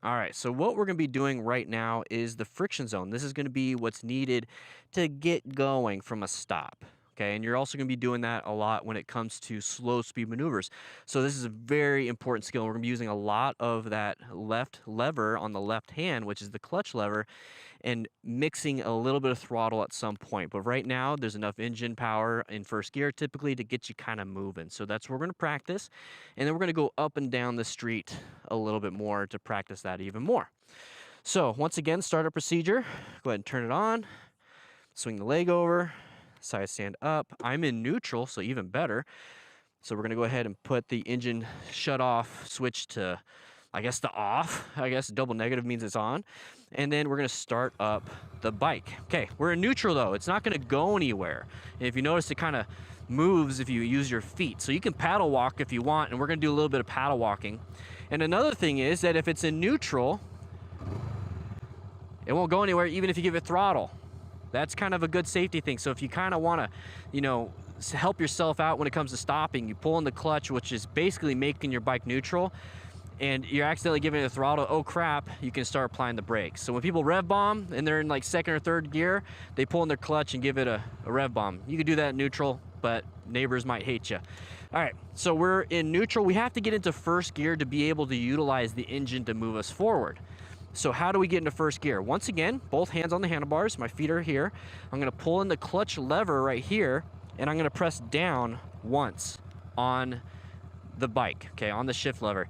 All right, so what we're going to be doing right now is the friction zone. This is going to be what's needed to get going from a stop. Okay, and you're also going to be doing that a lot when it comes to slow speed maneuvers. So this is a very important skill. We're going to be using a lot of that left lever on the left hand, which is the clutch lever, and mixing a little bit of throttle at some point. But right now, there's enough engine power in first gear typically to get you kind of moving. So that's what we're going to practice. And then we're going to go up and down the street a little bit more to practice that even more. So once again, starter procedure. Go ahead and turn it on. Swing the leg over. Side stand up. I'm in neutral, so even better. So we're going to go ahead and put the engine shut off switch to, I guess, the off. I guess double negative means it's on. And then we're going to start up the bike. Okay, we're in neutral though. It's not going to go anywhere. And if you notice, it kind of moves if you use your feet. So you can paddle walk if you want, and we're going to do a little bit of paddle walking. And another thing is that if it's in neutral, it won't go anywhere even if you give it throttle. That's kind of a good safety thing. So if you kind of want to, help yourself out when it comes to stopping, you pull in the clutch, which is basically making your bike neutral, and you're accidentally giving it a throttle, oh crap, you can start applying the brakes. So when people rev bomb and they're in like second or third gear, they pull in their clutch and give it a rev bomb. You could do that in neutral, but neighbors might hate you. All right, so we're in neutral. We have to get into first gear to be able to utilize the engine to move us forward. So how do we get into first gear? Once again, both hands on the handlebars, my feet are here. I'm gonna pull in the clutch lever right here, and I'm gonna press down once on the bike, okay, on the shift lever.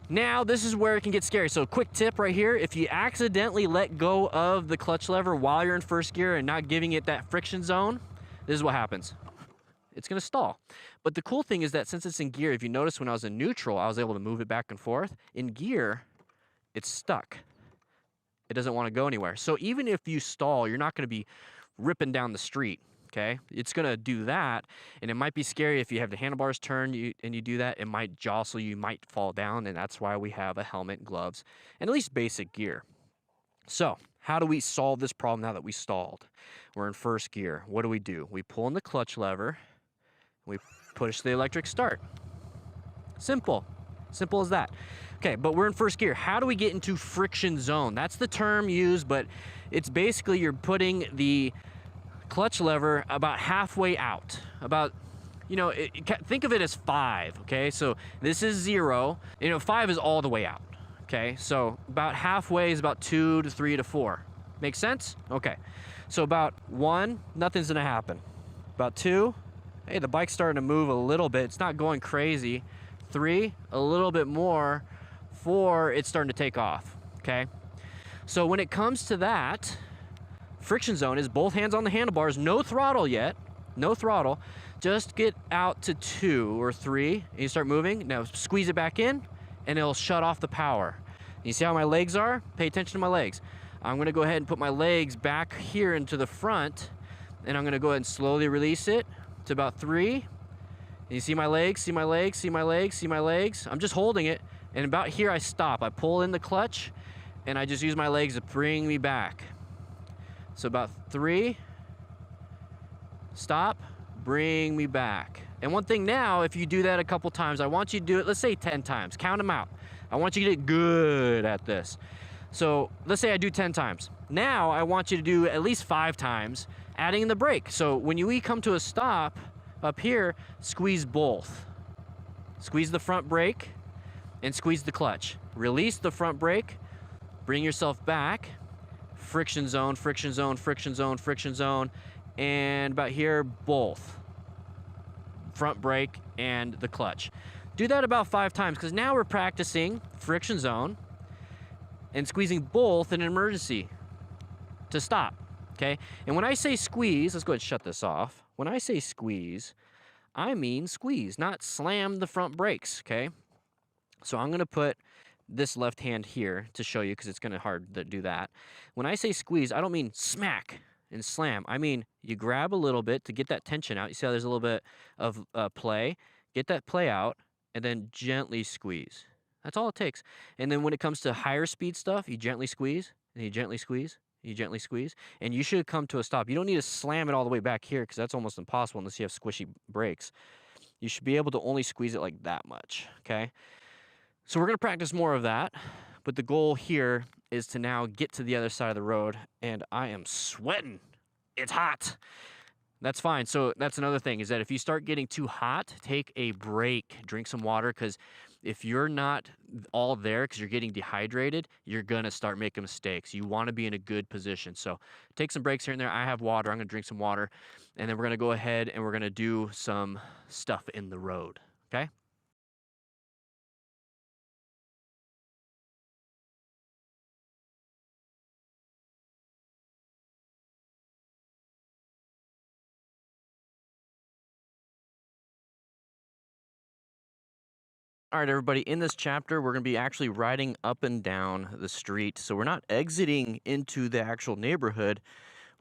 Now, this is where it can get scary. So quick tip right here, if you accidentally let go of the clutch lever while you're in first gear and not giving it that friction zone, this is what happens. It's gonna stall. But the cool thing is that since it's in gear, if you notice when I was in neutral, I was able to move it back and forth. In gear, it's stuck. It doesn't want to go anywhere. So even if you stall, you're not going to be ripping down the street, okay? It's going to do that, and it might be scary if you have the handlebars turned and you do that. It might jostle you, might fall down, and that's why we have a helmet, gloves, and at least basic gear. So how do we solve this problem now that we stalled? We're in first gear. What do? We pull in the clutch lever. We push the electric start. Simple. Simple as that. Okay, but we're in first gear. How do we get into friction zone? That's the term used, but it's basically you're putting the clutch lever about halfway out. About, think of it as 5, okay? So this is 0. 5 is all the way out, okay? So about halfway is about 2 to 3 to 4. Make sense? Okay. So about 1, nothing's gonna happen. About 2, hey, the bike's starting to move a little bit. It's not going crazy. 3, a little bit more. 4, it's starting to take off, okay? So when it comes to that, friction zone is both hands on the handlebars, no throttle yet, no throttle. Just get out to 2 or 3, and you start moving. Now squeeze it back in, and it'll shut off the power. You see how my legs are? Pay attention to my legs. I'm gonna go ahead and put my legs back here into the front, and I'm gonna go ahead and slowly release it to about 3. And you see my legs, see my legs, see my legs, see my legs? I'm just holding it, and about here I stop. I pull in the clutch, and I just use my legs to bring me back. So about 3, stop, bring me back. And one thing now, if you do that a couple times, I want you to do it, let's say 10 times, count them out. I want you to get good at this. So let's say I do 10 times. Now I want you to do at least 5 times, adding in the brake. So when we come to a stop up here, squeeze both. Squeeze the front brake and squeeze the clutch. Release the front brake, bring yourself back, friction zone, friction zone, friction zone, friction zone, and about here, both. Front brake and the clutch. Do that about 5 times, because now we're practicing friction zone and squeezing both in an emergency to stop, okay? And when I say squeeze, let's go ahead and shut this off. When I say squeeze, I mean squeeze, not slam the front brakes, okay? So I'm gonna put this left hand here to show you, because it's gonna hard to do that. When I say squeeze, I don't mean smack and slam. I mean, you grab a little bit to get that tension out. You see how there's a little bit of play? Get that play out, and then gently squeeze. That's all it takes. And then when it comes to higher speed stuff, you gently squeeze, and you gently squeeze, and you gently squeeze, and you should come to a stop. You don't need to slam it all the way back here, because that's almost impossible unless you have squishy brakes. You should be able to only squeeze it like that much, okay? So we're gonna practice more of that. But the goal here is to now get to the other side of the road, and I am sweating. It's hot. That's fine. So that's another thing, is that if you start getting too hot, take a break, drink some water, because if you're not all there because you're getting dehydrated, you're going to start making mistakes. You want to be in a good position. So take some breaks here and there. I have water. I'm going to drink some water, and then we're going to go ahead and we're going to do some stuff in the road. Okay? All right, everybody, in this chapter, we're going to be actually riding up and down the street. So we're not exiting into the actual neighborhood.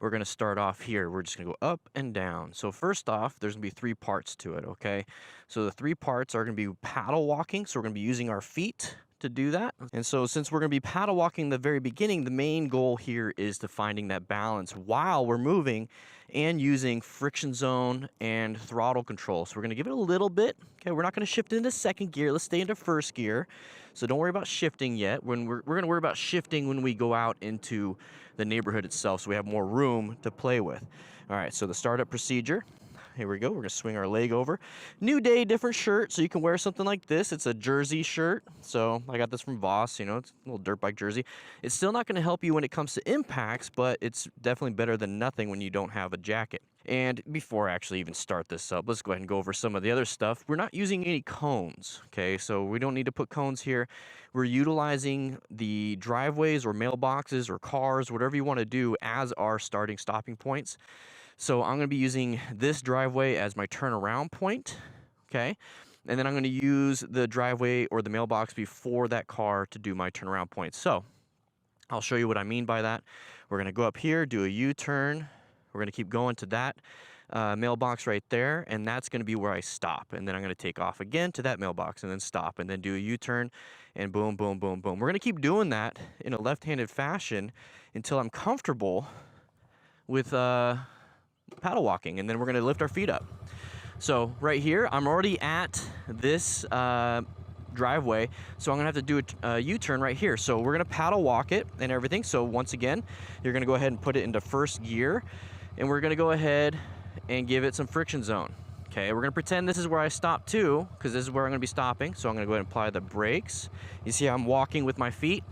We're going to start off here. We're just going to go up and down. So first off, there's going to be 3 parts to it, okay? So the 3 parts are going to be paddle walking. So we're going to be using our feet to do that. And so since we're going to be paddle walking the very beginning, the main goal here is to finding that balance while we're moving and using friction zone and throttle control. So we're going to give it a little bit. Okay, we're not going to shift into second gear. Let's stay into first gear. So don't worry about shifting yet. We're going to worry about shifting when we go out into the neighborhood itself, so we have more room to play with. All right, so the startup procedure. Here we go. We're going to swing our leg over. New day, different shirt. So you can wear something like this. It's a jersey shirt. So I got this from Voss. You know, it's a little dirt bike jersey. It's still not going to help you when it comes to impacts, but it's definitely better than nothing when you don't have a jacket. And before I actually even start this up, let's go ahead and go over some of the other stuff. We're not using any cones, okay? So we don't need to put cones here. We're utilizing the driveways or mailboxes or cars, whatever you want to do, as our starting stopping points. So I'm going to be using this driveway as my turnaround point, okay? And then I'm going to use the driveway or the mailbox before that car to do my turnaround point. So I'll show you what I mean by that. We're going to go up here, do a U-turn. We're going to keep going to that mailbox right there, and that's going to be where I stop. And then I'm going to take off again to that mailbox and then stop and then do a U-turn, and boom, boom, boom, boom. We're going to keep doing that in a left-handed fashion until I'm comfortable with paddle walking, and then we're going to lift our feet up. So right here, I'm already at this driveway, so I'm going to have to do a U-turn right here. So we're going to paddle walk it and everything. So once again, you're going to go ahead and put it into first gear, and we're going to go ahead and give it some friction zone. Okay, we're going to pretend this is where I stop too, because this is where I'm going to be stopping. So I'm going to go ahead and apply the brakes. You see how I'm walking with my feet.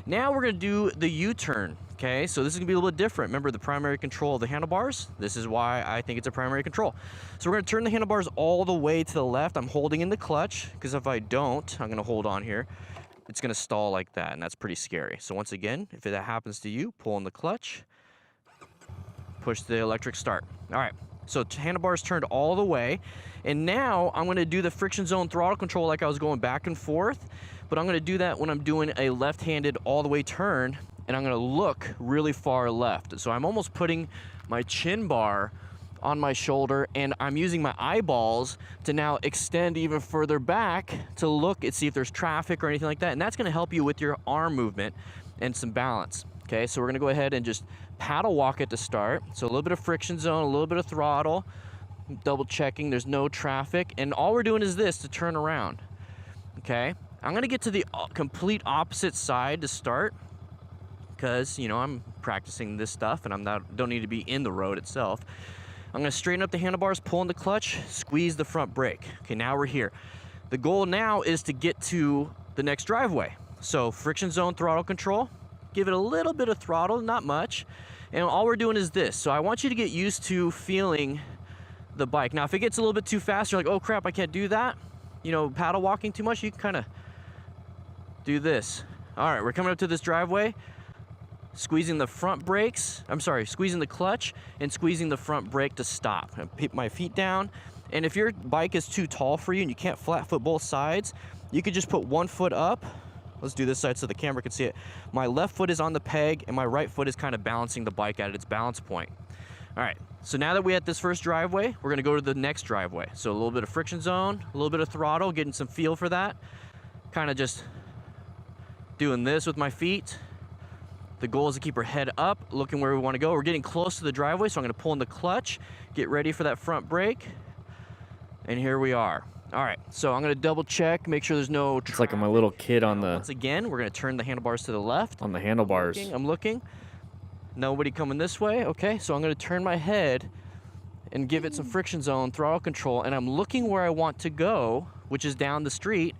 Now we're going to do the U-turn. Okay, so this is going to be a little bit different. Remember the primary control of the handlebars? This is why I think it's a primary control. So we're going to turn the handlebars all the way to the left. I'm holding in the clutch, because if I don't, I'm going to hold on here. It's going to stall like that, and that's pretty scary. So once again, if that happens to you, pull in the clutch, push the electric start. All right, so handlebars turned all the way. And now I'm going to do the friction zone throttle control like I was going back and forth, but I'm going to do that when I'm doing a left-handed all the way turn, and I'm going to look really far left. So I'm almost putting my chin bar on my shoulder, and I'm using my eyeballs to now extend even further back to look and see if there's traffic or anything like that. And that's going to help you with your arm movement and some balance. Okay, so we're going to go ahead and just paddle walk it to start. So a little bit of friction zone, a little bit of throttle, double checking there's no traffic, and all we're doing is this to turn around. Okay, I'm going to get to the complete opposite side to start, because, you know, I'm practicing this stuff and don't need to be in the road itself. I'm going to straighten up the handlebars, pull in the clutch, squeeze the front brake. Okay, now we're here. The goal now is to get to the next driveway. So friction zone throttle control, give it a little bit of throttle, not much. And all we're doing is this. So I want you to get used to feeling the bike. Now, if it gets a little bit too fast, you're like, oh crap, I can't do that. You know, paddle walking too much, you can kind of do this. All right, we're coming up to this driveway. Squeezing the front brakes, squeezing the clutch and squeezing the front brake to stop. I put my feet down, and if your bike is too tall for you and you can't flat foot both sides, you could just put one foot up. Let's do this side so the camera can see it. My left foot is on the peg and my right foot is kind of balancing the bike at its balance point. All right, so now that we're at this first driveway, we're gonna go to the next driveway. So a little bit of friction zone, a little bit of throttle, getting some feel for that. Kind of just doing this with my feet. The goal is to keep our head up, looking where we want to go. We're getting close to the driveway, so I'm going to pull in the clutch, get ready for that front brake, and here we are. All right, so I'm gonna double check, make sure there's no It's like I'm a little kid on Once again, we're gonna turn the handlebars to the left. the handlebars. I'm looking. Nobody coming this way. Okay, so I'm gonna turn my head and give it some friction zone, throttle control, and I'm looking where I want to go, which is down the street.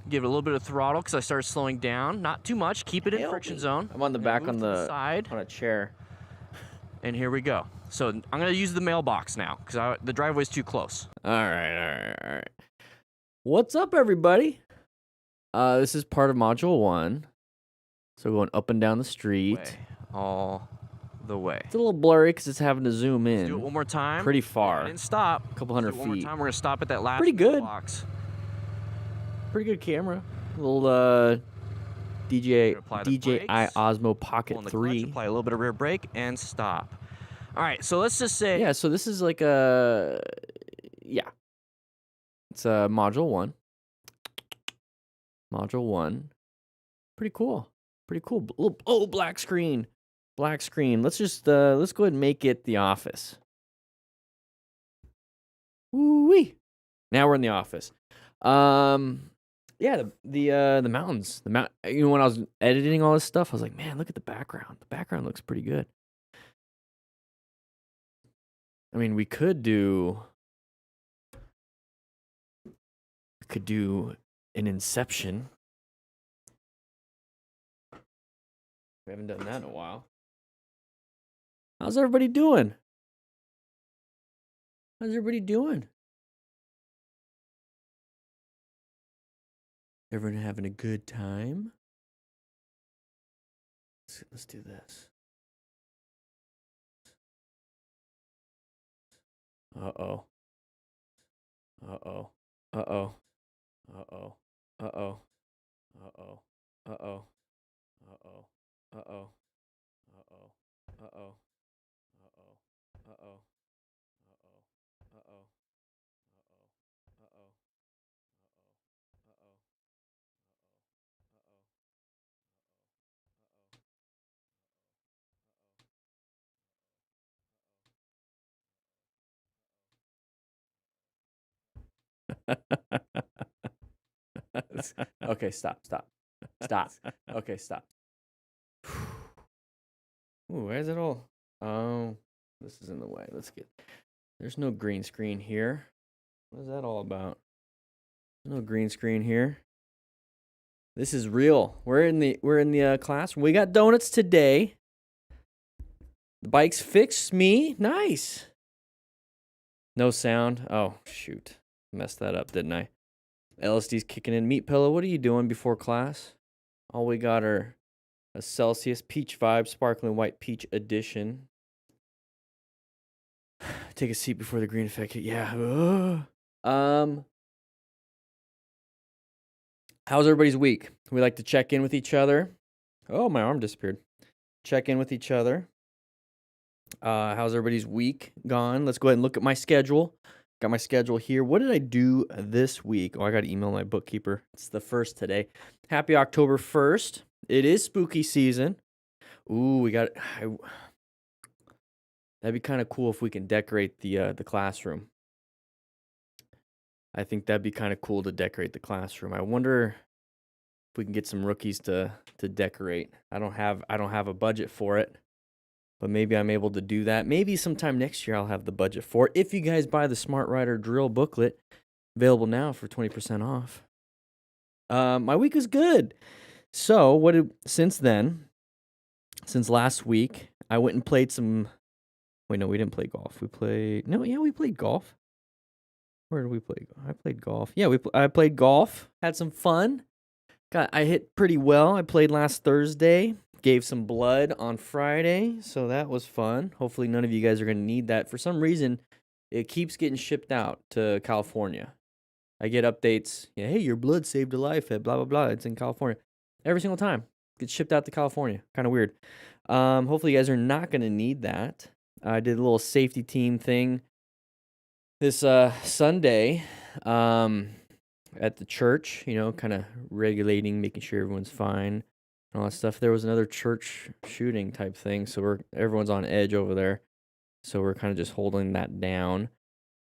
Give it a little bit of throttle because I started slowing down. Not too much. Keep it in friction zone. I'm on the back on the side. on a chair. And here we go. So I'm gonna use the mailbox now because the driveway's too close. All right. What's up, everybody? This is part of Module 1. So going up and down the street. All the way. It's a little blurry because it's having to zoom in. Let's do it one more time. Pretty far. I didn't stop. A couple hundred feet. One more time. We're gonna stop at that last. Pretty good. Box. Pretty good camera. Little DJI Osmo Pocket 3. Clutch, apply a little bit of rear brake and stop. All right, so let's just say. Yeah, so this is like it's Module 1. Module 1. Pretty cool. Oh, black screen. Let's just let's go ahead and make it the office. Woo-wee. Now we're in the office. Yeah, the mountains. You know, when I was editing all this stuff, I was like, man, look at the background. The background looks pretty good. I mean, we could do an Inception. We haven't done that in a while. How's everybody doing? Everyone having a good time? Let's do this. Uh-oh. Okay, stop. Okay, stop. Ooh, why is it all? Oh, this is in the way. There's no green screen here. What is that all about? No green screen here. This is real. We're in the classroom. We got donuts today. The bike's fixed me. Nice. No sound. Oh, shoot. Messed that up, didn't I? LSD's kicking in. Meat Pillow, what are you doing before class? All we got are a Celsius Peach Vibe Sparkling White Peach Edition. Take a seat before the green effect. Yeah. How's everybody's week? We like to check in with each other. Oh, my arm disappeared. Check in with each other. How's everybody's week gone? Let's go ahead and look at my schedule. Got my schedule here. What did I do this week? Oh, I got to email my bookkeeper. It's the 1st today. Happy October 1st. It is spooky season. Ooh, that'd be kind of cool if we can decorate the classroom. I think that'd be kind of cool to decorate the classroom. I wonder if we can get some rookies to decorate. I don't have a budget for it. But maybe I'm able to do that. Maybe sometime next year I'll have the budget for it. If you guys buy the Smart Rider Drill booklet, available now for 20% off. My week is good. So since last week, I went and played some. Wait, no, we didn't play golf. We played golf. Where did we play? I played golf. Yeah, I played golf. Had some fun. I hit pretty well. I played last Thursday. Gave some blood on Friday, so that was fun. Hopefully none of you guys are going to need that. For some reason, it keeps getting shipped out to California. I get updates, hey, your blood saved a life at blah, blah, blah. It's in California. Every single time. It gets shipped out to California. Kind of weird. Hopefully you guys are not going to need that. I did a little safety team thing this Sunday at the church, kind of regulating, making sure everyone's fine. All that stuff. There was another church shooting type thing, so everyone's on edge over there. So we're kind of just holding that down.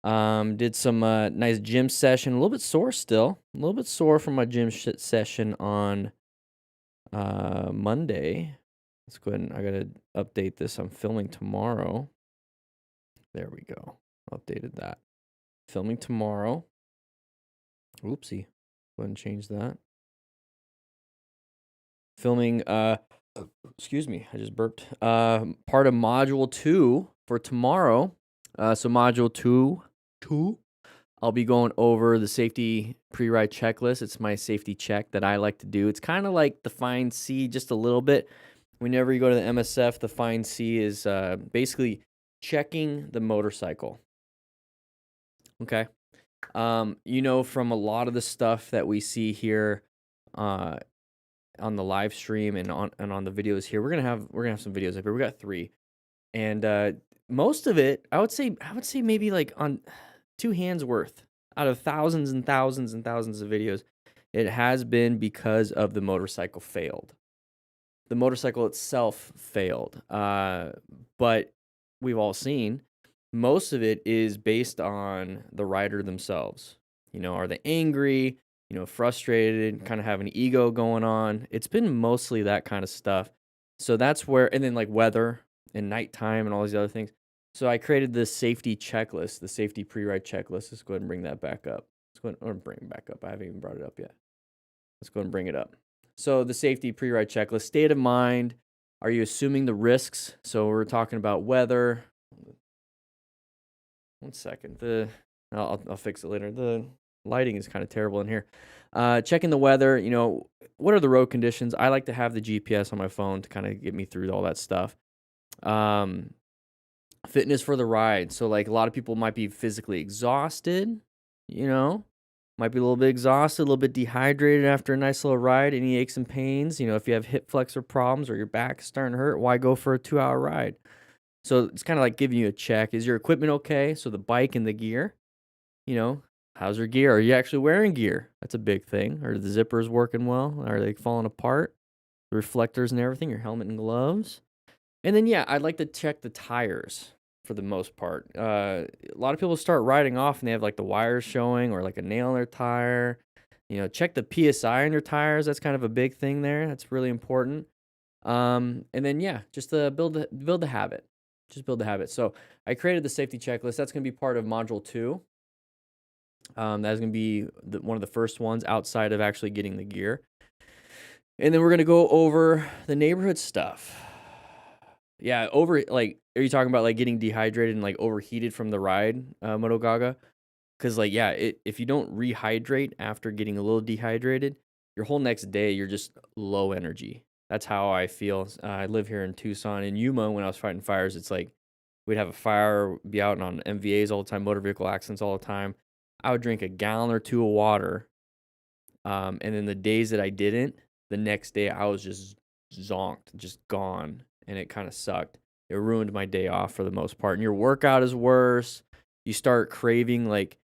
Did some nice gym session. A little bit sore still. A little bit sore from my gym session on Monday. Let's go ahead and I gotta update this. I'm filming tomorrow. There we go. Updated that. Filming tomorrow. Oopsie. Go ahead and change that. Filming excuse me, I just burped. Part of module 2 for tomorrow. So module 2, I'll be going over the safety pre-ride checklist. It's my safety check that I like to do. It's kind of like the fine C just a little bit. Whenever you go to the MSF, the fine C is basically checking the motorcycle. Okay. You know, from a lot of the stuff that we see here on the live stream and on the videos here, we're gonna have some videos up here. We got 3, and most of it, I would say maybe like on 2 hands worth out of thousands and thousands and thousands of videos, it has been because of the motorcycle failed. The motorcycle itself failed, but we've all seen most of it is based on the rider themselves. You know, are they angry? You know, frustrated, kind of have an ego going on. It's been mostly that kind of stuff. So that's where, and then like weather and nighttime and all these other things. So I created this safety checklist, the safety pre-ride checklist. Let's go ahead and bring that back up. Let's go ahead and bring it back up. I haven't even brought it up yet. Let's go ahead and bring it up. So the safety pre-ride checklist, state of mind. Are you assuming the risks? So we're talking about weather. 1 second. I'll fix it later. The lighting is kind of terrible in here. Checking the weather, you know, what are the road conditions? I like to have the GPS on my phone to kind of get me through all that stuff. Fitness for the ride. So like a lot of people might be physically exhausted, you know, might be a little bit exhausted, a little bit dehydrated after a nice little ride. Any aches and pains, you know, if you have hip flexor problems or your back is starting to hurt, why go for a 2-hour ride? So it's kind of like giving you a check. Is your equipment okay? So the bike and the gear, you know, how's your gear? Are you actually wearing gear? That's a big thing. Are the zippers working well? Are they falling apart? The reflectors and everything, your helmet and gloves. And then, yeah, I'd like to check the tires for the most part. A lot of people start riding off and they have like the wires showing or like a nail in their tire. You know, check the PSI on your tires. That's kind of a big thing there. That's really important. And then, yeah, just build the habit. Just build the habit. So I created the safety checklist. That's going to be part of module 2. That's going to be one of the first ones outside of actually getting the gear. And then we're going to go over the neighborhood stuff. Yeah, are you talking about like getting dehydrated and like overheated from the ride, Moto Gaga? Because like, yeah, if you don't rehydrate after getting a little dehydrated, your whole next day, you're just low energy. That's how I feel. I live here in Tucson. In Yuma, when I was fighting fires, it's like we'd have a fire, be out on MVAs all the time, motor vehicle accidents all the time. I would drink a gallon or 2 of water. And then the days that I didn't, the next day I was just zonked, just gone. And it kind of sucked. It ruined my day off for the most part. And your workout is worse. You start craving like,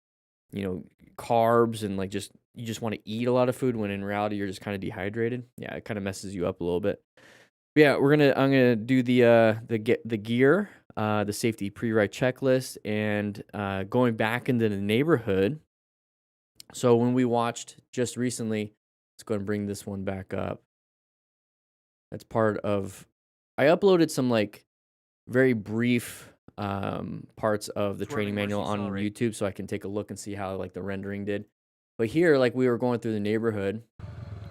you know, carbs and like you just want to eat a lot of food when in reality you're just kind of dehydrated. Yeah, it kind of messes you up a little bit. But yeah, I'm gonna do the gear, the safety pre-ride checklist, and going back into the neighborhood. So when we watched just recently, let's go ahead and bring this one back up. That's part of. I uploaded some like very brief parts of the training manual on YouTube, so I can take a look and see how like the rendering did. But here, like we were going through the neighborhood,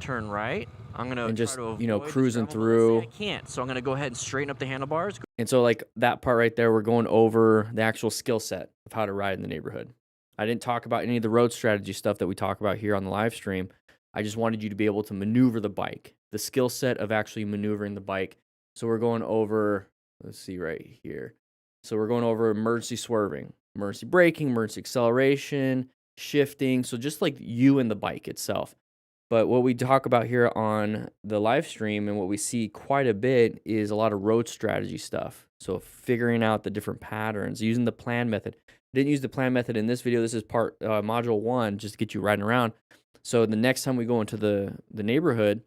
Turn right. I'm gonna and just try to avoid you know this cruising gravel, but let's say through. I can't, so I'm gonna go ahead and straighten up the handlebars. And so like that part right there, we're going over the actual skill set of how to ride in the neighborhood. I didn't talk about any of the road strategy stuff that we talk about here on the live stream. I just wanted you to be able to maneuver the bike, the skill set of actually maneuvering the bike. So we're going over, let's see right here. So we're going over emergency swerving, emergency braking, emergency acceleration, shifting. So just like you and the bike itself. But what we talk about here on the live stream and what we see quite a bit is a lot of road strategy stuff. So figuring out the different patterns, using the plan method. I didn't use the plan method in this video. This is part module 1, just to get you riding around. So the next time we go into the neighborhood,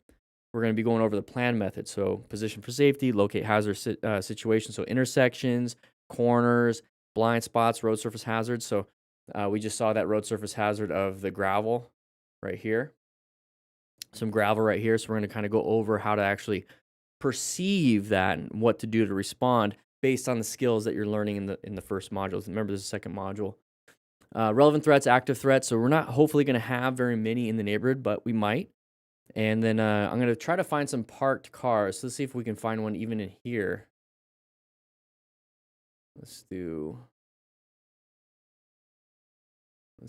we're going to be going over the plan method. So position for safety, locate hazard situations. So intersections, corners, blind spots, road surface hazards. So We just saw that road surface hazard of the gravel right here. Some gravel right here. So we're going to kind of go over how to actually perceive that and what to do to respond based on the skills that you're learning in the first module. Remember, this is the second module. Relevant threats, active threats. So we're not hopefully going to have very many in the neighborhood, but we might. And then I'm going to try to find some parked cars. So let's see if we can find one even in here. Let's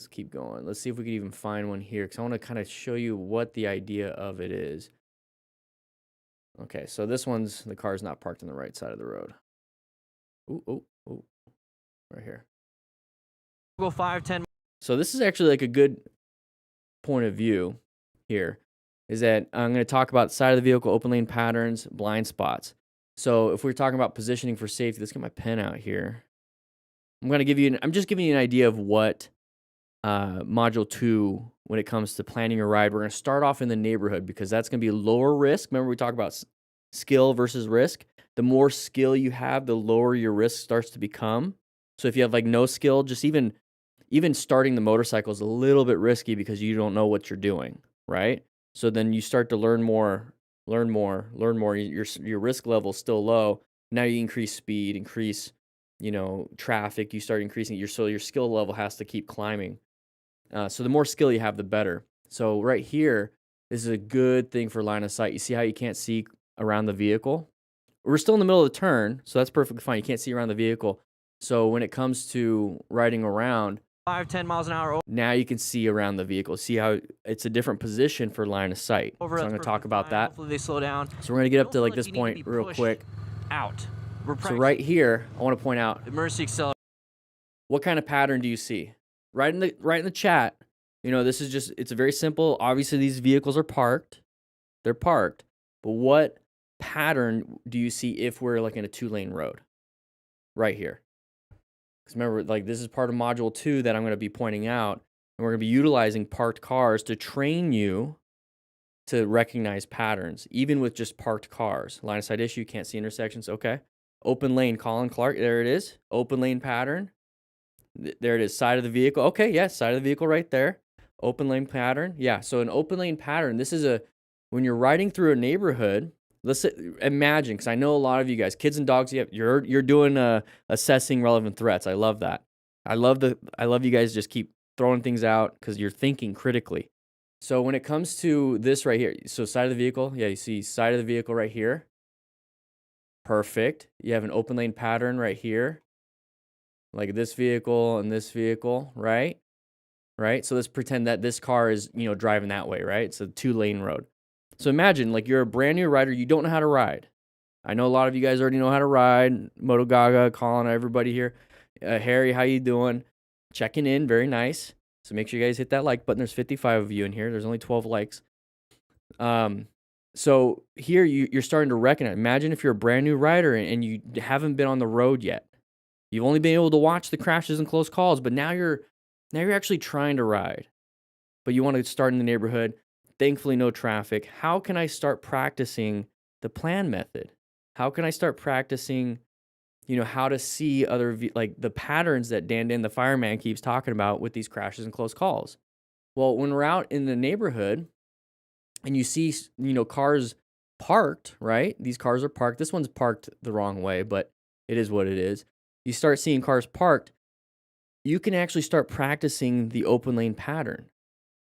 keep going. Let's see if we can even find one here, because I want to kind of show you what the idea of it is. Okay, so the car's not parked on the right side of the road. Ooh, right here. Go 5, 10. So this is actually like a good point of view here, is that I'm going to talk about side of the vehicle, open lane patterns, blind spots. So if we're talking about positioning for safety, let's get my pen out here. I'm just giving you an idea of what module 2, when it comes to planning your ride, we're going to start off in the neighborhood, because that's going to be lower risk. Remember, we talked about skill versus risk. The more skill you have, the lower your risk starts to become. So if you have like no skill, just even starting the motorcycle is a little bit risky, because you don't know what you're doing, right? So then you start to learn more. Your risk level is still low. Now you increase speed, increase, traffic. You start increasing so your skill level has to keep climbing. So the more skill you have, the better. So right here, this is a good thing for line of sight. You see how you can't see around the vehicle? We're still in the middle of the turn, so that's perfectly fine. You can't see around the vehicle. So when it comes to riding around, 5, 10 miles an hour. now you can see around the vehicle. See how it's a different position for line of sight. So I'm going to talk about that. Hopefully they slow down. So we're going to get up to like this point real quick. Out. So right here, I want to point out, emergency accelerator. What kind of pattern do you see? Right in the chat. This is just, it's a very simple. Obviously, these vehicles are parked. They're parked. But what pattern do you see if we're like in a 2-lane road? Right here. Because remember, like, this is part of module 2 that I'm going to be pointing out. And we're going to be utilizing parked cars to train you to recognize patterns, even with just parked cars. Line of sight issue, can't see intersections. Okay. Open lane, Colin Clark. There it is. Open lane pattern. There it is. Side of the vehicle. Okay, yes, side of the vehicle right there. Open lane pattern. Yeah, so an open lane pattern. This is when you're riding through a neighborhood. Let's imagine, because I know a lot of you guys, kids and dogs, you're doing assessing relevant threats. I love that. I love you guys just keep throwing things out, because you're thinking critically. So when it comes to this right here, so side of the vehicle, yeah, you see side of the vehicle right here. Perfect. You have an open lane pattern right here. Like this vehicle and this vehicle, right? Right? So let's pretend that this car is, driving that way, right? It's a 2-lane road. So imagine, like, you're a brand new rider, you don't know how to ride. I know a lot of you guys already know how to ride. Moto Gaga, Colin, everybody here. Harry, how you doing? Checking in, very nice. So make sure you guys hit that like button. There's 55 of you in here. There's only 12 likes. So here you're starting to recognize. Imagine if you're a brand new rider and you haven't been on the road yet. You've only been able to watch the crashes and close calls, but now you're actually trying to ride. But you want to start in the neighborhood. Thankfully, no traffic. How can I start practicing the plan method? How can I start practicing, how to see like the patterns that Dan, the fireman, keeps talking about with these crashes and close calls? Well, when we're out in the neighborhood and you see, cars parked, right? These cars are parked. This one's parked the wrong way, but it is what it is. You start seeing cars parked, you can actually start practicing the open lane pattern.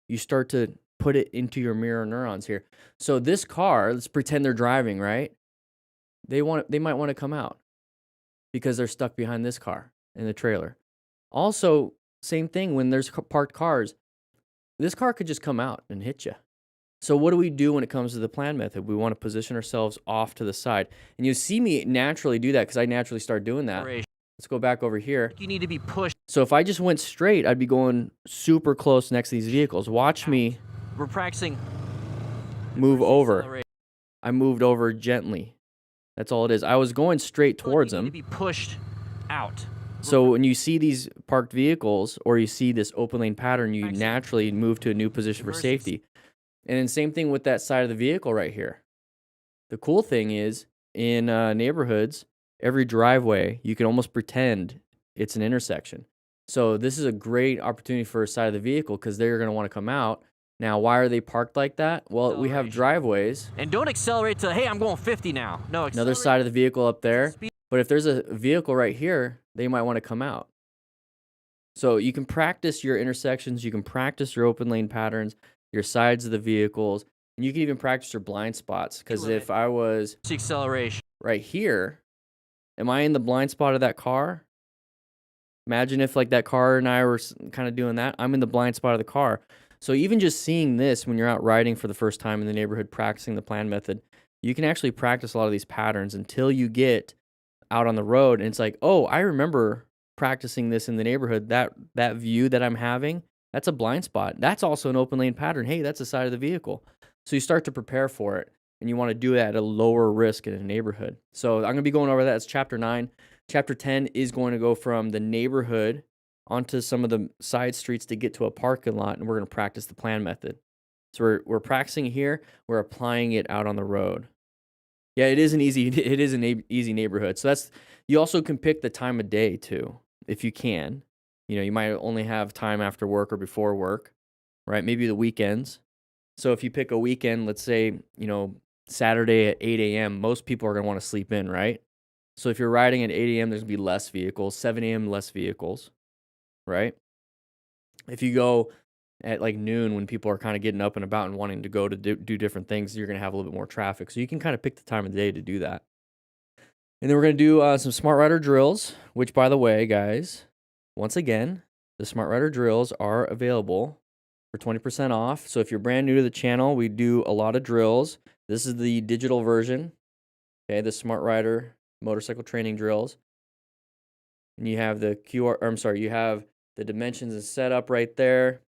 You start to put it into your mirror neurons here. So this car, let's pretend they're driving, right? They might want to come out because they're stuck behind this car in the trailer. Also, same thing when there's parked cars. This car could just come out and hit you. So what do we do when it comes to the plan method? We want to position ourselves off to the side. And you see me naturally do that because I naturally start doing that. Let's go back over here. You need to be pushed. So if I just went straight, I'd be going super close next to these vehicles. Watch me. We're practicing. Move over. I moved over gently. That's all it is. I was going straight towards them. You need to be pushed out. So when you see these parked vehicles or you see this open lane pattern, you naturally move to a new position for safety. And then same thing with that side of the vehicle right here. The cool thing is in neighborhoods, every driveway, you can almost pretend it's an intersection. So this is a great opportunity for a side of the vehicle because they're going to want to come out. Now, why are they parked like that? Well, we have driveways. And don't accelerate to, hey, I'm going 50 now. No, Another side of the vehicle up there. But if there's a vehicle right here, they might want to come out. So you can practice your intersections. You can practice your open lane patterns, your sides of the vehicles, and you can even practice your blind spots. Because if I was acceleration right here, am I in the blind spot of that car? Imagine if like that car and I were kind of doing that. I'm in the blind spot of the car. So even just seeing this when you're out riding for the first time in the neighborhood, practicing the plan method, you can actually practice a lot of these patterns until you get out on the road. And it's like, oh, I remember practicing this in the neighborhood. That view that I'm having, that's a blind spot. That's also an open lane pattern. Hey, that's the side of the vehicle. So you start to prepare for it. And you want to do it at a lower risk in a neighborhood. So I'm going to be going over that. It's chapter 9. Chapter 10 is going to go from the neighborhood onto some of the side streets to get to a parking lot, and we're going to practice the plan method. So we're practicing here. We're applying it out on the road. Yeah, it is an easy neighborhood. So you also can pick the time of day too, if you can. You know, you might only have time after work or before work, right? Maybe the weekends. So if you pick a weekend, let's say, you know, Saturday at 8 a.m., most people are going to want to sleep in, right? So if you're riding at 8 a.m., there's going to be less vehicles. 7 a.m., less vehicles, right? If you go at like noon when people are kind of getting up and about and wanting to go to do different things, you're going to have a little bit more traffic. So you can kind of pick the time of the day to do that. And then we're going to do some Smart Rider drills, which, by the way, guys, once again, the Smart Rider drills are available for 20% off. So if you're brand new to the channel, we do a lot of drills. This is the digital version, okay, the Smart Rider motorcycle training drills. And you have the you have the dimensions and setup right there.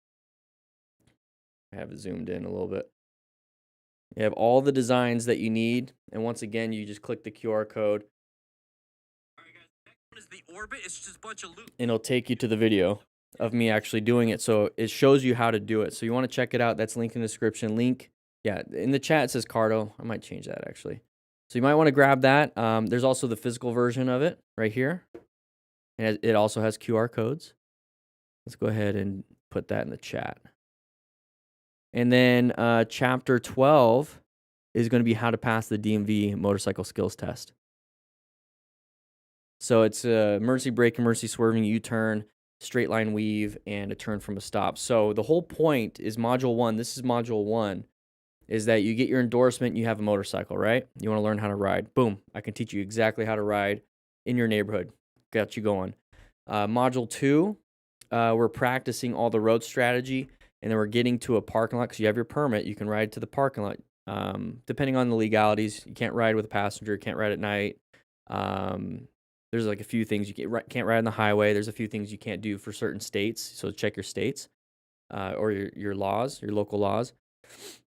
I have it zoomed in a little bit. You have all the designs that you need. And once again, you just click the QR code. All right, guys, next one is the orbit. It's just a bunch of loops. And it'll take you to the video of me actually doing it. So it shows you how to do it. So you want to check it out. That's linked in the description. Yeah, in the chat it says Cardo. I might change that actually. So you might want to grab that. There's also the physical version of it right here. And it also has QR codes. Let's go ahead and put that in the chat. And then chapter 12 is going to be how to pass the DMV motorcycle skills test. So it's emergency brake, emergency swerving, U-turn, straight line weave, and a turn from a stop. So the whole point is module 1. This is module 1. Is that you get your endorsement, you have a motorcycle, right? You want to learn how to ride. Boom, I can teach you exactly how to ride in your neighborhood. Got you going. Module 2, we're practicing all the road strategy, and then we're getting to a parking lot because you have your permit. You can ride to the parking lot. Depending on the legalities, you can't ride with a passenger, you can't ride at night. There's like a few things you can't ride on the highway. There's a few things you can't do for certain states, so check your states or your laws, your local laws.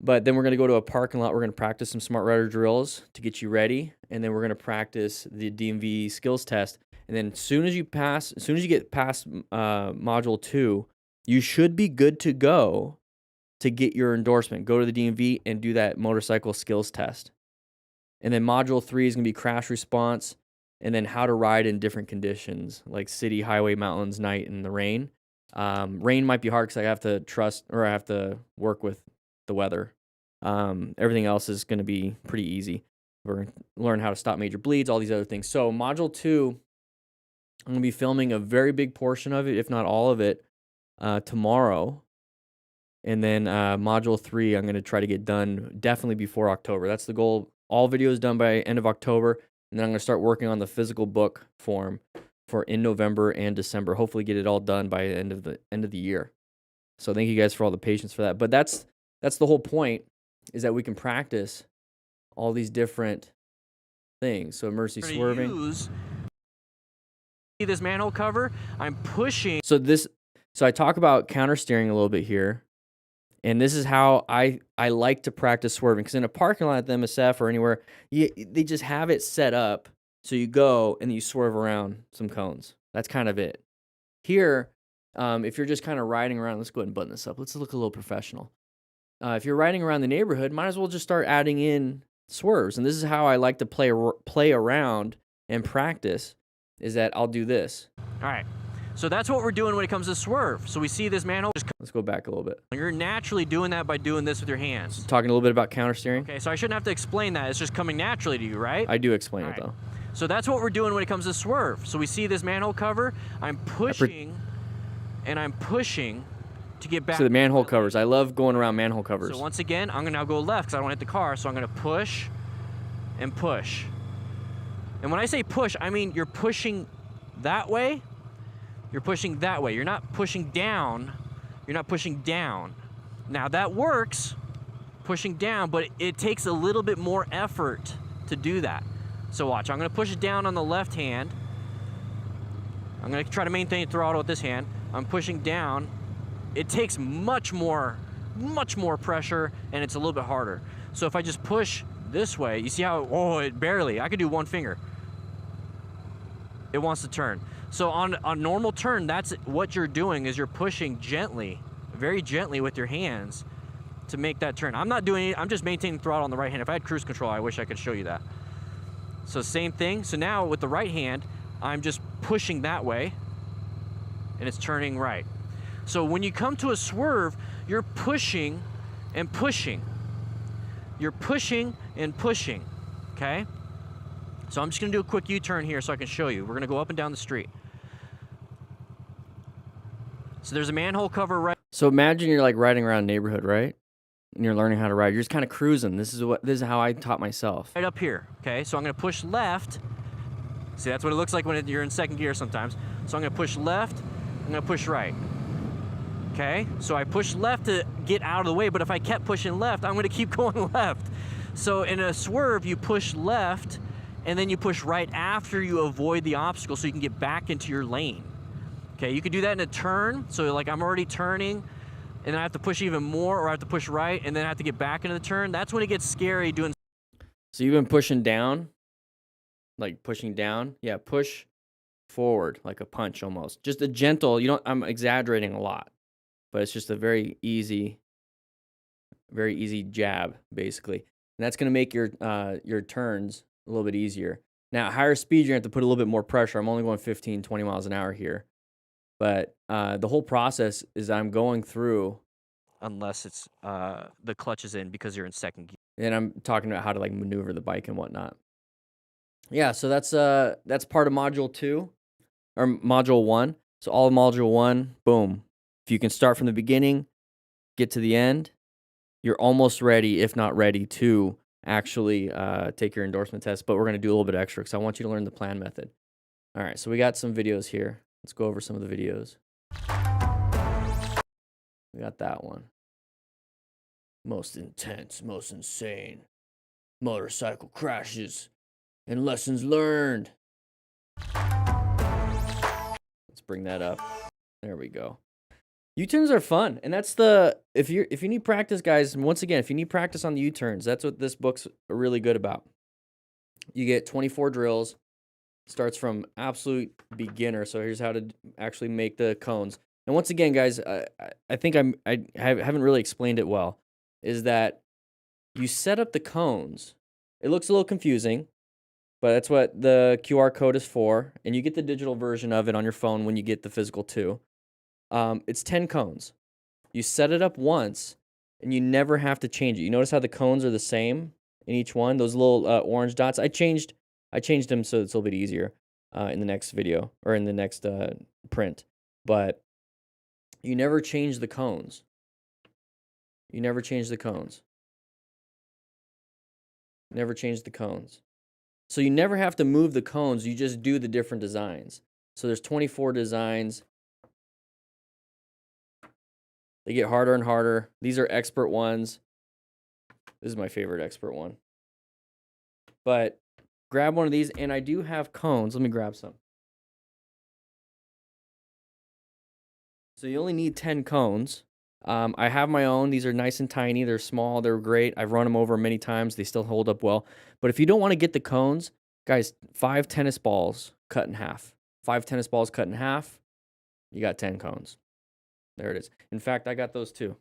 But then we're going to go to a parking lot. We're going to practice some Smart Rider drills to get you ready. And then we're going to practice the DMV skills test. And then as soon as you get past module 2, you should be good to go to get your endorsement. Go to the DMV and do that motorcycle skills test. And then module 3 is going to be crash response and then how to ride in different conditions like city, highway, mountains, night, and the rain. Rain might be hard because I have to work with the weather. Everything else is going to be pretty easy. We're going to learn how to stop major bleeds, all these other things. So module 2, I'm going to be filming a very big portion of it, if not all of it, tomorrow. And then module 3, I'm going to try to get done definitely before October. That's the goal. All videos done by end of October. And then I'm going to start working on the physical book form for in November and December. Hopefully get it all done by the end of the year. So thank you guys for all the patience for that. But that's the whole point, is that we can practice all these different things. So emergency swerving. See this manhole cover? I'm pushing. So I talk about counter steering a little bit here. And this is how I like to practice swerving. Because in a parking lot at the MSF or anywhere, they just have it set up. So you go and you swerve around some cones. That's kind of it. Here, if you're just kind of riding around, let's go ahead and button this up. Let's look a little professional. If you're riding around the neighborhood, might as well just start adding in swerves. And this is how I like to play around and practice, is that I'll do this. All right. So that's what we're doing when it comes to swerve. So we see this manhole. Let's go back a little bit. You're naturally doing that by doing this with your hands. Talking a little bit about counter steering. Okay, so I shouldn't have to explain that. It's just coming naturally to you, right? I do explain it though. So that's what we're doing when it comes to swerve. So we see this manhole cover. I'm pushing and I'm pushing to get back. So the manhole covers. I love going around manhole covers. So once again, I'm gonna now go left because I don't want to hit the car. So I'm gonna push and push. And when I say push, I mean you're pushing that way. You're pushing that way. You're not pushing down. You're not pushing down. Now that works, pushing down, but it takes a little bit more effort to do that. So watch, I'm gonna push it down on the left hand. I'm gonna try to maintain throttle with this hand. I'm pushing down. It takes much more pressure, and it's a little bit harder. So if I just push this way, you see how, oh, it barely, I could do one finger. It wants to turn. So on a normal turn, that's what you're doing, is you're pushing gently, very gently with your hands to make that turn. I'm not doing it, I'm just maintaining throttle on the right hand. If I had cruise control, I wish I could show you that. So same thing. So now with the right hand, I'm just pushing that way and it's turning right. So when you come to a swerve, you're pushing and pushing. You're pushing and pushing, okay? So I'm just gonna do a quick U-turn here so I can show you. We're gonna go up and down the street. So there's a manhole cover right. So imagine you're like riding around a neighborhood, right? And you're learning how to ride. You're just kind of cruising. This is how I taught myself. Right up here, okay? So I'm gonna push left. See, that's what it looks like when you're in second gear sometimes. So I'm gonna push left, I'm gonna push right. Okay, so I push left to get out of the way, but if I kept pushing left, I'm gonna keep going left. So in a swerve, you push left, and then you push right after you avoid the obstacle so you can get back into your lane. Okay, you could do that in a turn. So like I'm already turning, and then I have to push even more, or I have to push right, and then I have to get back into the turn. That's when it gets scary doing. So you've been pushing down, like pushing down. Yeah, push forward, like a punch almost. Just a gentle, I'm exaggerating a lot, but it's just a very easy jab, basically. And that's gonna make your turns a little bit easier. Now, at higher speed, you're gonna have to put a little bit more pressure. I'm only going 15, 20 miles an hour here. But the whole process is I'm going through. Unless it's the clutch is in because you're in second gear. And I'm talking about how to like maneuver the bike and whatnot. Yeah, so that's part of module 2 or module 1. So all of module 1, boom. If you can start from the beginning, get to the end, you're almost ready, if not ready, to actually take your endorsement test. But we're gonna do a little bit extra because I want you to learn the plan method. All right, so we got some videos here. Let's go over some of the videos. We got that one. Most intense, most insane. Motorcycle crashes and lessons learned. Let's bring that up. There we go. U-turns are fun, and that's if you need practice, guys. Once again, if you need practice on the U-turns, that's what this book's really good about. You get 24 drills. Starts from absolute beginner. So here's how to actually make the cones. And once again, guys, I think I haven't really explained it well. Is that you set up the cones. It looks a little confusing, but that's what the QR code is for. And you get the digital version of it on your phone when you get the physical too. It's 10 cones. You set it up once, and you never have to change it. You notice how the cones are the same in each one? Those little orange dots. I changed them so it's a little bit easier in the next video or in the next print. But you never change the cones. You never change the cones. Never change the cones. So you never have to move the cones. You just do the different designs. So there's 24 designs. They get harder and harder. These are expert ones. This is my favorite expert one. But grab one of these, and I do have cones. Let me grab some. So you only need 10 cones. I have my own. These are nice and tiny. They're small. They're great. I've run them over many times. They still hold up well. But if you don't want to get the cones, guys, 5 tennis balls cut in half. 5 tennis balls cut in half. You got 10 cones. There it is. In fact, I got those too.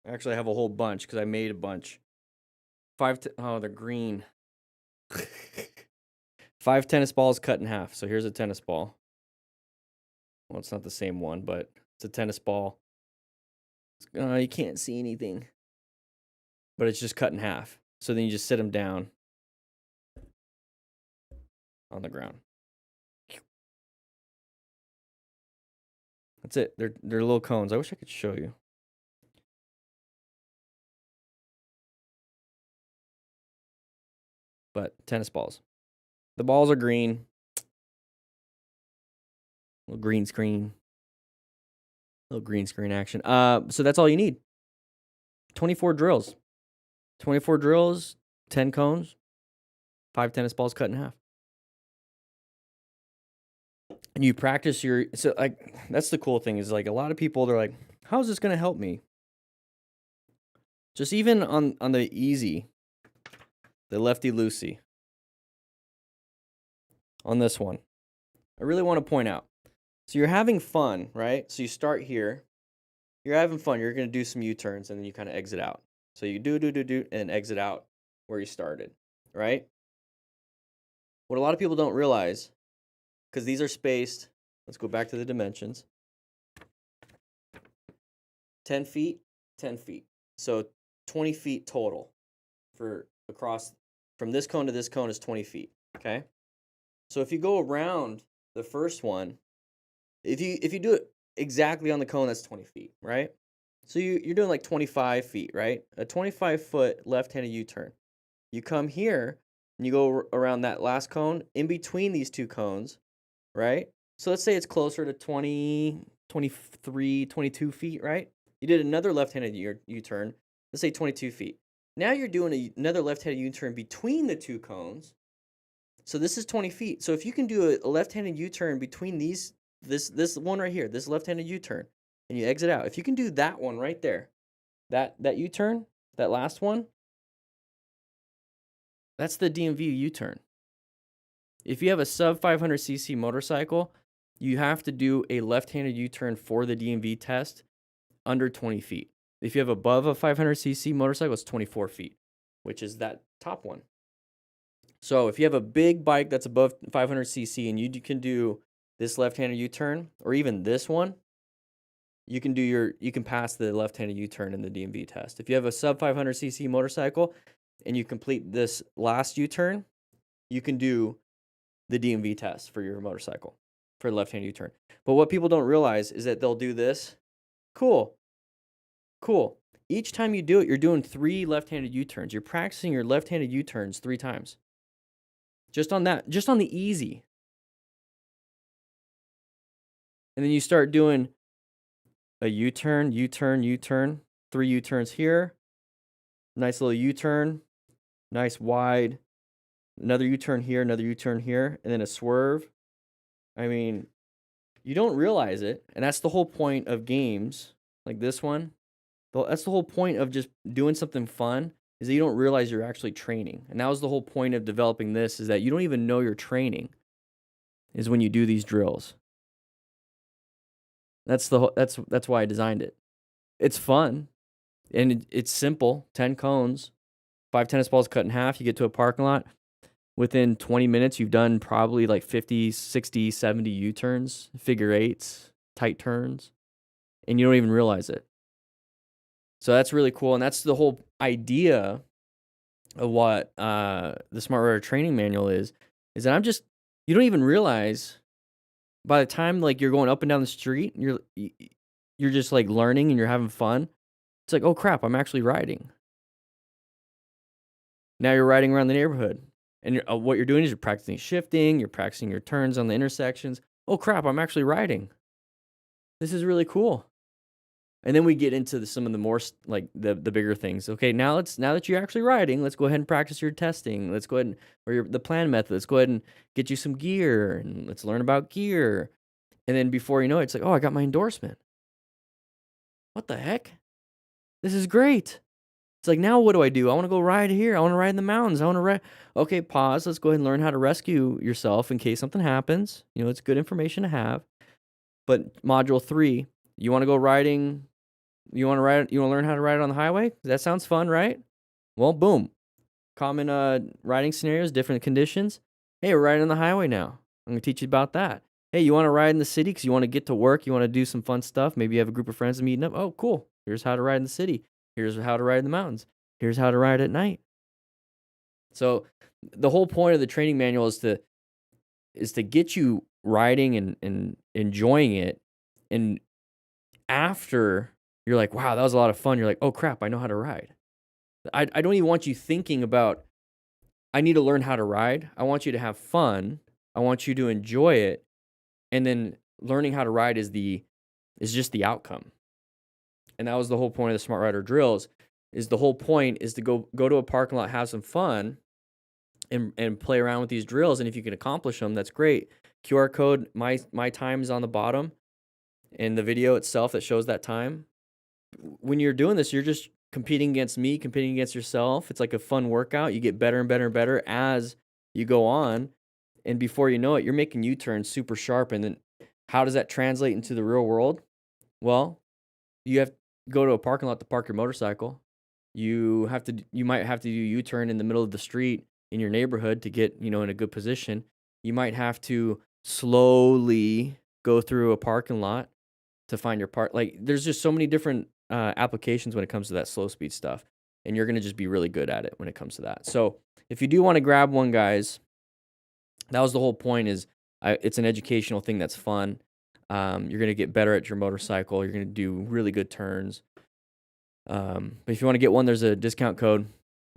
Actually, I have a whole bunch because I made a bunch. Oh, they're green. 5 tennis balls cut in half. So here's a tennis ball. Well, it's not the same one, but it's a tennis ball. You can't see anything. But it's just cut in half. So then you just sit them down on the ground. That's it. They're little cones. I wish I could show you. But tennis balls. The balls are green. Little green screen. Little green screen action. So that's all you need. 24 drills. 24 drills, 10 cones, 5 tennis balls cut in half. And you practice so like that's the cool thing is like a lot of people they're like, how is this gonna help me? Just even on the easy, the lefty loosey. On this one, I really want to point out. So you're having fun, right? So you start here. You're having fun. You're gonna do some U-turns and then you kind of exit out. So you do and exit out where you started, right? What a lot of people don't realize, because these are spaced, let's go back to the dimensions. 10 feet, 10 feet. So 20 feet total for across from this cone to this cone is 20 feet, okay? So if you go around the first one, if you do it exactly on the cone, that's 20 feet, right? So you're doing like 25 feet, right? A 25-foot left-handed U-turn. You come here, and you go around that last cone, in between these two cones, right? So let's say it's closer to 20, 23, 22 feet, right? You did another left-handed U-turn, let's say 22 feet. Now you're doing another left-handed U-turn between the two cones. So this is 20 feet. So if you can do a left-handed U-turn between this one right here, this left-handed U-turn, and you exit out. If you can do that one right there, that U-turn, that last one, that's the DMV U-turn. If you have a sub 500cc motorcycle, you have to do a left-handed U-turn for the DMV test under 20 feet. If you have above a 500cc motorcycle, it's 24 feet, which is that top one. So if you have a big bike that's above 500cc and you can do this left-handed U-turn, or even this one, you can pass the left-handed U-turn in the DMV test. If you have a sub 500cc motorcycle and you complete this last U-turn, you can do the DMV test for your motorcycle for the left-handed U-turn. But what people don't realize is that they'll do this. Cool. Each time you do it, you're doing 3 left-handed U-turns. You're practicing your left-handed U-turns 3 times. Just on the easy. And then you start doing a U-turn, 3 U-turns here. Nice little U-turn, nice wide. Another U-turn here, and then a swerve. I mean, you don't realize it, and that's the whole point of games like this one. That's the whole point of just doing something fun, is that you don't realize you're actually training. And that was the whole point of developing this, is that you don't even know you're training, is when you do these drills. That's why I designed it. It's fun, and it's simple. 10 cones, 5 tennis balls cut in half. You get to a parking lot. Within 20 minutes, you've done probably like 50, 60, 70 U-turns, figure eights, tight turns, and you don't even realize it. So that's really cool, and that's the whole idea of what the Smart Rider Training Manual is that you don't even realize by the time like you're going up and down the street, and you're just like learning and you're having fun. It's like, oh crap, I'm actually riding. Now you're riding around the neighborhood, and what you're doing is you're practicing shifting, you're practicing your turns on the intersections. Oh crap, I'm actually riding. This is really cool. And then we get into some of the more like the bigger things. Okay, now that you're actually riding, let's go ahead and practice your testing. Let's go ahead the plan method. Let's go ahead and get you some gear, and let's learn about gear. And then before you know it, it's like, oh, I got my endorsement. What the heck? This is great. It's like, now what do? I want to go ride here. I want to ride in the mountains. I want to ride. Okay, pause. Let's go ahead and learn how to rescue yourself in case something happens. It's good information to have. But module 3, you want to go riding You want to learn how to ride on the highway? That sounds fun, right? Well, boom. Common riding scenarios, different conditions. Hey, we're riding on the highway now. I'm going to teach you about that. Hey, you want to ride in the city because you want to get to work, you want to do some fun stuff. Maybe you have a group of friends meeting up. Oh, cool. Here's how to ride in the city. Here's how to ride in the mountains. Here's how to ride at night. So the whole point of the training manual is to get you riding and enjoying it. And after you're like, wow, that was a lot of fun, you're like, oh crap, I know how to ride. I don't even want you thinking about, I need to learn how to ride. I want you to have fun. I want you to enjoy it. And then learning how to ride is just the outcome. And that was the whole point of the Smart Rider drills. Is the whole point is to go to a parking lot, have some fun, and play around with these drills. And if you can accomplish them, that's great. QR code, my time is on the bottom in the video itself that shows that time. When you're doing this, you're just competing against me, competing against yourself. It's like a fun workout. You get better and better and better as you go on. And before you know it, you're making U-turns super sharp. And then how does that translate into the real world? Well, you have to go to a parking lot to park your motorcycle. You might have to do U-turn in the middle of the street in your neighborhood to get, in a good position. You might have to slowly go through a parking lot to find your part. Like, there's just so many different applications when it comes to that slow speed stuff, and you're going to just be really good at it when it comes to that. So if you do want to grab one, guys, that was the whole point. It's an educational thing that's fun. You're going to get better at your motorcycle. You're going to do really good turns. But if you want to get one, there's a discount code.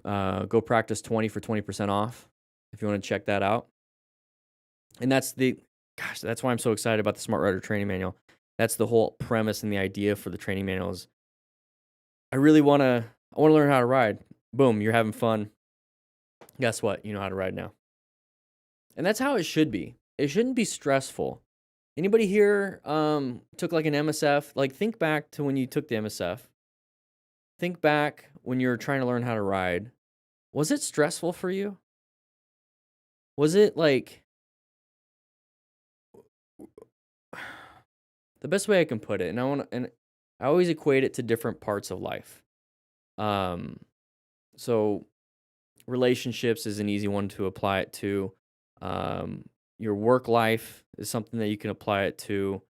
Go practice 20 for 20% off. If you want to check that out. And that's why I'm so excited about the Smart Rider training manual. That's the whole premise and the idea for the training manual is I want to learn how to ride. Boom, you're having fun. Guess what? You know how to ride now. And that's how it should be. It shouldn't be stressful. Anybody here took like an MSF? Like, think back to when you took the MSF. Think back when you were trying to learn how to ride. Was it stressful for you? Was it like, the best way I can put it, and I always equate it to different parts of life. So relationships is an easy one to apply it to. Your work life is something that you can apply it to.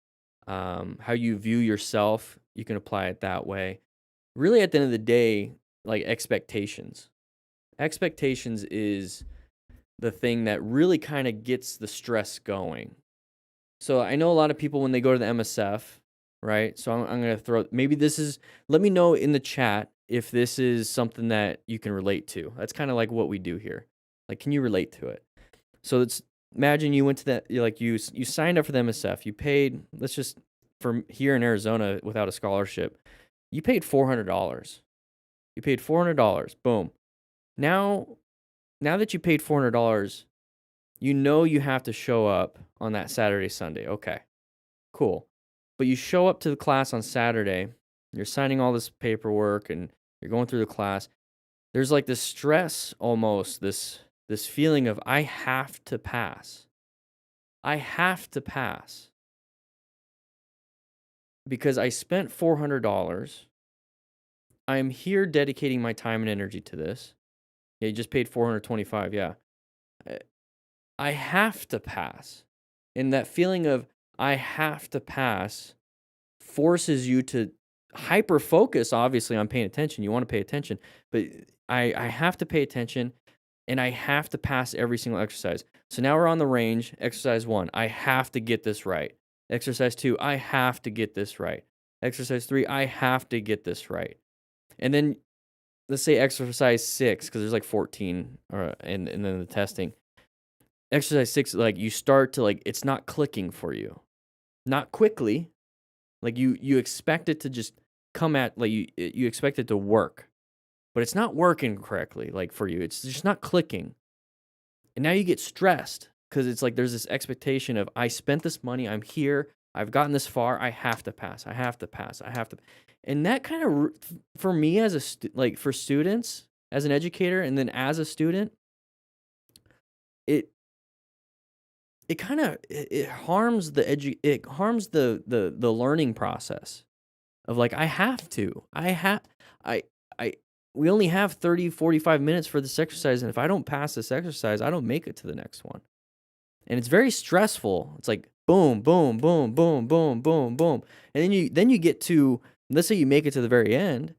How you view yourself, you can apply it that way. Really, at the end of the day, like expectations. Expectations is the thing that really kind of gets the stress going. So I know a lot of people when they go to the MSF, right? So I'm going to let me know in the chat if this is something that you can relate to. That's kind of like what we do here. Like, can you relate to it? So imagine you went to that, you signed up for the MSF. You paid, for here in Arizona without a scholarship, you paid $400. You paid $400. Boom. Now that you paid $400, you have to show up on that Saturday, Sunday. Okay, cool. But you show up to the class on Saturday, you're signing all this paperwork and you're going through the class. There's like this stress almost, this feeling of I have to pass. I have to pass. Because I spent $400. I'm here dedicating my time and energy to this. Yeah, you just paid $425, yeah. I have to pass. And that feeling of I have to pass forces you to hyper focus, obviously, on paying attention. You want to pay attention, but I have to pay attention and I have to pass every single exercise. So now we're on the range. Exercise 1, I have to get this right. Exercise 2, I have to get this right. Exercise 3, I have to get this right. And then let's say exercise 6, because there's like 14 and then the testing. Exercise 6, like you start to it's not clicking for you. Not quickly. Like you expect it to just come at, like you expect it to work. But it's not working correctly, like for you. It's just not clicking. And now you get stressed because it's like there's this expectation of I spent this money, I'm here, I've gotten this far, I have to pass, I have to pass, I have to. And that kind of, for me as for students, as an educator, and then as a student, it kind of it harms the learning process. of like, I have to. I I we only have 30, 45 minutes for this exercise, and if I don't pass this exercise, I don't make it to the next one. And it's very stressful. It's like boom, boom, boom, boom, boom, boom, boom. And then you get to, let's say you make it to the very end,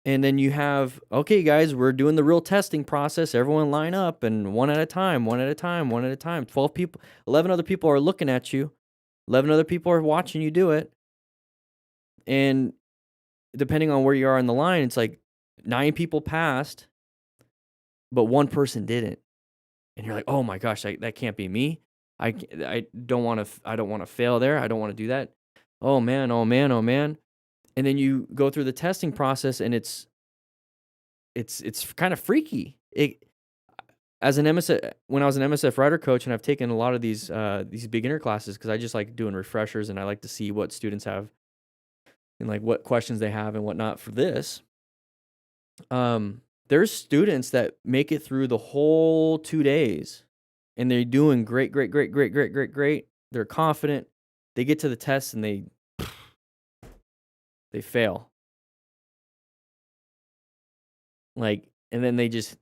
and then you have, okay, guys, we're doing the real testing process. Everyone line up, and one at a time, one at a time, one at a time. 12 people, 11 other people are looking at you. 11 other people are watching you do it. And depending on where you are in the line, it's like 9 people passed, but one person didn't. And you're like, "Oh my gosh, that can't be me. I don't want to I don't want to fail there. I don't want to do that. Oh man, oh man, oh man." And then you go through the testing process, and it's kind of freaky. It as an MSF When I was an MSF rider coach, and I've taken a lot of these beginner classes because I just like doing refreshers, and I like to see what students have and like what questions they have and whatnot for this. There's students that make it through the whole 2 days, and they're doing great, great, great, great, great, great, great. They're confident. They get to the test and they fail. Like, and then they just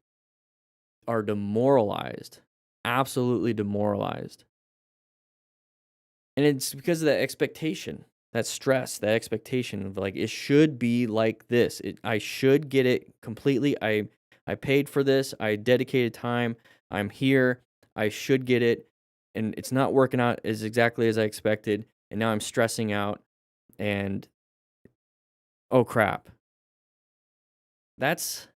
are demoralized, absolutely demoralized. And it's because of that expectation, that stress, that expectation of like, it should be like this. I should get it completely. I paid for this. I dedicated time. I'm here. I should get it. And it's not working out as exactly as I expected. And now I'm stressing out. And oh crap. That's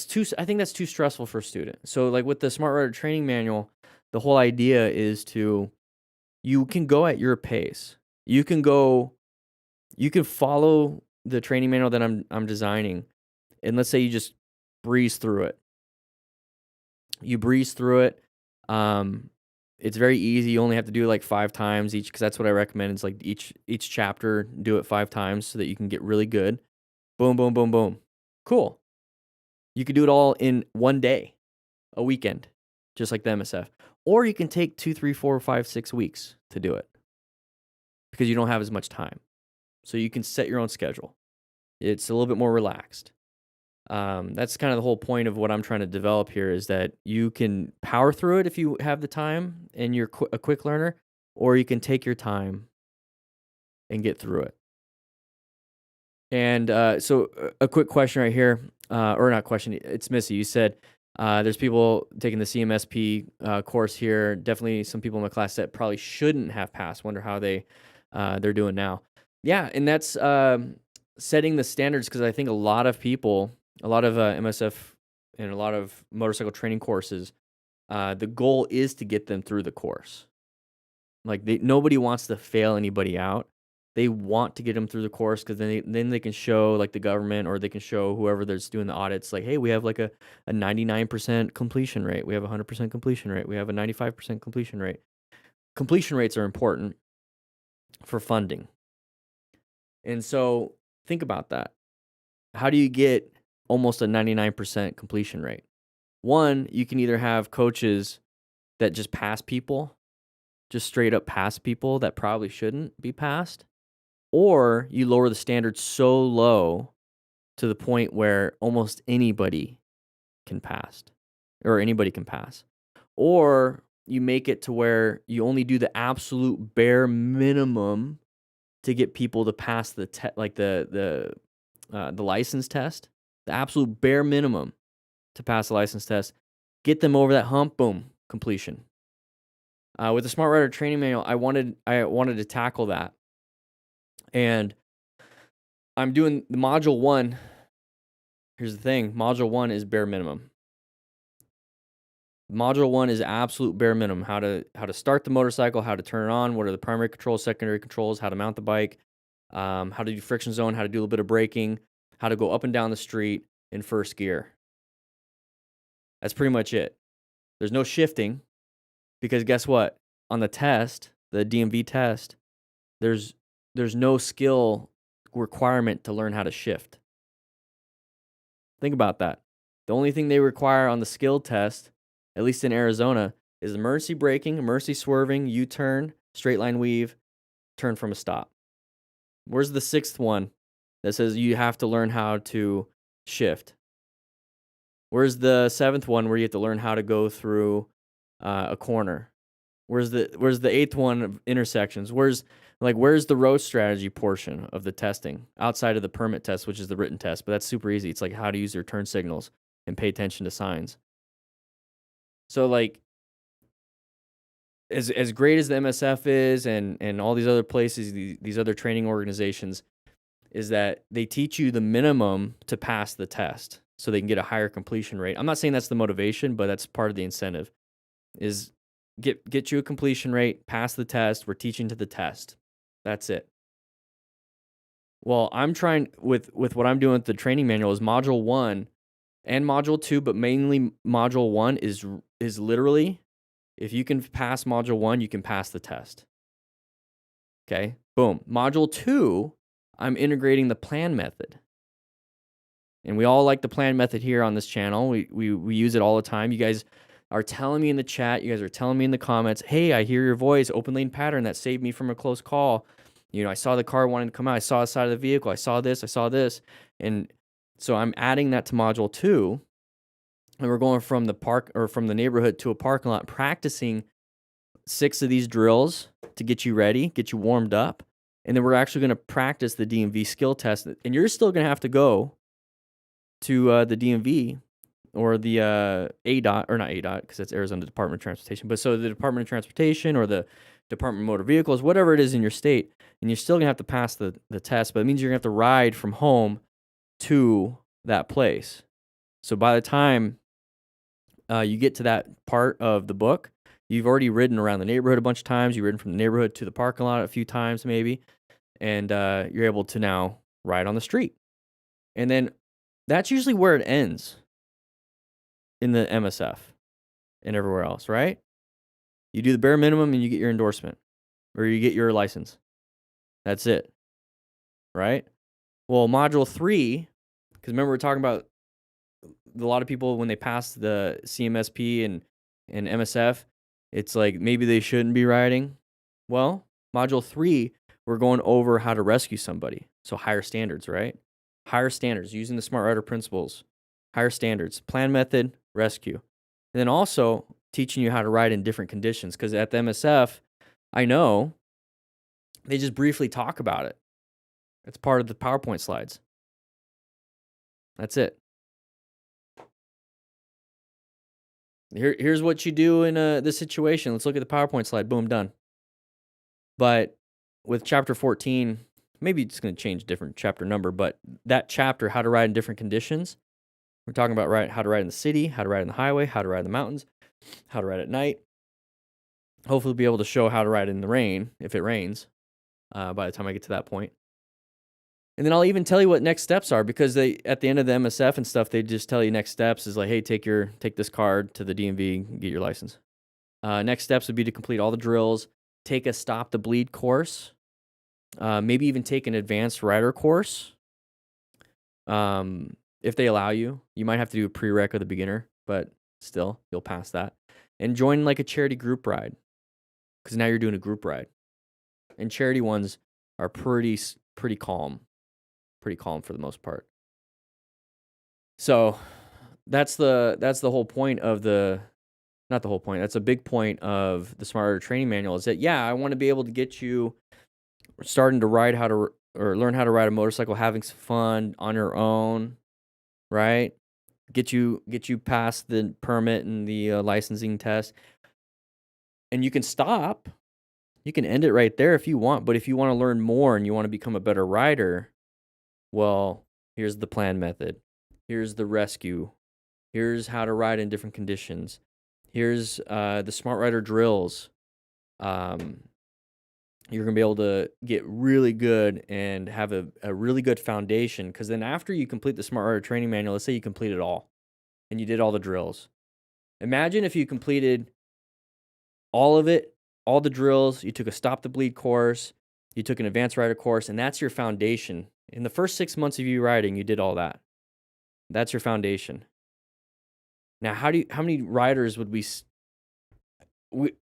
too, I think that's too stressful for a student. So like with the Smart Rider training manual, the whole idea is you can go at your pace. You can follow the training manual that I'm designing. And let's say you just breeze through it. You breeze through it. It's very easy. You only have to do it like 5 times each, because that's what I recommend. It's like each chapter, do it 5 times so that you can get really good. Boom, boom, boom, boom. Cool. You could do it all in one day, a weekend, just like the MSF. Or you can take 2, 3, 4, 5, 6 weeks to do it because you don't have as much time. So you can set your own schedule. It's a little bit more relaxed. That's kind of the whole point of what I'm trying to develop here, is that you can power through it if you have the time and you're a quick learner, or you can take your time and get through it. And so a quick question right here, or not question, it's Missy. You said there's people taking the CMSP course here. Definitely some people in my class that probably shouldn't have passed. Wonder how they're doing now. Yeah, and that's setting the standards, because I think a lot of people, a lot of MSF and a lot of motorcycle training courses, the goal is to get them through the course. Like nobody wants to fail anybody out. They want to get them through the course, because then they can show like the government, or they can show whoever that's doing the audits, like, hey, we have like a 99% completion rate. We have a 100% completion rate. We have a 95% completion rate. Completion rates are important for funding. And so think about that. How do you get almost a 99% completion rate? One, you can either have coaches that just pass people, just straight up pass people that probably shouldn't be passed. Or you lower the standard so low to the point where almost anybody can pass, or anybody can pass. Or you make it to where you only do the absolute bare minimum to get people to pass the license test, the absolute bare minimum to pass the license test. Get them over that hump, boom, completion. With the Smart Rider training manual, I wanted to tackle that. And I'm doing the module 1. Here's the thing. Module 1 is bare minimum. Module 1 is absolute bare minimum. How to start the motorcycle, how to turn it on, what are the primary controls, secondary controls, how to mount the bike, how to do friction zone, how to do a little bit of braking, how to go up and down the street in first gear. That's pretty much it. There's no shifting, because guess what? On the test, the DMV test, there's no skill requirement to learn how to shift. Think about that. The only thing they require on the skill test, at least in Arizona, is emergency braking, emergency swerving, U-turn, straight line weave, turn from a stop. Where's the 6th one that says you have to learn how to shift? Where's the 7th one where you have to learn how to go through a corner? Where's the 8th one of intersections? Where's the road strategy portion of the testing outside of the permit test, which is the written test? But that's super easy. It's like how to use your turn signals and pay attention to signs. So like as great as the MSF is and all these other places, these other training organizations, is that they teach you the minimum to pass the test so they can get a higher completion rate. I'm not saying that's the motivation, but that's part of the incentive is get you a completion rate, pass the test, we're teaching to the test. That's it. Well, I'm trying with what I'm doing with the training manual is module 1 and module 2, but mainly module 1 is literally if you can pass module 1, you can pass the test. Okay? Boom. Module 2, I'm integrating the plan method. And we all like the plan method here on this channel. We use it all the time. You guys are telling me in the chat, you guys are telling me in the comments, hey, I hear your voice, open lane pattern, that saved me from a close call. You know, I saw the car wanting to come out, I saw the side of the vehicle, I saw this. And so I'm adding that to module 2. And we're going from the park or from the neighborhood to a parking lot, practicing 6 of these drills to get you ready, get you warmed up. And then we're actually going to practice the DMV skill test. And you're still going to have to go to the DMV or the ADOT, or not ADOT, because that's Arizona Department of Transportation. But so the Department of Transportation or the Department of Motor Vehicles, whatever it is in your state, and you're still going to have to pass the test. But it means you're going to have to ride from home to that place. So by the time you get to that part of the book, you've already ridden around the neighborhood a bunch of times. You've ridden from the neighborhood to the parking lot a few times maybe, and you're able to now ride on the street. And then that's usually where it ends in the MSF and everywhere else, right? You do the bare minimum and you get your endorsement or you get your license. That's it, right? Well, module 3, because remember we're talking about a lot of people when they pass the CMSP and MSF, it's like maybe they shouldn't be riding. Well, module 3, we're going over how to rescue somebody. So higher standards, right? Higher standards, using the Smart Rider principles. Higher standards, plan method, rescue. And then also teaching you how to ride in different conditions. Because at the MSF, I know they just briefly talk about it. It's part of the PowerPoint slides. That's it. Here's what you do in this situation. Let's look at the PowerPoint slide. Boom, done. But with chapter 14, maybe it's going to change different chapter number, but that chapter, how to ride in different conditions, we're talking about how to ride in the city, how to ride in the highway, how to ride in the mountains, how to ride at night. Hopefully we'll be able to show how to ride in the rain, if it rains, by the time I get to that point. And then I'll even tell you what next steps are, because they, at the end of the MSF and stuff, they just tell you next steps is like, hey, take this card to the DMV, get your license. Next steps would be to complete all the drills, take a stop the bleed course, maybe even take an advanced rider course. If they allow you, you might have to do a prereq of the beginner, but still, you'll pass that. And join like a charity group ride, because now you're doing a group ride. And charity ones are pretty calm for the most part. So that's the whole point of not the whole point. That's a big point of the Smart Rider training manual, is that, yeah, I want to be able to get you starting to ride or learn how to ride a motorcycle, having some fun on your own, right? Get you past the permit and the licensing test. And you can stop. You can end it right there if you want. But if you want to learn more and you want to become a better rider, well, here's the plan method. Here's the rescue. Here's how to ride in different conditions. Here's the Smart Rider drills. You're going to be able to get really good and have a really good foundation, because then after you complete the Smart Rider training manual, let's say you complete it all and you did all the drills. Imagine if you completed all of it, all the drills, you took a stop the bleed course, you took an advanced rider course, and that's your foundation. In the first 6 months of you riding, you did all that. That's your foundation. Now, how many riders would we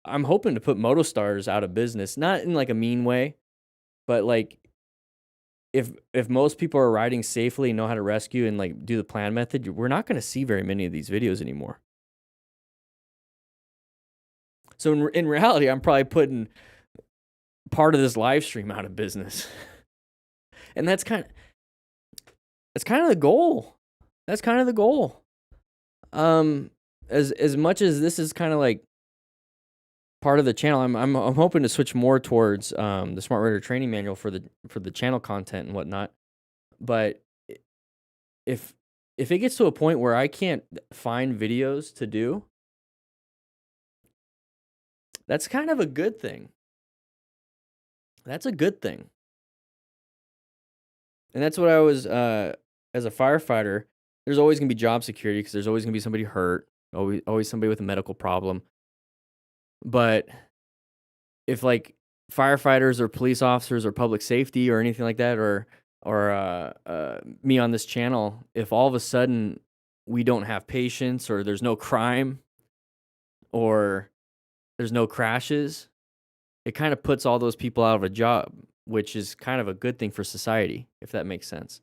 I'm hoping to put MotoStars out of business, not in like a mean way, but like if most people are riding safely and know how to rescue and like do the plan method, we're not going to see very many of these videos anymore. So in reality, I'm probably putting part of this live stream out of business. And that's kind of the goal. That's kind of the goal. As much as this is kind of like part of the channel, I'm hoping to switch more towards the Smart Rider training manual for the channel content and whatnot. But if it gets to a point where I can't find videos to do, that's kind of a good thing. That's a good thing. And that's what I was as a firefighter. There's always gonna be job security because there's always gonna be somebody hurt, always somebody with a medical problem. But if like firefighters or police officers or public safety or anything like that, or me on this channel, if all of a sudden we don't have patients or there's no crime or there's no crashes, it kind of puts all those people out of a job, which is kind of a good thing for society, if that makes sense.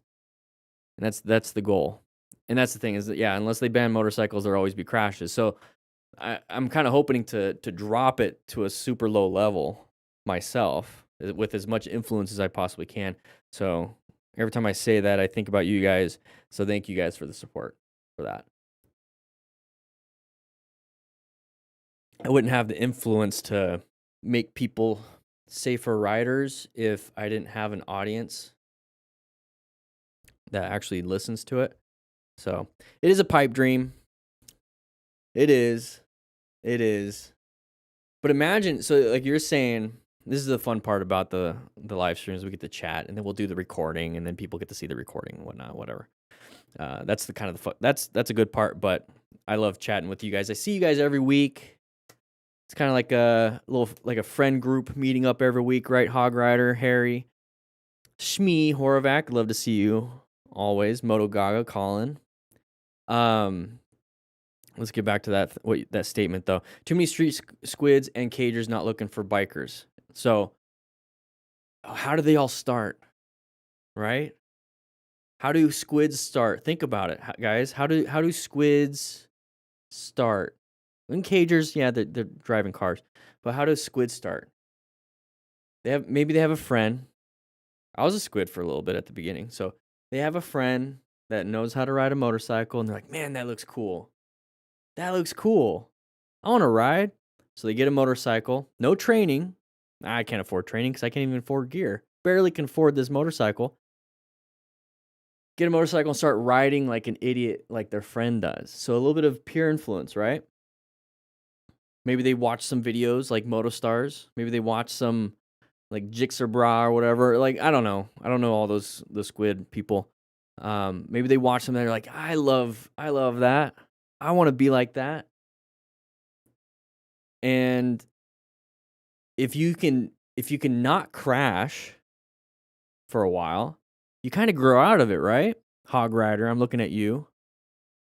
And that's the goal. And that's the thing is that, yeah, unless they ban motorcycles, there'll always be crashes. So I'm kind of hoping to drop it to a super low level myself with as much influence as I possibly can. So every time I say that, I think about you guys. So thank you guys for the support for that. I wouldn't have the influence to make people safer riders if I didn't have an audience that actually listens to it. So it is a pipe dream. It is. But imagine, so like you're saying, this is the fun part about the live streams. We get to chat, and then we'll do the recording, and then people get to see the recording and whatnot, whatever. That's the kind of the fun. That's a good part. But I love chatting with you guys. I see you guys every week. It's kind of like a little like a friend group meeting up every week, right? Hog Rider, Harry, Shmee, Horovac. Love to see you always. Moto Gaga, Colin. Let's get back to that statement though. Too many street squids and cagers not looking for bikers. So, how do they all start? Right? How do squids start? Think about it, guys. How do squids start? And cagers, yeah, they're driving cars. But how do squids start? Maybe they have a friend. I was a squid for a little bit at the beginning. So, they have a friend that knows how to ride a motorcycle, and they're like, "Man, that looks cool. That looks cool. I want to ride." So they get a motorcycle. No training. I can't afford training because I can't even afford gear. Barely can afford this motorcycle. Get a motorcycle and start riding like an idiot like their friend does. So a little bit of peer influence, right? Maybe they watch some videos like MotoStars. Maybe they watch some like Jixerbra or whatever. Like, I don't know. I don't know all the squid people. Maybe they watch them and they're like, I love that. I want to be like that. And if you can not crash for a while, you kind of grow out of it, right? Hog Rider, I'm looking at you.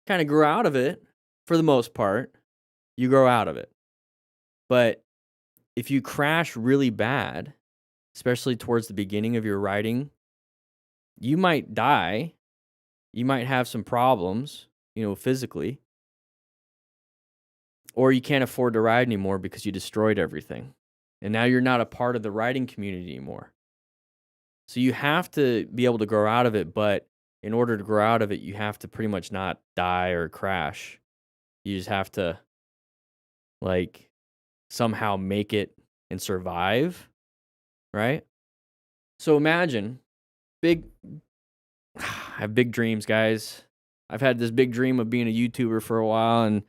Kind of grow out of it for the most part. You grow out of it. But if you crash really bad, especially towards the beginning of your riding, you might die. You might have some problems, physically. Or you can't afford to ride anymore because you destroyed everything. And now you're not a part of the riding community anymore. So you have to be able to grow out of it, but in order to grow out of it, you have to pretty much not die or crash. You just have to like somehow make it and survive, right? So imagine I have big dreams, guys. I've had this big dream of being a YouTuber for a while and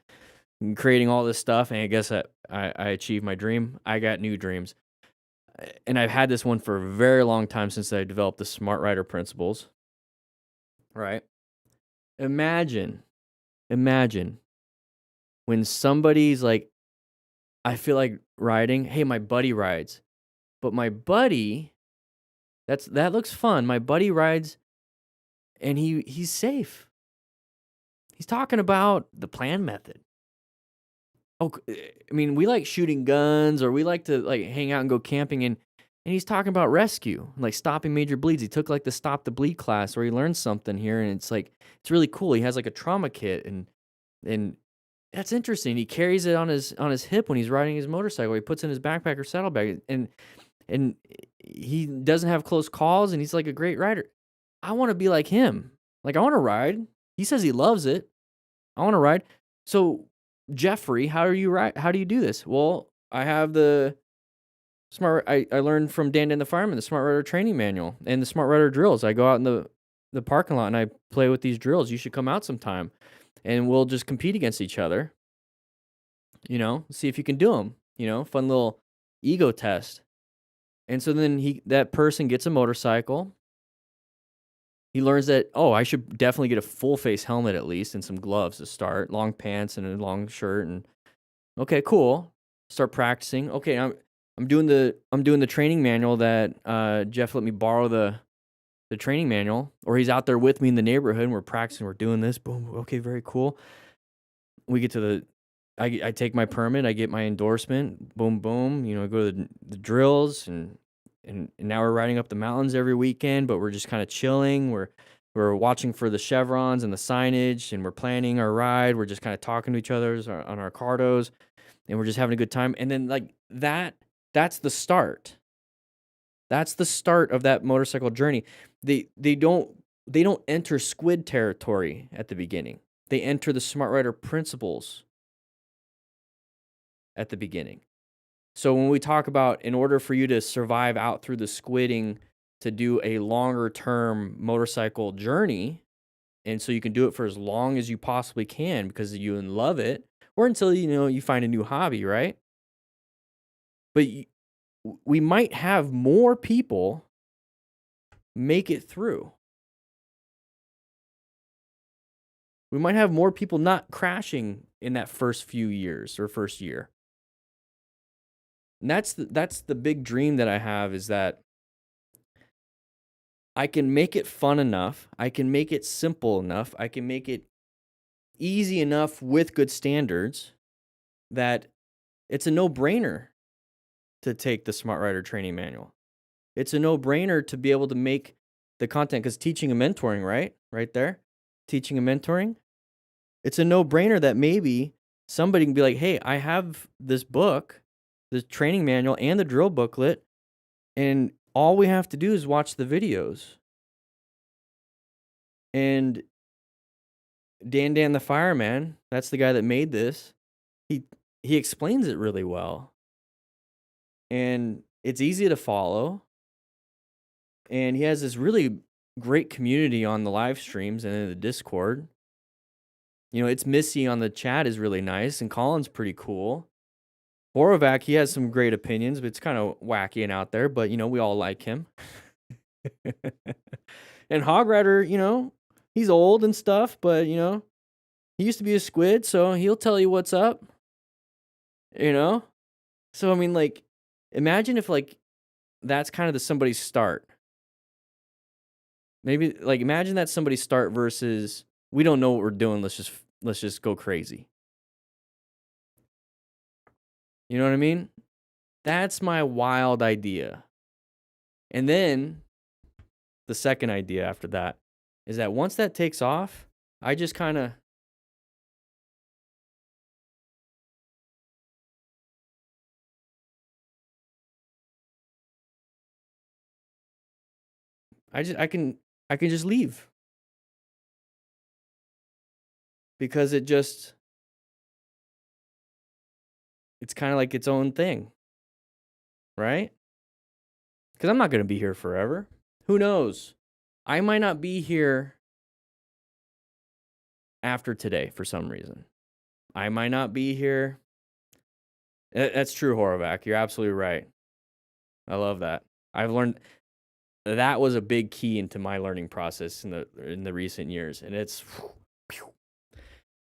creating all this stuff, and I guess I achieved my dream. I got new dreams. And I've had this one for a very long time since I developed the Smart Rider principles. Right? Imagine when somebody's like, I feel like riding. Hey, my buddy rides. But my buddy, that looks fun. My buddy rides and he's safe. He's talking about the plan method. I mean, we like shooting guns, or we like to like hang out and go camping, and he's talking about rescue, like stopping major bleeds. He took like the Stop the Bleed class where he learned something here, and it's like it's really cool. He has like a trauma kit, and that's interesting. He carries it on his hip when he's riding his motorcycle. He puts it in his backpack or saddlebag, and he doesn't have close calls, and he's like a great rider. I want to be like him. Like I want to ride. He says he loves it. I want to ride. So Jeffrey, how do you ride? How do you do this? Well, I have the smart. I learned from Dan the fireman the Smart Rider training manual and the Smart Rider drills. I go out in the parking lot and I play with these drills. You should come out sometime, and we'll just compete against each other. See if you can do them. Fun little ego test. And so then that person gets a motorcycle. He learns that, oh, I should definitely get a full face helmet at least and some gloves to start, long pants and a long shirt. And okay, cool. Start practicing. Okay, I'm doing the training manual that Jeff let me borrow the training manual, or he's out there with me in the neighborhood and we're practicing. We're doing this. Boom. Okay, very cool. We get to I take my permit. I get my endorsement. Boom, boom. I go to the drills and now we're riding up the mountains every weekend, but we're just kind of chilling. We're watching for the chevrons and the signage, and we're planning our ride. We're just kind of talking to each other on our cardos, and we're just having a good time. And then like that's the start. That's the start of that motorcycle journey. They don't enter squid territory at the beginning. They enter the Smart Rider principles at the beginning. So when we talk about, in order for you to survive out through the squidding to do a longer term motorcycle journey, and so you can do it for as long as you possibly can because you love it, or until you find a new hobby, right? But we might have more people make it through. We might have more people not crashing in that first few years or first year. And that's the big dream that I have, is that I can make it fun enough, I can make it simple enough, I can make it easy enough with good standards that it's a no-brainer to take the Smart Rider training manual. It's a no-brainer to be able to make the content, because teaching and mentoring, right there, teaching and mentoring, it's a no-brainer that maybe somebody can be like, hey, I have this book, the training manual and the drill booklet, and all we have to do is watch the videos. And Dan the fireman, that's the guy that made this, he explains it really well. And it's easy to follow. And he has this really great community on the live streams and in the Discord. It's Missy on the chat is really nice, and Colin's pretty cool. Borovac, he has some great opinions, but it's kind of wacky and out there, but we all like him. And Hog Rider, he's old and stuff, but he used to be a squid, so he'll tell you what's up. So I mean, like, imagine if like that's kind of somebody's start. Maybe like imagine that's somebody's start versus we don't know what we're doing. Let's just go crazy. You know what I mean? That's my wild idea. And then the second idea after that is that once that takes off, I just kind of I can just leave. Because it's kind of like its own thing. Right? Because I'm not going to be here forever. Who knows? I might not be here after today for some reason. I might not be here. That's true, Horovac. You're absolutely right. I love that. I've learned that was a big key into my learning process in the recent years, and it's.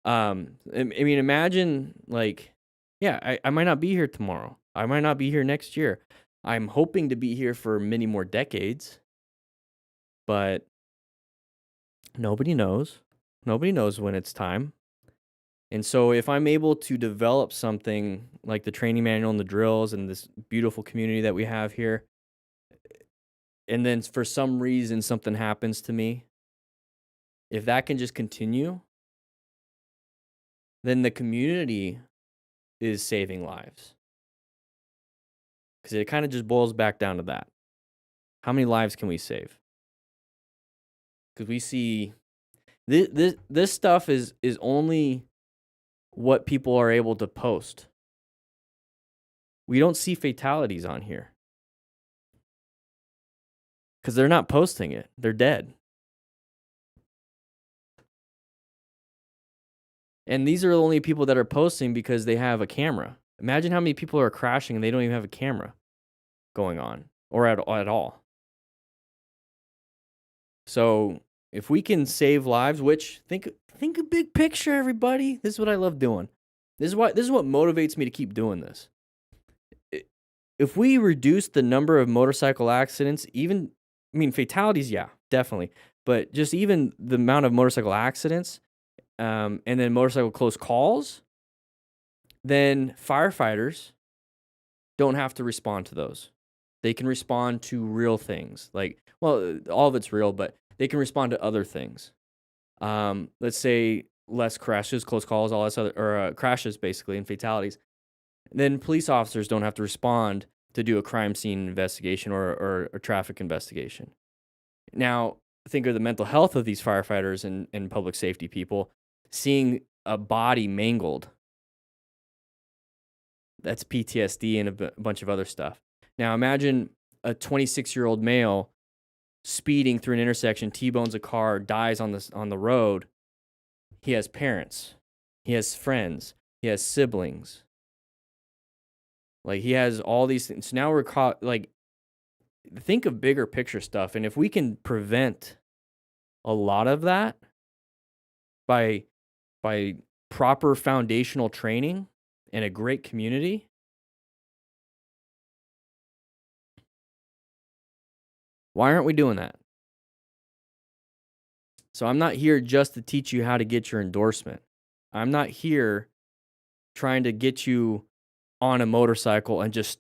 I mean, imagine like, yeah, I might not be here tomorrow. I might not be here next year. I'm hoping to be here for many more decades, but nobody knows. Nobody knows when it's time. And so if I'm able to develop something like the training manual and the drills and this beautiful community that we have here, and then for some reason something happens to me, if that can just continue, then the community is saving lives. Because it kind of just boils back down to that. How many lives can we save? Because we see this stuff is only what people are able to post. We don't see fatalities on here. Because they're not posting it. They're dead. And these are the only people that are posting because they have a camera. Imagine how many people are crashing and they don't even have a camera going on or at all. So if we can save lives, which think a big picture, everybody. This is what I love doing. This is what motivates me to keep doing this. If we reduce the number of motorcycle accidents, fatalities, yeah, definitely. But just even the amount of motorcycle accidents, and then motorcycle close calls, then firefighters don't have to respond to those. They can respond to real things. All of it's real, but they can respond to other things. Let's say less crashes, close calls, all this other, or crashes basically, and fatalities. Then police officers don't have to respond to do a crime scene investigation or a traffic investigation. Now, think of the mental health of these firefighters and public safety people. Seeing a body mangled, that's PTSD and a bunch of other stuff. Now, imagine a 26-year-old male speeding through an intersection, T-bones a car, dies on the road. He has parents. He has friends. He has siblings. He has all these things. So now we're caught, think of bigger picture stuff. And if we can prevent a lot of that by proper foundational training and a great community, why aren't we doing that? So I'm not here just to teach you how to get your endorsement. I'm not here trying to get you on a motorcycle and just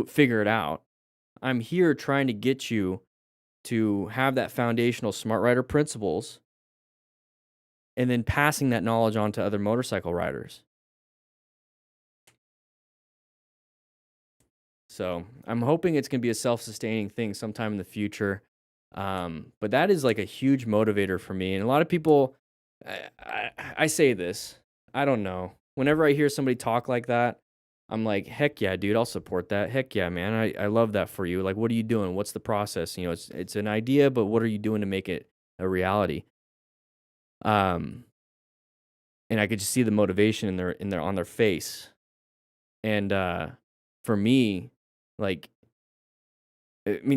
figure it out. I'm here trying to get you to have that foundational smart rider principles and then passing that knowledge on to other motorcycle riders. So I'm hoping it's going to be a self-sustaining thing sometime in the future. But that is a huge motivator for me. And a lot of people, I say this, I don't know. Whenever I hear somebody talk like that, I'm like, heck yeah, dude, I'll support that. Heck yeah, man, I love that for you. What are you doing? What's the process? It's an idea, but what are you doing to make it a reality? And I could just see the motivation on their face. And for me,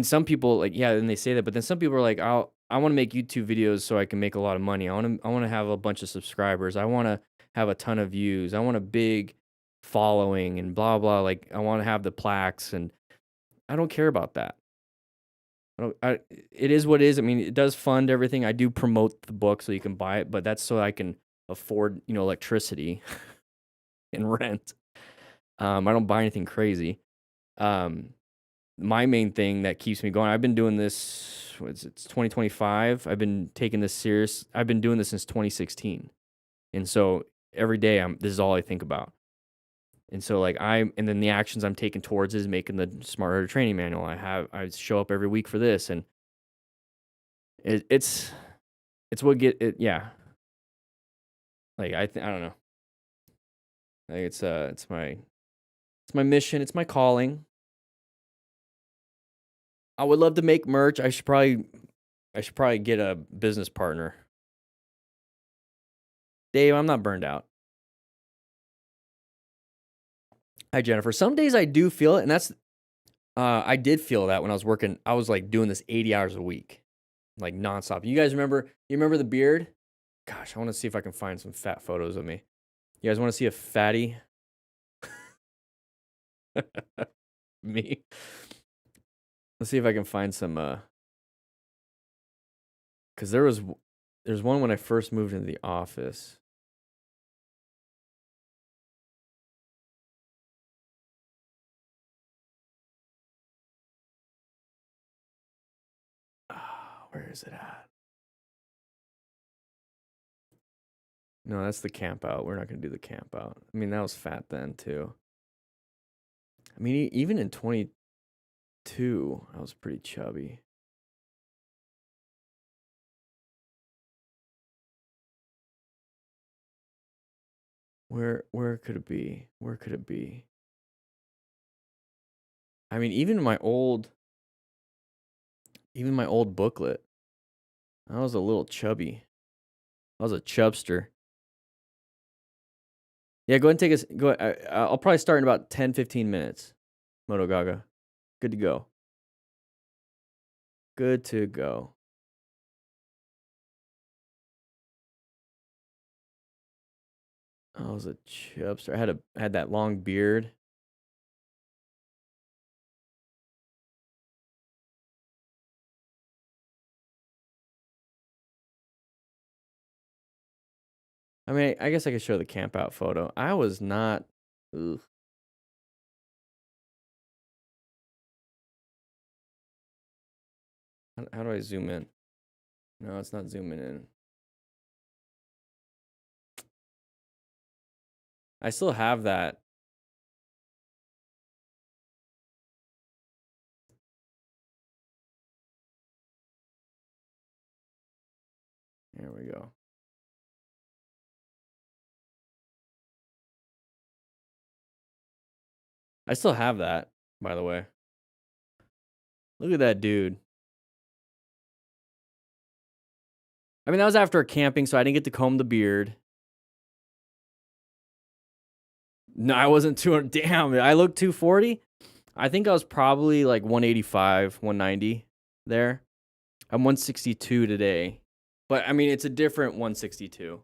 some people and they say that, but then some people are like, I want to make YouTube videos so I can make a lot of money. I want to have a bunch of subscribers. I want to have a ton of views. I want a big following and blah blah. I want to have the plaques, and I don't care about that. It is what it is. It does fund everything. I do promote the book so you can buy it, but that's so I can afford electricity and rent. I don't buy anything crazy. My main thing that keeps me going, I've been doing this, it's 2025. I've been taking this serious. I've been doing this since 2016. And so every day this is all I think about. And so and then the actions I'm taking towards is making the Smart Rider training manual. I show up every week for this, and it's what get it. Yeah. I don't know. It's my mission. It's my calling. I would love to make merch. I should probably get a business partner. Dave, I'm not burned out. Hi, Jennifer. Some days I do feel it, and that's I did feel that when I was working. I was doing this 80 hours a week, nonstop. You guys remember? You remember the beard? Gosh, I want to see if I can find some fat photos of me. You guys want to see a fatty? Me. Let's see if I can find some. Because there's one when I first moved into the office. Where is it at? No, that's the camp out. We're not going to do the camp out. I mean, that was fat then too. I mean, even in 22, I was pretty chubby. Where could it be? Where could it be? I mean, even my old booklet, I was a little chubby. I was a chubster. Yeah, go ahead and take us. I'll probably start in about 10, 15 minutes. Moto Gaga. Good to go. Good to go. I was a chubster. I had that long beard. I mean, I guess I could show the camp out photo. I was not. Ugh. How do I zoom in? No, it's not zooming in. I still have that. There we go. I still have that, by the way. Look at that dude. I mean, that was after camping, so I didn't get to comb the beard. No, I wasn't 200. Damn, I looked 240. I think I was probably like 185, 190 there. I'm 162 today. But I mean, it's a different 162.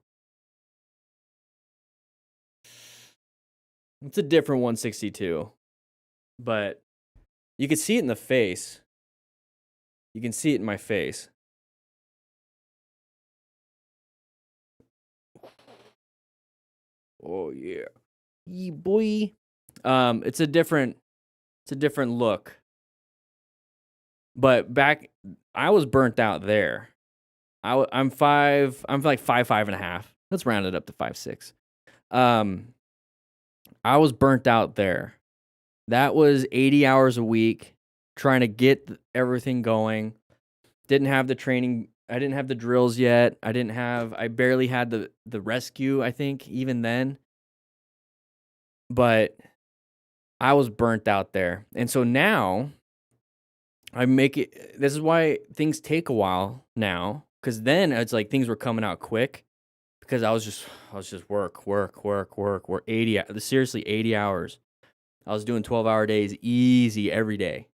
It's a different 162. But you can see it in the face. You can see it in my face. Oh yeah. Yeah, boy. It's a different look. But I was burnt out there. I'm like 5'5.5". Let's round it up to 5'6". I was burnt out there. That was 80 hours a week trying to get everything going. Didn't have the training. I didn't have the drills yet. I barely had the rescue, I think, even then. But I was burnt out there. And so now this is why things take a while now, because then it's like things were coming out quick because I was just work 80 hours. I was doing 12-hour days easy every day.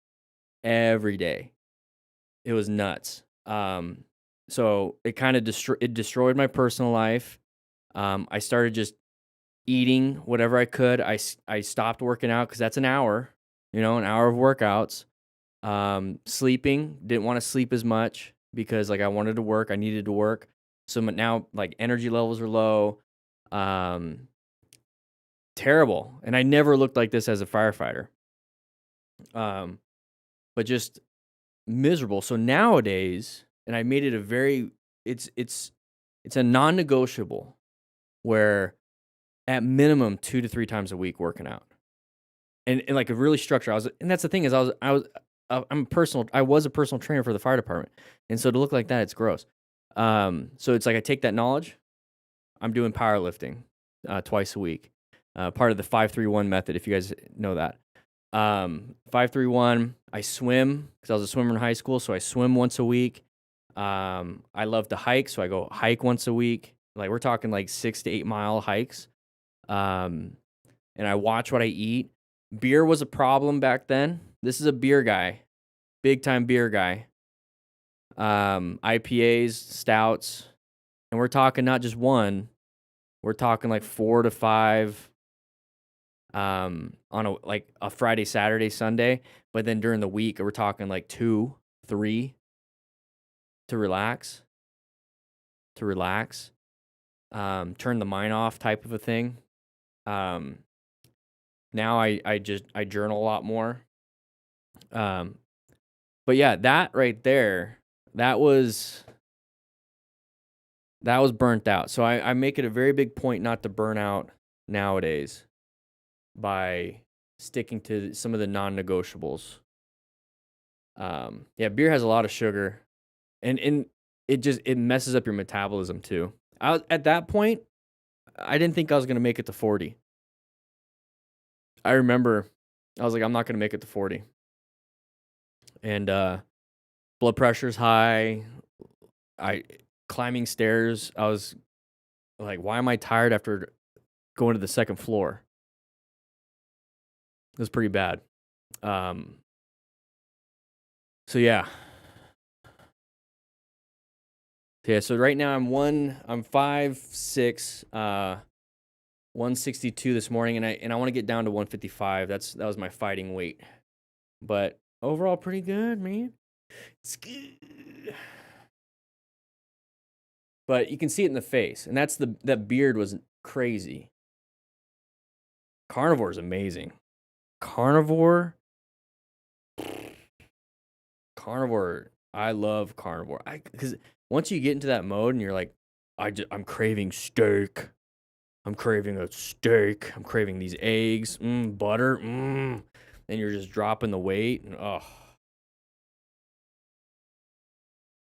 It was nuts. So it kind of destroyed my personal life. I started just eating whatever I could. I stopped working out because that's an hour of workouts. Sleeping, didn't want to sleep as much because like I wanted to work, I needed to work. So now like energy levels are low. Terrible. And I never looked like this as a firefighter. But just miserable. So nowadays, and I made it it's a non-negotiable where at minimum 2 to 3 times a week working out. And like a really structured. And that's the thing is I was a personal trainer for the fire department. And so to look like that, it's gross. So it's like I take that knowledge. I'm doing powerlifting twice a week. Part of the 5-3-1 method, if you guys know that. 5-3-1. I swim because I was a swimmer in high school, so I swim once a week. I love to hike, so I go hike once a week. Like we're talking like 6 to 8 mile hikes. And I watch what I eat. Beer was a problem back then. This is a beer guy, big time beer guy. IPAs, stouts, and we're talking not just one. We're talking like 4 to 5 on a Friday, Saturday, Sunday. But then during the week, we're talking like 2, 3 to relax. Turn the mind off type of a thing. Now I journal a lot more. But yeah, that right there, that was burnt out. So I make it a very big point not to burn out nowadays by sticking to some of the non-negotiables. Yeah, beer has a lot of sugar, and it messes up your metabolism too. At that point, I didn't think I was gonna make it to 40. I remember I was like, I'm not gonna make it to 40, and blood pressure's high. I climbing stairs. I was like, why am I tired after going to the second floor? It was pretty bad. So yeah. Yeah, so right now I'm 5'6", 162 this morning, and I want to get down to 155. That was my fighting weight. But overall pretty good, man. It's good. But you can see it in the face, and that beard was crazy. Carnivore is amazing. Carnivore, I love carnivore. Because once you get into that mode and you're like, I'm craving steak. I'm craving a steak. I'm craving these eggs, butter, and you're just dropping the weight. And,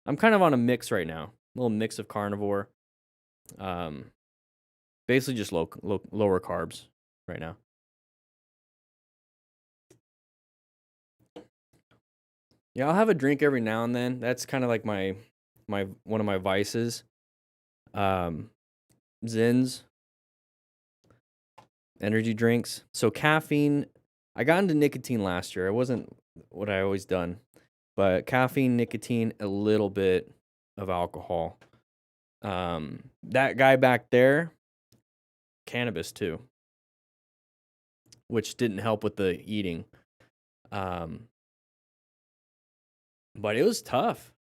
I'm kind of on a mix right now. A little mix of carnivore. Basically just lower carbs right now. Yeah, I'll have a drink every now and then. That's kind of like my one of my vices. Zins, energy drinks. So caffeine, I got into nicotine last year. It wasn't what I always done, but caffeine, nicotine, a little bit of alcohol. That guy back there, cannabis too, which didn't help with the eating. But it was tough.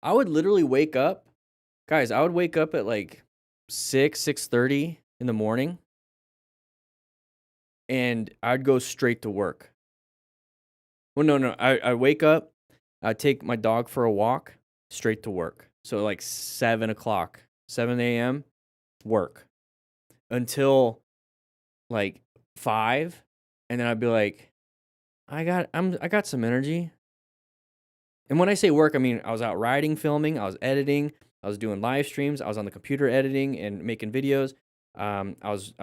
I would literally wake up, guys, I would wake up at like 6:30 in the morning, and I'd go straight to work. Well, no. I wake up, I'd take my dog for a walk, straight to work. So like 7 o'clock, 7 a.m., work until like 5, and then I'd be like, I got some energy. And when I say work, I mean I was out riding, filming, I was editing, I was doing live streams, I was on the computer editing and making videos. I was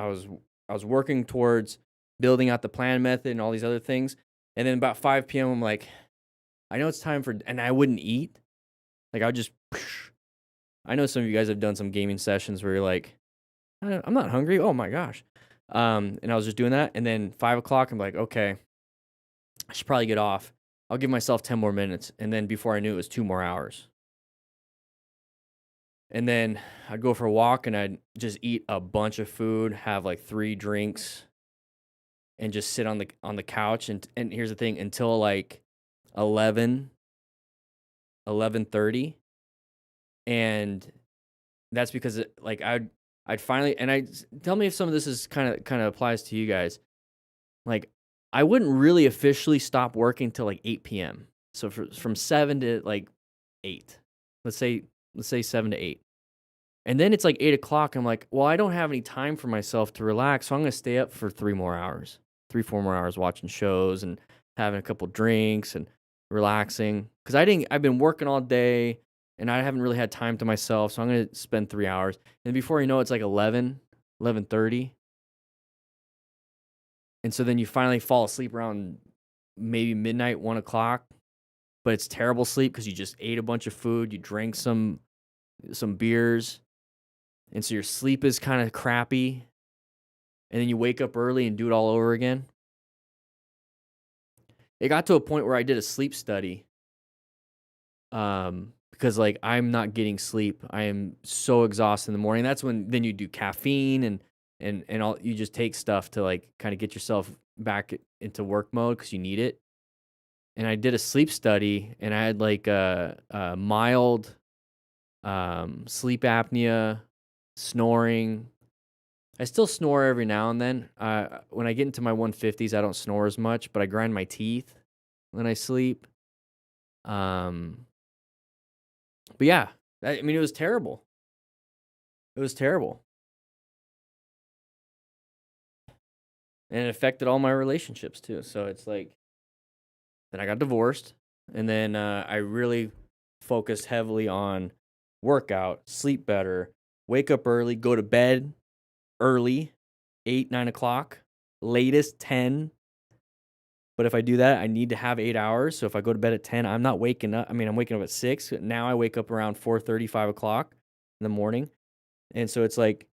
working towards building out the plan method and all these other things. And then about 5 p.m., I'm like, I know it's time for, and I wouldn't eat. Like I would just, I know some of you guys have done some gaming sessions where you're like, I'm not hungry. Oh my gosh. And I was just doing that. And then 5 o'clock, I'm like, okay, I should probably get off. I'll give myself 10 more minutes. And then before I knew it was 2 more hours. And then I'd go for a walk and I'd just eat a bunch of food, have like 3 drinks, and just sit on the couch. And here's the thing, until like 11:30. And that's because like I'd finally, and tell me if some of this is kind of applies to you guys. Like I wouldn't really officially stop working till like 8 p.m. So from 7 to like 8. Let's say 7 to 8. And then it's like 8 o'clock. I'm like, well, I don't have any time for myself to relax. So I'm going to stay up for 4 more hours watching shows and having a couple drinks and relaxing. Because I've been working all day and I haven't really had time to myself. So I'm going to spend 3 hours. And before you know it, it's like 11:30. And so then you finally fall asleep around maybe midnight, 1 o'clock. But it's terrible sleep because you just ate a bunch of food. You drank some beers. And so your sleep is kind of crappy. And then you wake up early and do it all over again. It got to a point where I did a sleep study. Because like I'm not getting sleep. I am so exhausted in the morning. That's when then you do caffeine and all, you just take stuff to like kind of get yourself back into work mode because you need it. And I did a sleep study and I had like a mild sleep apnea, snoring. I still snore every now and then. When I get into my 150s, I don't snore as much, but I grind my teeth when I sleep. But yeah, I mean, it was terrible. It was terrible. And it affected all my relationships too. So it's like, then I got divorced. And then I really focused heavily on workout, sleep better, wake up early, go to bed early, 8, 9 o'clock, latest 10. But if I do that, I need to have 8 hours. So if I go to bed at 10, I'm not waking up. I mean, I'm waking up at 6. Now I wake up around 4:30, 5 o'clock in the morning. And so it's like,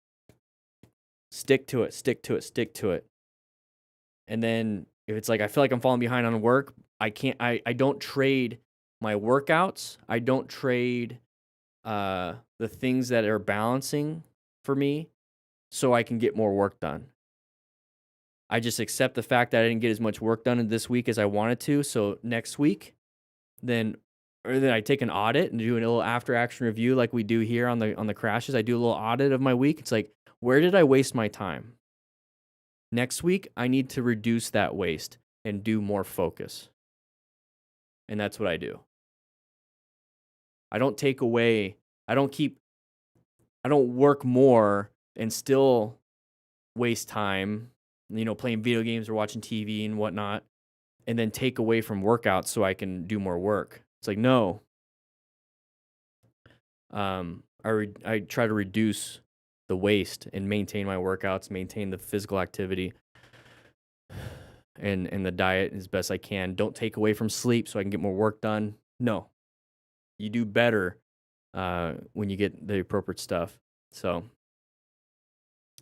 stick to it, stick to it, stick to it. And then if it's like I feel like I'm falling behind on work, I don't trade my workouts. I don't trade the things that are balancing for me so I can get more work done. I just accept the fact that I didn't get as much work done in this week as I wanted to. So next week, then I take an audit and do a little after action review like we do here on the crashes. I do a little audit of my week. It's like, where did I waste my time? Next week, I need to reduce that waste and do more focus. And that's what I do. I don't take away, I don't work more and still waste time, playing video games or watching TV and whatnot, and then take away from workouts so I can do more work. It's like, no. I try to reduce the waste and maintain my workouts, maintain the physical activity and the diet as best I can. Don't take away from sleep so I can get more work done. No. You do better when you get the appropriate stuff. So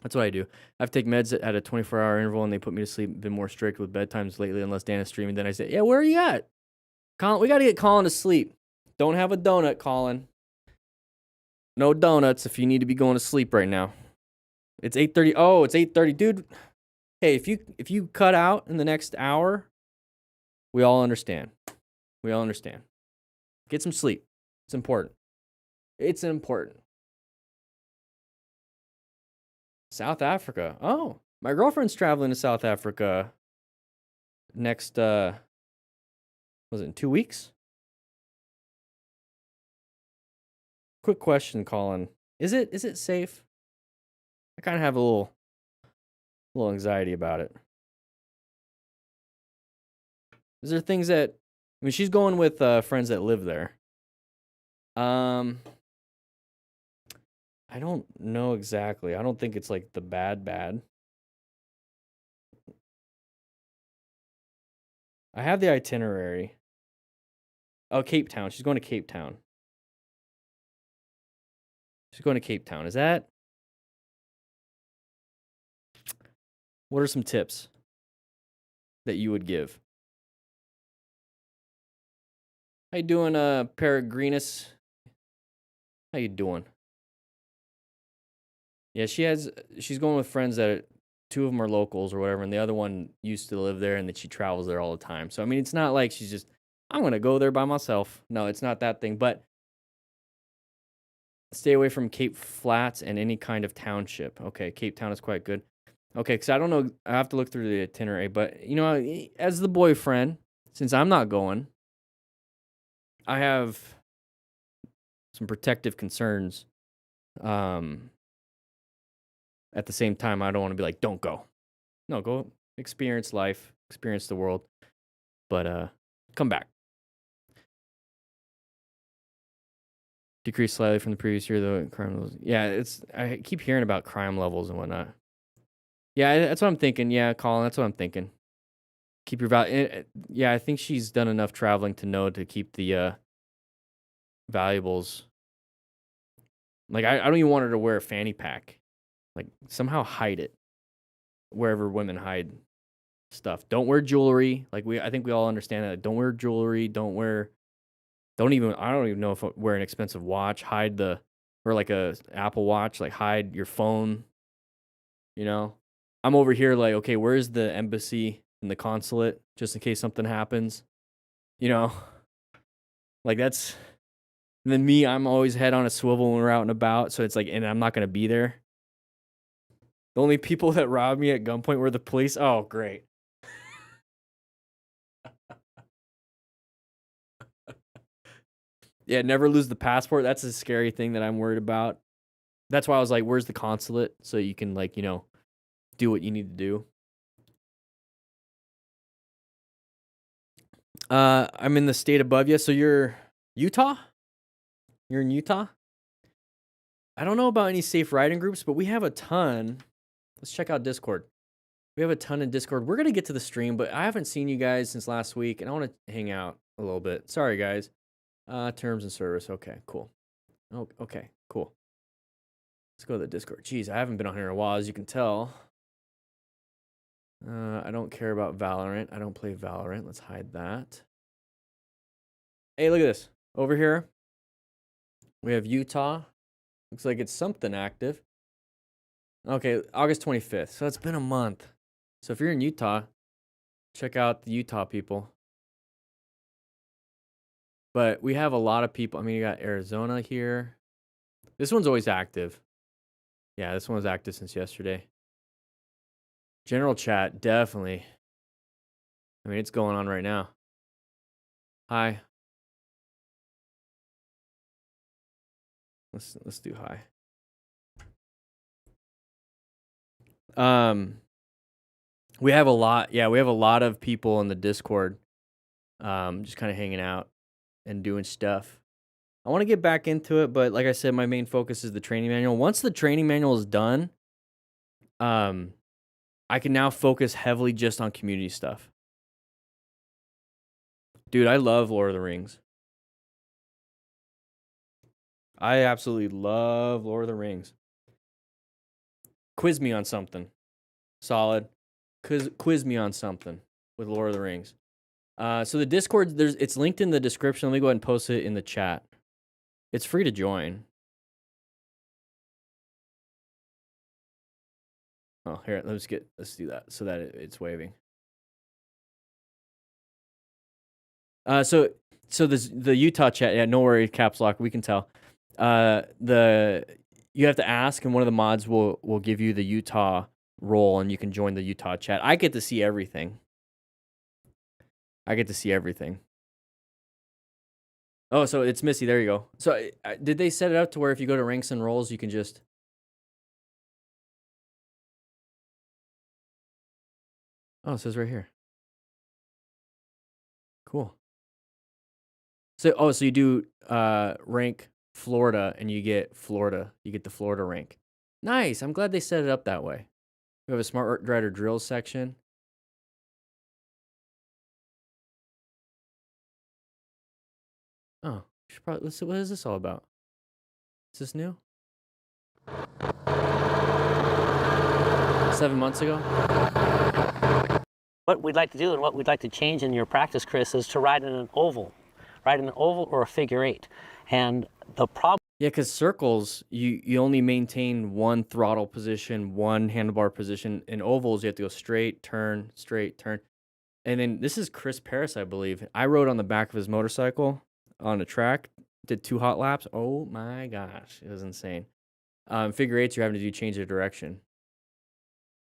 that's what I do. I have to take meds at a 24-hour interval, and they put me to sleep. Been more strict with bedtimes lately, unless Dan is streaming. Then I say, yeah, where are you at? Colin, we got to get Colin to sleep. Don't have a donut, Colin. No donuts if you need to be going to sleep right now. It's 8:30. Oh, it's 8:30. Dude, hey, if you cut out in the next hour, we all understand. We all understand. Get some sleep. It's important. It's important. South Africa. Oh, my girlfriend's traveling to South Africa next, was it in 2 weeks? Quick question, Colin. Is it safe? I kind of have a little anxiety about it. Is there things that, I mean, she's going with friends that live there. I don't know exactly. I don't think it's like the bad. I have the itinerary. Oh, Cape Town. She's going to Cape Town. She's going to Cape Town. Is that? What are some tips that you would give? How you doing, Peregrinus? How you doing? Yeah, she's going with friends that two of them are locals or whatever, and the other one used to live there and that she travels there all the time. So, I mean, it's not like she's just, I'm going to go there by myself. No, it's not that thing, but stay away from Cape Flats and any kind of township. Okay, Cape Town is quite good. Okay, because I don't know, I have to look through the itinerary, but, as the boyfriend, since I'm not going, I have some protective concerns. At the same time, I don't want to be like, don't go. No, go experience life, experience the world, but come back. Decreased slightly from the previous year, though. Crime levels. Yeah, I keep hearing about crime levels and whatnot. Yeah, that's what I'm thinking. Yeah, Colin, that's what I'm thinking. Keep your value. Yeah, I think she's done enough traveling to know to keep the valuables. Like, I don't even want her to wear a fanny pack. Like, somehow hide it wherever women hide stuff. Don't wear jewelry. Like, I think we all understand that. Don't wear jewelry. I don't even know if wear an expensive watch. Hide or like a Apple Watch. Like, hide your phone. I'm over here like, okay, where's the embassy and the consulate just in case something happens? Like that's. And then me, I'm always head on a swivel when we're out and about. So it's like, and I'm not gonna be there. The only people that robbed me at gunpoint were the police. Oh, great. Yeah, never lose the passport. That's a scary thing that I'm worried about. That's why I was like, where's the consulate? So you can, like, do what you need to do. I'm in the state above you. So you're Utah? You're in Utah? I don't know about any safe riding groups, but we have a ton. Let's check out Discord. We have a ton in Discord. We're going to get to the stream, but I haven't seen you guys since last week, and I want to hang out a little bit. Sorry, guys. Terms and service. Okay, cool. Oh, okay, cool. Let's go to the Discord. Jeez, I haven't been on here in a while, as you can tell. I don't care about Valorant. I don't play Valorant. Let's hide that. Hey, look at this. Over here, we have Utah. Looks like it's something active. Okay, August 25th. So it's been a month. So if you're in Utah, check out the Utah people. But we have a lot of people. I mean, you got Arizona here. This one's always active. Yeah, this one was active since yesterday. General chat, definitely. I mean, it's going on right now. Hi. Let's do hi. We have a lot. Yeah, we have a lot of people in the Discord. Just kind of hanging out and doing stuff. I want to get back into it, but like I said, my main focus is the training manual. Once the training manual is done, I can now focus heavily just on community stuff. Dude, I love Lord of the Rings. I absolutely love Lord of the Rings. Quiz me on something. Solid. Quiz me on something with Lord of the Rings. So the Discord, it's linked in the description. Let me go ahead and post it in the chat. It's free to join. Oh, here, let's do that so that it's waving. So the Utah chat, yeah, no worry, caps lock, we can tell. You have to ask, and one of the mods will give you the Utah role, and you can join the Utah chat. I get to see everything. Oh, so it's Missy. There you go. So did they set it up to where if you go to ranks and roles, you can just... Oh, it says right here. Cool. So you do rank Florida, and you get Florida. You get the Florida rank. Nice. I'm glad they set it up that way. We have a smart rider drills section. Oh, should probably, let's see, what is this all about? Is this new? 7 months ago? What we'd like to do and what we'd like to change in your practice, Chris, is to ride in an oval. Ride in an oval or a figure eight. And the problem... Yeah, because circles, you only maintain one throttle position, one handlebar position. In ovals, you have to go straight, turn. And then this is Chris Paris, I believe. I rode on the back of his motorcycle on a track, did 2 hot laps. Oh my gosh, it was insane. Figure eights, you're having to do change of direction.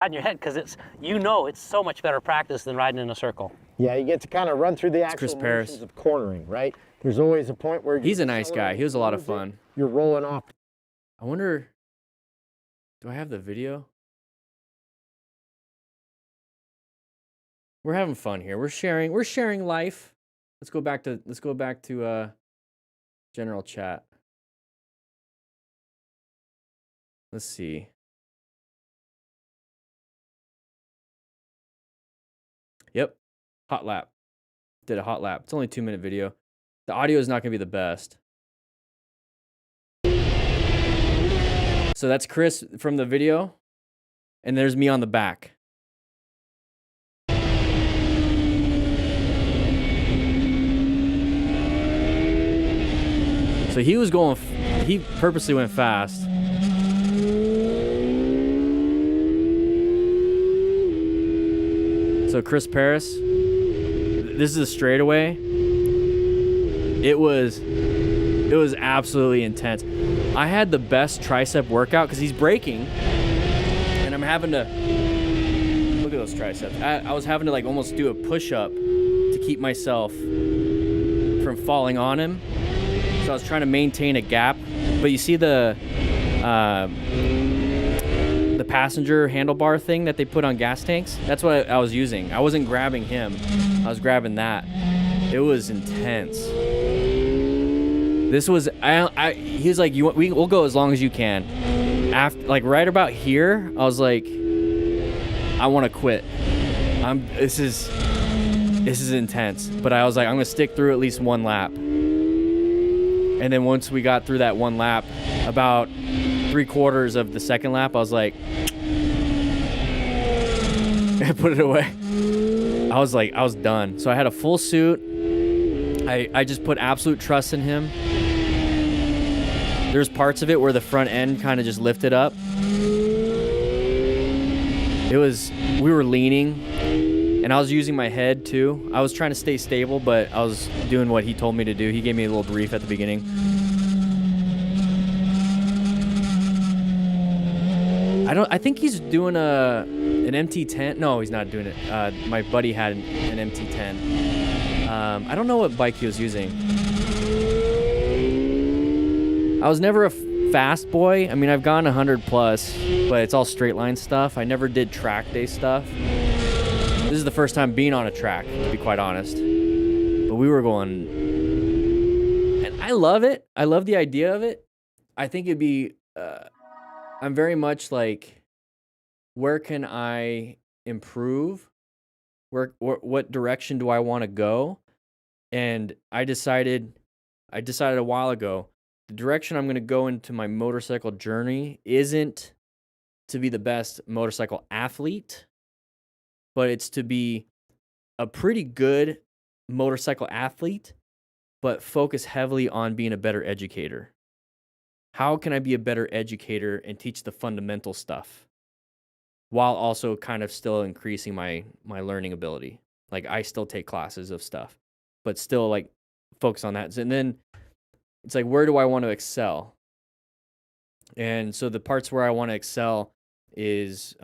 In your head, because it's so much better practice than riding in a circle. Yeah, you get to kind of run through the actual motions of cornering, right? There's always a point where he's a nice guy. He was a lot of fun. You're rolling off. I wonder, do I have the video? We're having fun here. We're sharing life. Let's go back to general chat. Let's see. Yep. Hot lap. Did a hot lap. It's only a 2-minute video. The audio is not going to be the best. So that's Chris from the video. And there's me on the back. So he purposely went fast. So Chris Paris, this is a straightaway. It was absolutely intense. I had the best tricep workout because he's braking, and I'm having to look at those triceps. I was having to like almost do a push-up to keep myself from falling on him. So I was trying to maintain a gap. But you see the passenger handlebar thing that they put on gas tanks? That's what I was using. I wasn't grabbing him. I was grabbing that. It was intense. This was, he was like, we'll go as long as you can. After, like right about here, I was like, I want to quit. This is intense. But I was like, I'm gonna stick through at least one lap. And then once we got through that one lap, about 3/4 of the second lap, I was like, I put it away. I was done. So I had a full suit. I just put absolute trust in him. There's parts of it where the front end kind of just lifted up. We were leaning, and I was using my head too. I was trying to stay stable, but I was doing what he told me to do. He gave me a little brief at the beginning. I think he's doing an MT10. No, he's not doing it. My buddy had an MT10. I don't know what bike he was using. I was never a fast boy. I mean, I've gone 100 plus, but it's all straight line stuff. I never did track day stuff. This is the first time being on a track, to be quite honest. But we were going, and I love it. I love the idea of it. I think it'd be, I'm very much like, where can I improve? What direction do I want to go? And I decided a while ago, the direction I'm going to go into my motorcycle journey isn't to be the best motorcycle athlete, but it's to be a pretty good motorcycle athlete, but focus heavily on being a better educator. How can I be a better educator and teach the fundamental stuff while also kind of still increasing my learning ability? Like, I still take classes of stuff, but still like focus on that. And then it's like, where do I want to excel? And so the parts where I want to excel is,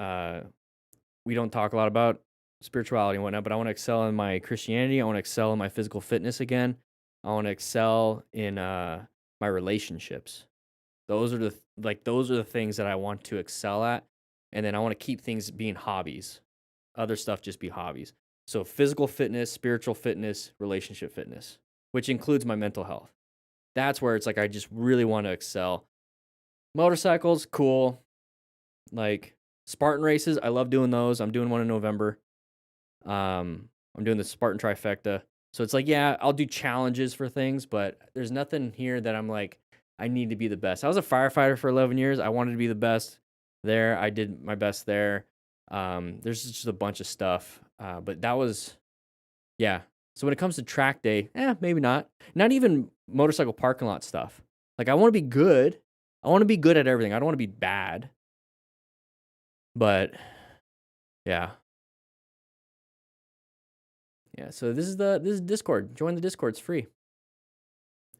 we don't talk a lot about spirituality and whatnot, but I want to excel in my Christianity. I want to excel in my physical fitness again. I want to excel in my relationships. Those are the things that I want to excel at. And then I want to keep things being hobbies. Other stuff just be hobbies. So physical fitness, spiritual fitness, relationship fitness, which includes my mental health. That's where it's like I just really want to excel. Motorcycles, cool. Like Spartan races, I love doing those. I'm doing one in November. I'm doing the Spartan trifecta. So it's like, yeah, I'll do challenges for things, but there's nothing here that I'm like, I need to be the best. I was a firefighter for 11 years. I wanted to be the best there. I did my best there. There's just a bunch of stuff. But that was, yeah. So when it comes to track day, maybe not. Not even motorcycle parking lot stuff. Like, I want to be good. I want to be good at everything. I don't want to be bad. But, yeah. Yeah, so this is Discord. Join the Discord. It's free.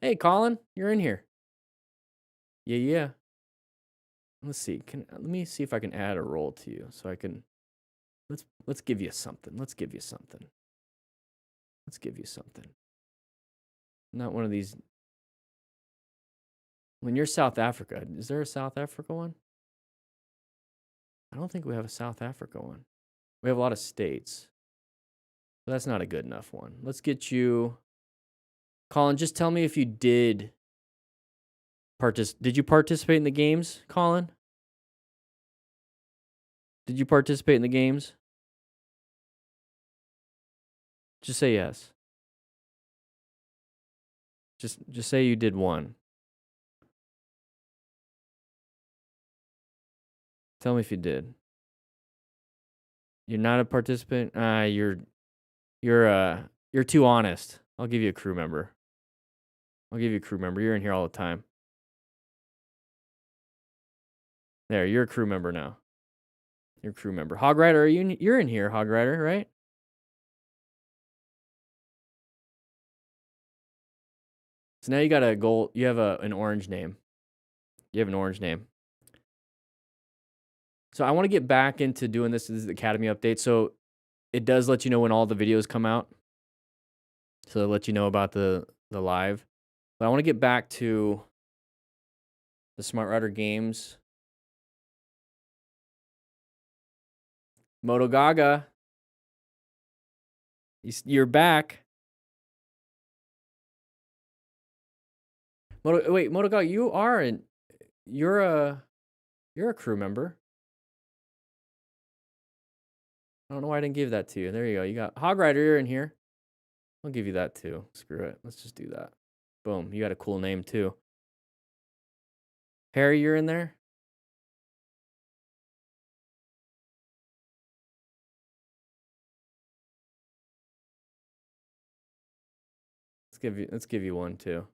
Hey, Colin, you're in here. Yeah. Let's see. Let me see if I can add a role to you, so I can. Let's give you something. Let's give you something. Not one of these. When you're South Africa, is there a South Africa one? I don't think we have a South Africa one. We have a lot of states. But that's not a good enough one. Let's get you. Colin, just tell me if you did. Did you participate in the games, Colin? Did you participate in the games? Just say yes. Just say you did one. Tell me if you did. You're not a participant? You're too honest. I'll give you a crew member. You're in here all the time. There, you're a crew member now. You're a crew member. Hog Rider, you're in here, Hog Rider, right? So now you got you have an orange name. You have an orange name. So I want to get back into doing this. This is the Academy update. So it does let you know when all the videos come out. So it'll let you know about the live. But I want to get back to the Smart Rider games. Moto Gaga, you're back. Moto Gaga, you're a crew member. I don't know why I didn't give that to you. There you go. You got Hog Rider, you're in here. I'll give you that too. Screw it. Let's just do that. Boom. You got a cool name too. Harry, you're in there. Let's give you one too.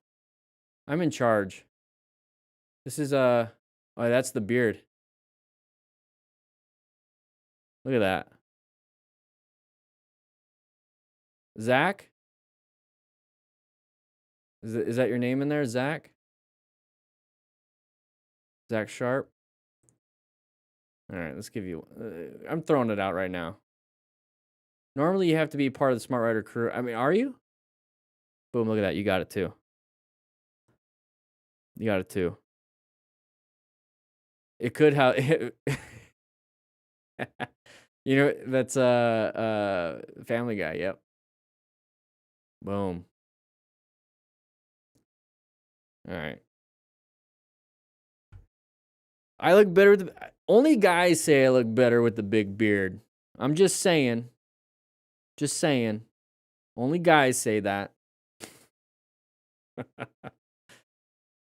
I'm in charge. This is oh, that's the beard. Look at that. Zach? Is that your name in there, Zach? Zach Sharp? All right, let's give you... I'm throwing it out right now. Normally, you have to be part of the Smart Rider crew. I mean, are you? Boom, look at that. You got it, too. You got it, too. It could have... You know, that's Family Guy, yep. Boom. All right. I look better with only guys say I look better with the big beard. I'm just saying. Just saying. Only guys say that. I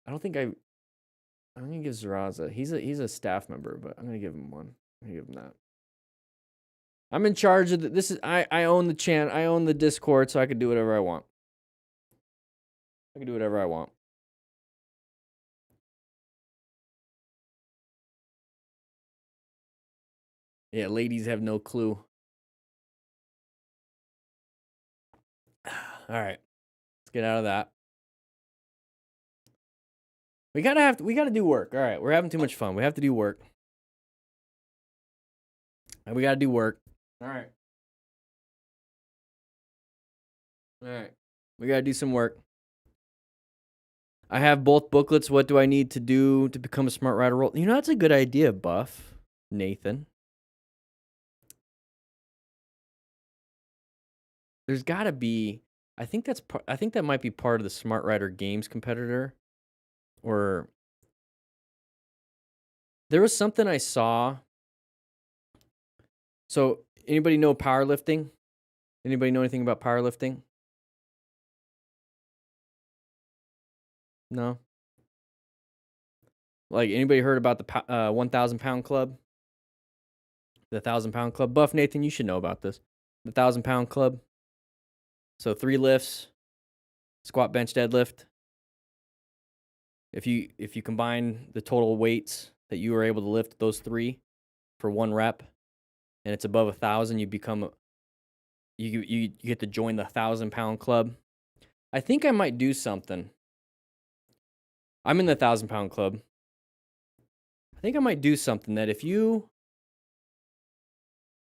don't think I'm gonna give Zaraza. He's a staff member, but I'm gonna give him one. I'm gonna give him that. I'm in charge of this is I own the channel. I own the Discord, so I can do whatever I want. I can do whatever I want. Yeah, ladies have no clue. All right. Let's get out of that. We gotta do work. All right, we're having too much fun. We have to do work. And we gotta do work. All right. All right. We gotta do some work. I have both booklets. What do I need to do to become a Smart Rider role? You know, that's a good idea, Buff. Nathan. There's gotta be. I think that might be part of the Smart Rider Games competitor. Or there was something I saw. So, anybody know powerlifting? Anybody know anything about powerlifting? No? Like, anybody heard about the 1,000 pound club? The 1,000 pound club? Buff Nathan, you should know about this. The 1,000 pound club. So 3 lifts, squat, bench, deadlift. If you combine the total weights that you were able to lift, those 3 for 1 rep, and it's above 1,000, you become you get to join the 1,000 pound club. I think I might do something. I'm in the 1,000 pound club. I think I might do something that if you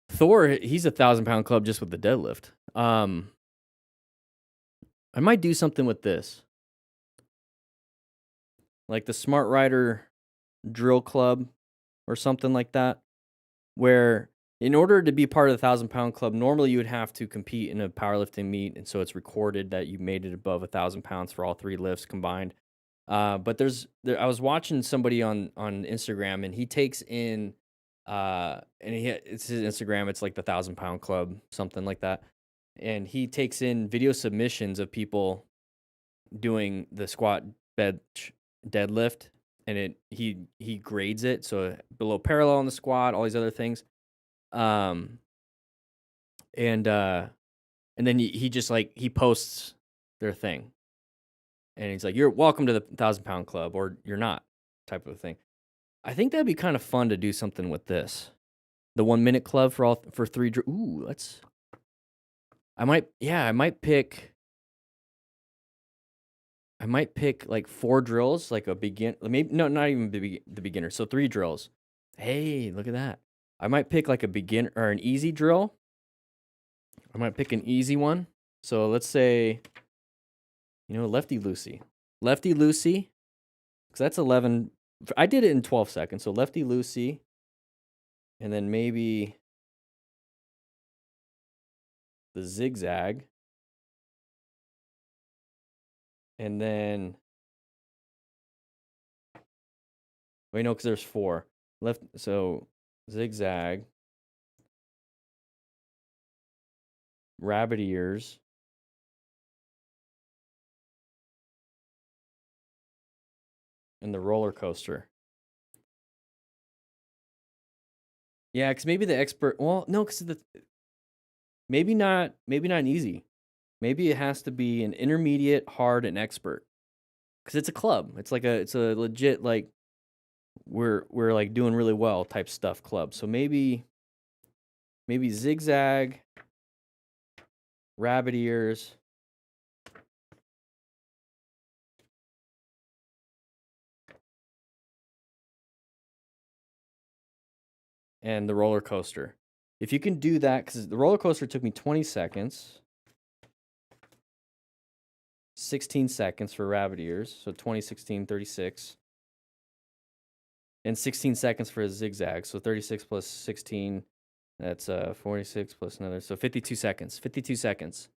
Thor, he's a 1,000 pound club just with the deadlift. I might do something with this. Like the Smart Rider drill club or something like that, where in order to be part of the 1,000 pound club, normally you would have to compete in a powerlifting meet, and so it's recorded that you made it above 1,000 pounds for all 3 lifts combined. But I was watching somebody on Instagram, and he takes in, it's his Instagram. It's like the 1,000 pound club, something like that, and he takes in video submissions of people doing the squat, bench, deadlift, and he grades it so below parallel on the squat, all these other things, and then he just like he posts their thing, and he's like, "You're welcome to the 1,000 pound club," or "You're not," type of thing. I think that'd be kind of fun to do something with this, the 1 minute club for 3. Ooh, I might pick like 4 drills, like a maybe no, not even the beginner. So 3 drills. Hey, look at that. I might pick like a beginner or an easy drill. I might pick an easy one. So let's say, Lefty Lucy. lefty loosey, because that's 11. I did it in 12 seconds. So lefty loosey, and then maybe the zigzag, and then wait, no, because there's 4 left. So zigzag, rabbit ears, and the roller coaster. Yeah, because maybe the expert. Well, no, because maybe not an easy. Maybe it has to be an intermediate, hard, and expert. Because it's a club. It's a legit like we're like doing really well type stuff club. So maybe zigzag, rabbit ears, and the roller coaster. If you can do that, because the roller coaster took me 20 seconds, 16 seconds for rabbit ears, so 20, 16, 36, and 16 seconds for a zigzag, so 36 plus 16, that's 46 plus another, so 52 seconds. 52 seconds.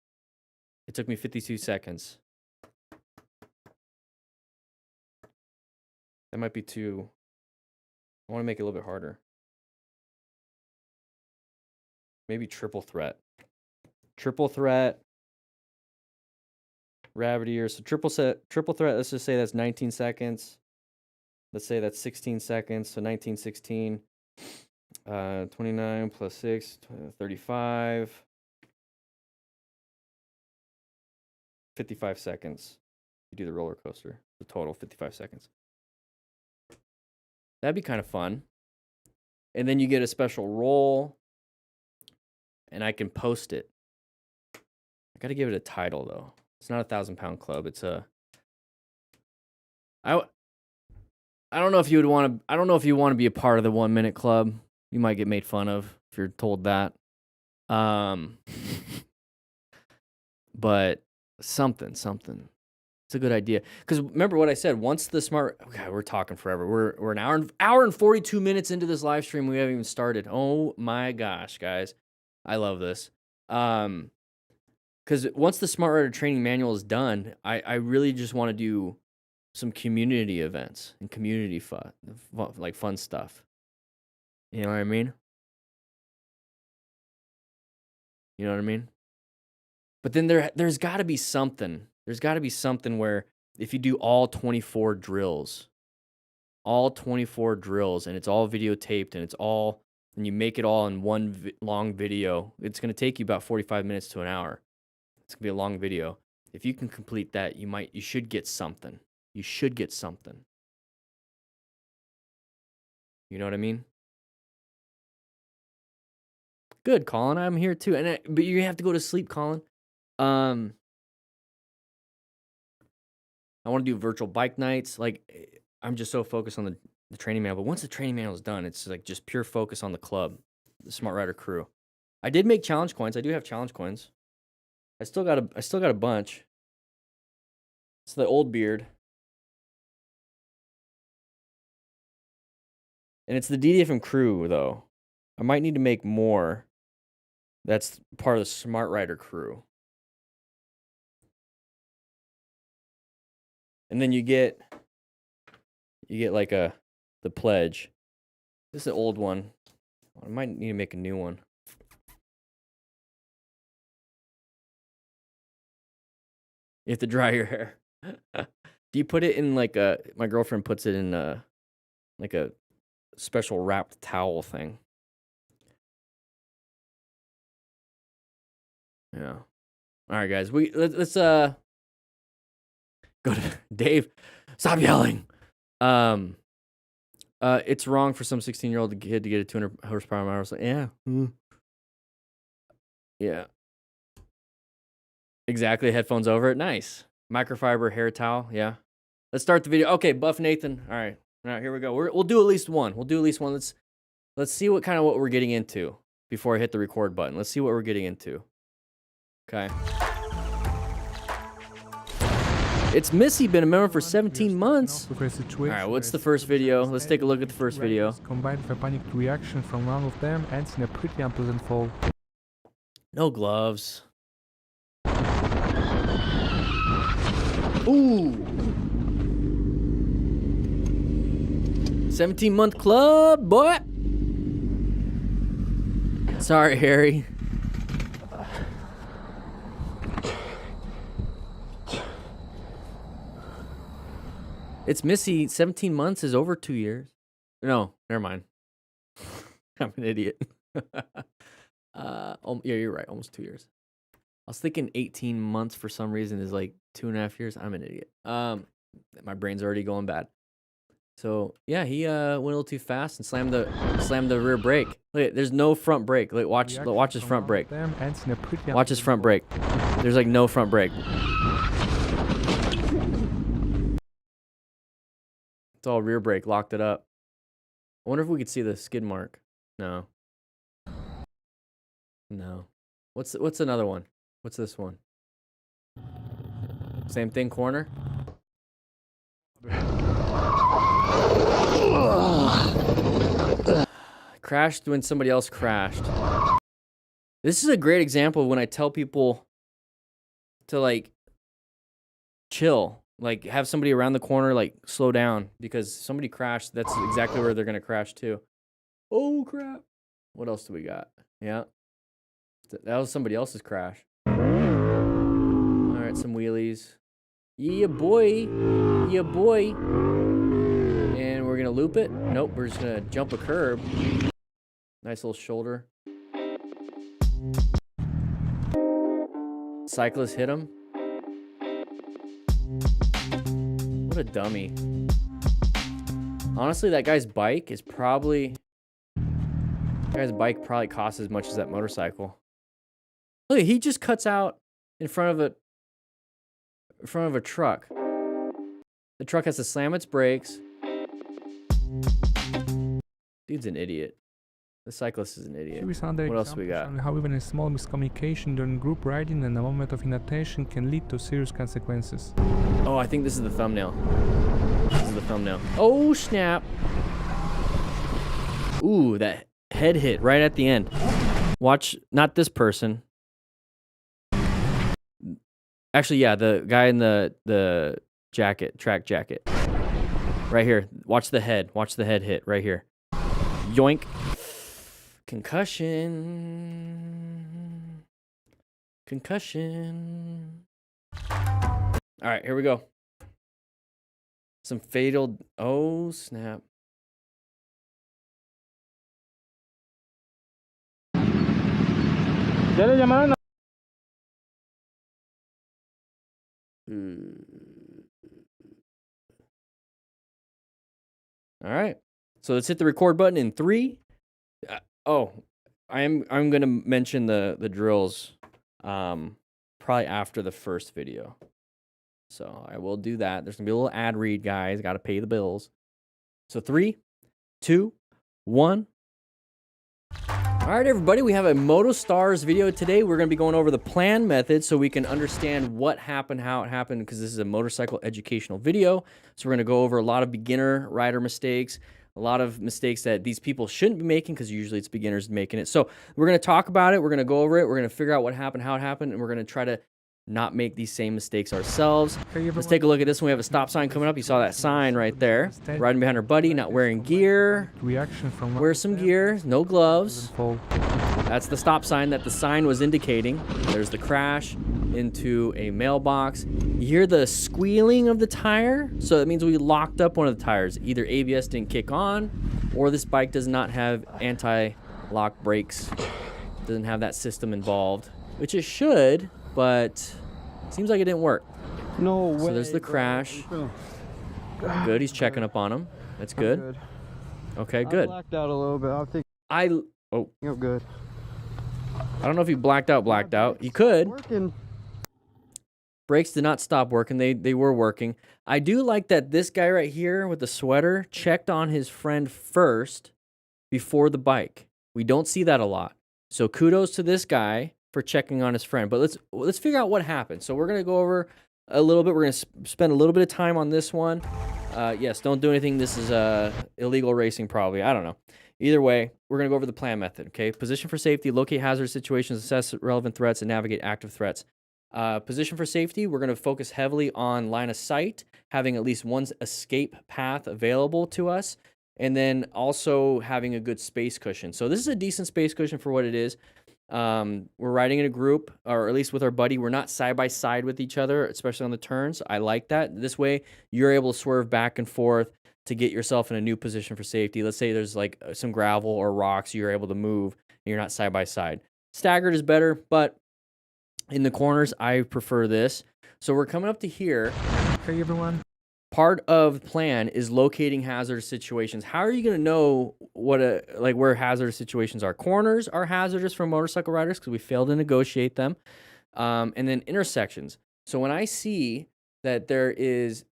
It took me 52 seconds. That might be too. I want to make it a little bit harder. Maybe triple threat. Triple threat. Rabbit ears. So triple threat, let's just say that's 19 seconds. Let's say that's 16 seconds. So 19, 16. 29 plus 6, 35. 55 seconds. You do the roller coaster. The total 55 seconds. That'd be kind of fun. And then you get a special roll. And I can post it. I got to give it a title though. It's not a 1,000-pound club. It's a. I don't know if you would want to. I don't know if you want to be a part of the 1 minute club. You might get made fun of if you're told that. But something. It's a good idea. Because remember what I said. Once the smart. Okay, we're talking forever. We're an hour and 42 minutes into this live stream. We haven't even started. Oh my gosh, guys. I love this. Because once the Smart Rider training manual is done, I really just want to do some community events and community fun, like fun stuff. You know what I mean? You know what I mean? But then there's got to be something. There's got to be something where if you do all 24 drills, and it's all videotaped and you make it all in one long video, it's going to take you about 45 minutes to an hour. It's going to be a long video. If you can complete that, you should get something. You should get something. You know what I mean? Good, Colin. I'm here too. But you have to go to sleep, Colin. I want to do virtual bike nights. Like, I'm just so focused on the training manual. But once the training manual is done, it's like just pure focus on the club, the Smart Rider crew. I did make challenge coins. I do have challenge coins. I still got a bunch. It's the old beard. And it's the DDFM crew, though. I might need to make more. That's part of the Smart Rider crew. And then you get like the pledge. This is an old one. I might need to make a new one. You have to dry your hair. Do you put it in like my girlfriend puts it in like a special wrapped towel thing. Yeah. All right, guys. Let's go to Dave. Stop yelling. It's wrong for some 16-year-old kid to get a 200 horsepower mower. So, yeah. Yeah. Exactly. Headphones over it. Nice. Microfiber hair towel. Yeah. Let's start the video. Okay, Buff Nathan. All right. Here we go. We'll do at least one. Let's see what we're getting into before I hit the record button. Let's see what we're getting into. Okay. It's Missy, been a member for 17 months. All right, what's the first video? Let's take a look at the first video. Combined with a panicked reaction from one of them ends in a pretty unpleasant fall. No gloves. Ooh. 17-month club, boy. Sorry, Harry. It's Missy. 17 months is over 2 years. No, never mind. I'm an idiot. Yeah, you're right. Almost 2 years. I was thinking 18 months for some reason is like 2.5 years. I'm an idiot. My brain's already going bad. So yeah, he went a little too fast and slammed the rear brake. Look, there's no front brake. Look, watch his front brake. Watch his front brake. There's like no front brake. It's all rear brake, locked it up. I wonder if we could see the skid mark. No. No. What's another one? What's this one? Same thing, corner. Crashed when somebody else crashed. This is a great example of when I tell people to like chill. Like, have somebody around the corner, like, slow down. Because somebody crashed, that's exactly where they're going to crash, too. Oh, crap. What else do we got? Yeah. That was somebody else's crash. All right, some wheelies. Yeah, boy. Yeah, boy. And we're going to loop it. Nope, we're just going to jump a curb. Nice little shoulder. Cyclist hit him. What a dummy. Honestly, that guy's bike is probably... That guy's bike probably costs as much as that motorcycle. Look, he just cuts out in front of a truck. The truck has to slam its brakes. Dude's an idiot. The cyclist is an idiot. What else we got? How even a small miscommunication during group riding and a moment of inattention can lead to serious consequences. Oh, I think this is the thumbnail. This is the thumbnail. Oh, snap. Ooh, that head hit right at the end. Watch, not this person. Actually, yeah, the guy in the jacket, track jacket. Right here. Watch the head. Watch the head hit right here. Yoink. Concussion. Concussion. All right, here we go. Some fatal... Oh, snap. All right. So let's hit the record button in 3. I'm going to mention the drills probably after the first video. So I will do that. There's going to be a little ad read, guys. Got to pay the bills. So 3, 2, 1. All right, everybody, we have a MotoStars video today. We're going to be going over the plan method so we can understand what happened, how it happened, because this is a motorcycle educational video. So we're going to go over a lot of beginner rider mistakes, a lot of mistakes that these people shouldn't be making because usually it's beginners making it. So we're going to talk about it. We're going to go over it. We're going to figure out what happened, how it happened, and we're going to try to not make these same mistakes ourselves. Let's take a look at this one. We have a stop sign coming up. You saw that sign right there. Riding behind our buddy, not wearing gear. Wear some gear, no gloves. That's the stop sign that the sign was indicating. There's the crash into a mailbox. You hear the squealing of the tire. So that means we locked up one of the tires. Either ABS didn't kick on, or this bike does not have anti-lock brakes. Doesn't have that system involved, which it should, but it seems like it didn't work. No way. So there's the crash. Good, he's checking up on him. That's good. Okay, good. I blacked out a little bit. I think you're good. I don't know if he blacked out. He could. Working. Brakes did not stop working. They were working. I do like that this guy right here with the sweater checked on his friend first before the bike. We don't see that a lot. So kudos to this guy for checking on his friend. But let's figure out what happened. So we're going to go over a little bit. We're going to spend a little bit of time on this one. Yes, don't do anything. This is illegal racing probably. I don't know. Either way, we're going to go over the plan method, okay? Position for safety, locate hazardous situations, assess relevant threats, and navigate active threats. Position for safety, we're going to focus heavily on line of sight, having at least one escape path available to us, and then also having a good space cushion. So this is a decent space cushion for what it is. We're riding in a group, or at least with our buddy. We're not side by side with each other, especially on the turns. I like that. This way, you're able to swerve back and forth to get yourself in a new position for safety. Let's say there's like some gravel or rocks you're able to move, and you're not side by side. Staggered is better, but in the corners, I prefer this. So we're coming up to here. Hey everyone. Part of the plan is locating hazardous situations. How are you going to know where hazardous situations are? Corners are hazardous for motorcycle riders because we failed to negotiate them. And then intersections. So when I see that there is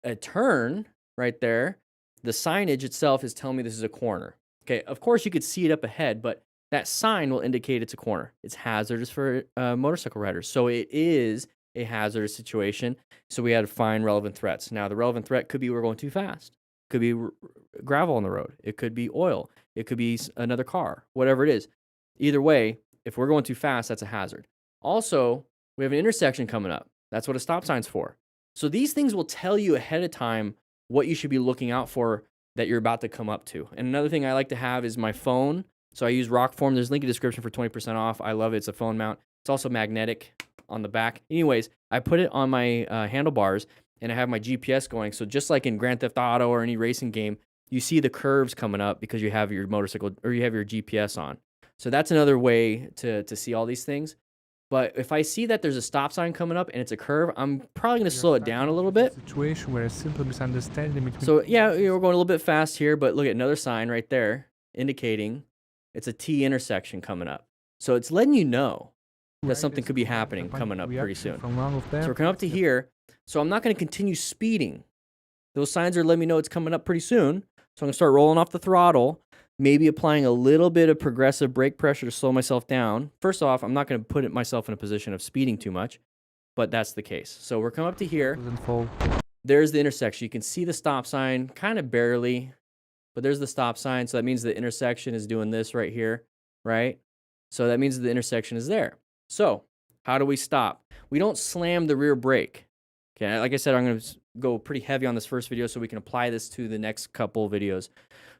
a turn right there, the signage itself is telling me this is a corner. Okay, of course you could see it up ahead, but that sign will indicate it's a corner. It's hazardous for motorcycle riders. So it is a hazardous situation. So we had to find relevant threats. Now the relevant threat could be we're going too fast. Could be gravel on the road. It could be oil. It could be another car, whatever it is. Either way, if we're going too fast, that's a hazard. Also, we have an intersection coming up. That's what a stop sign's for. So these things will tell you ahead of time what you should be looking out for that you're about to come up to. And another thing I like to have is my phone. So I use Rockform. There's a link in the description for 20% off. I love it. It's a phone mount. It's also magnetic on the back. Anyways, I put it on my handlebars, and I have my GPS going. So just like in Grand Theft Auto or any racing game, you see the curves coming up because you have your motorcycle or you have your GPS on. So that's another way to see all these things. But if I see that there's a stop sign coming up and it's a curve, I'm probably going to slow it down a little bit. Situation where a simple misunderstanding between. So yeah, we're going a little bit fast here, but look at another sign right there indicating it's a T intersection coming up. So it's letting you know that something could be happening coming up pretty soon. So we're coming up to here. So I'm not going to continue speeding. Those signs are letting me know it's coming up pretty soon. So I'm going to start rolling off the throttle, maybe applying a little bit of progressive brake pressure to slow myself down. First off, I'm not going to put myself in a position of speeding too much, but that's the case. So we're coming up to here. There's the intersection. You can see the stop sign kind of barely, but there's the stop sign. So that means the intersection is doing this right here, right? So that means the intersection is there. So how do we stop? We don't slam the rear brake. Okay, like I said, I'm going to go pretty heavy on this first video so we can apply this to the next couple videos.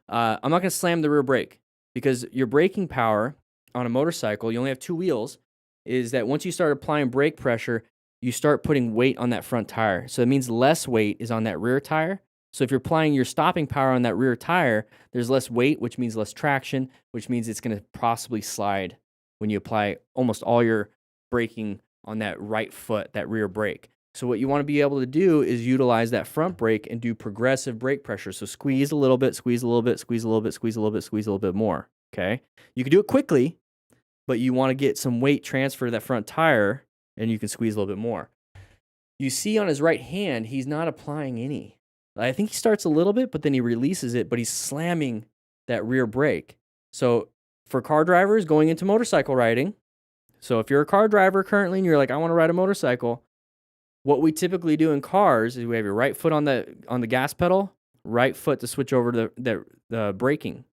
I'm not going to slam the rear brake because your braking power on a motorcycle, you only have two wheels, is that once you start applying brake pressure, you start putting weight on that front tire. So it means less weight is on that rear tire. So if you're applying your stopping power on that rear tire, there's less weight, which means less traction, which means it's going to possibly slide when you apply almost all your braking on that right foot, that rear brake. So what you want to be able to do is utilize that front brake and do progressive brake pressure. So squeeze a little bit, squeeze a little bit, squeeze a little bit, squeeze a little bit, squeeze a little bit more, okay? You can do it quickly, but you want to get some weight transfer to that front tire, and you can squeeze a little bit more. You see on his right hand, he's not applying any. I think he starts a little bit, but then he releases it, but he's slamming that rear brake. So for car drivers going into motorcycle riding, so if you're a car driver currently and you're like, I want to ride a motorcycle, what we typically do in cars is we have your right foot on the gas pedal, right foot to switch over to the braking.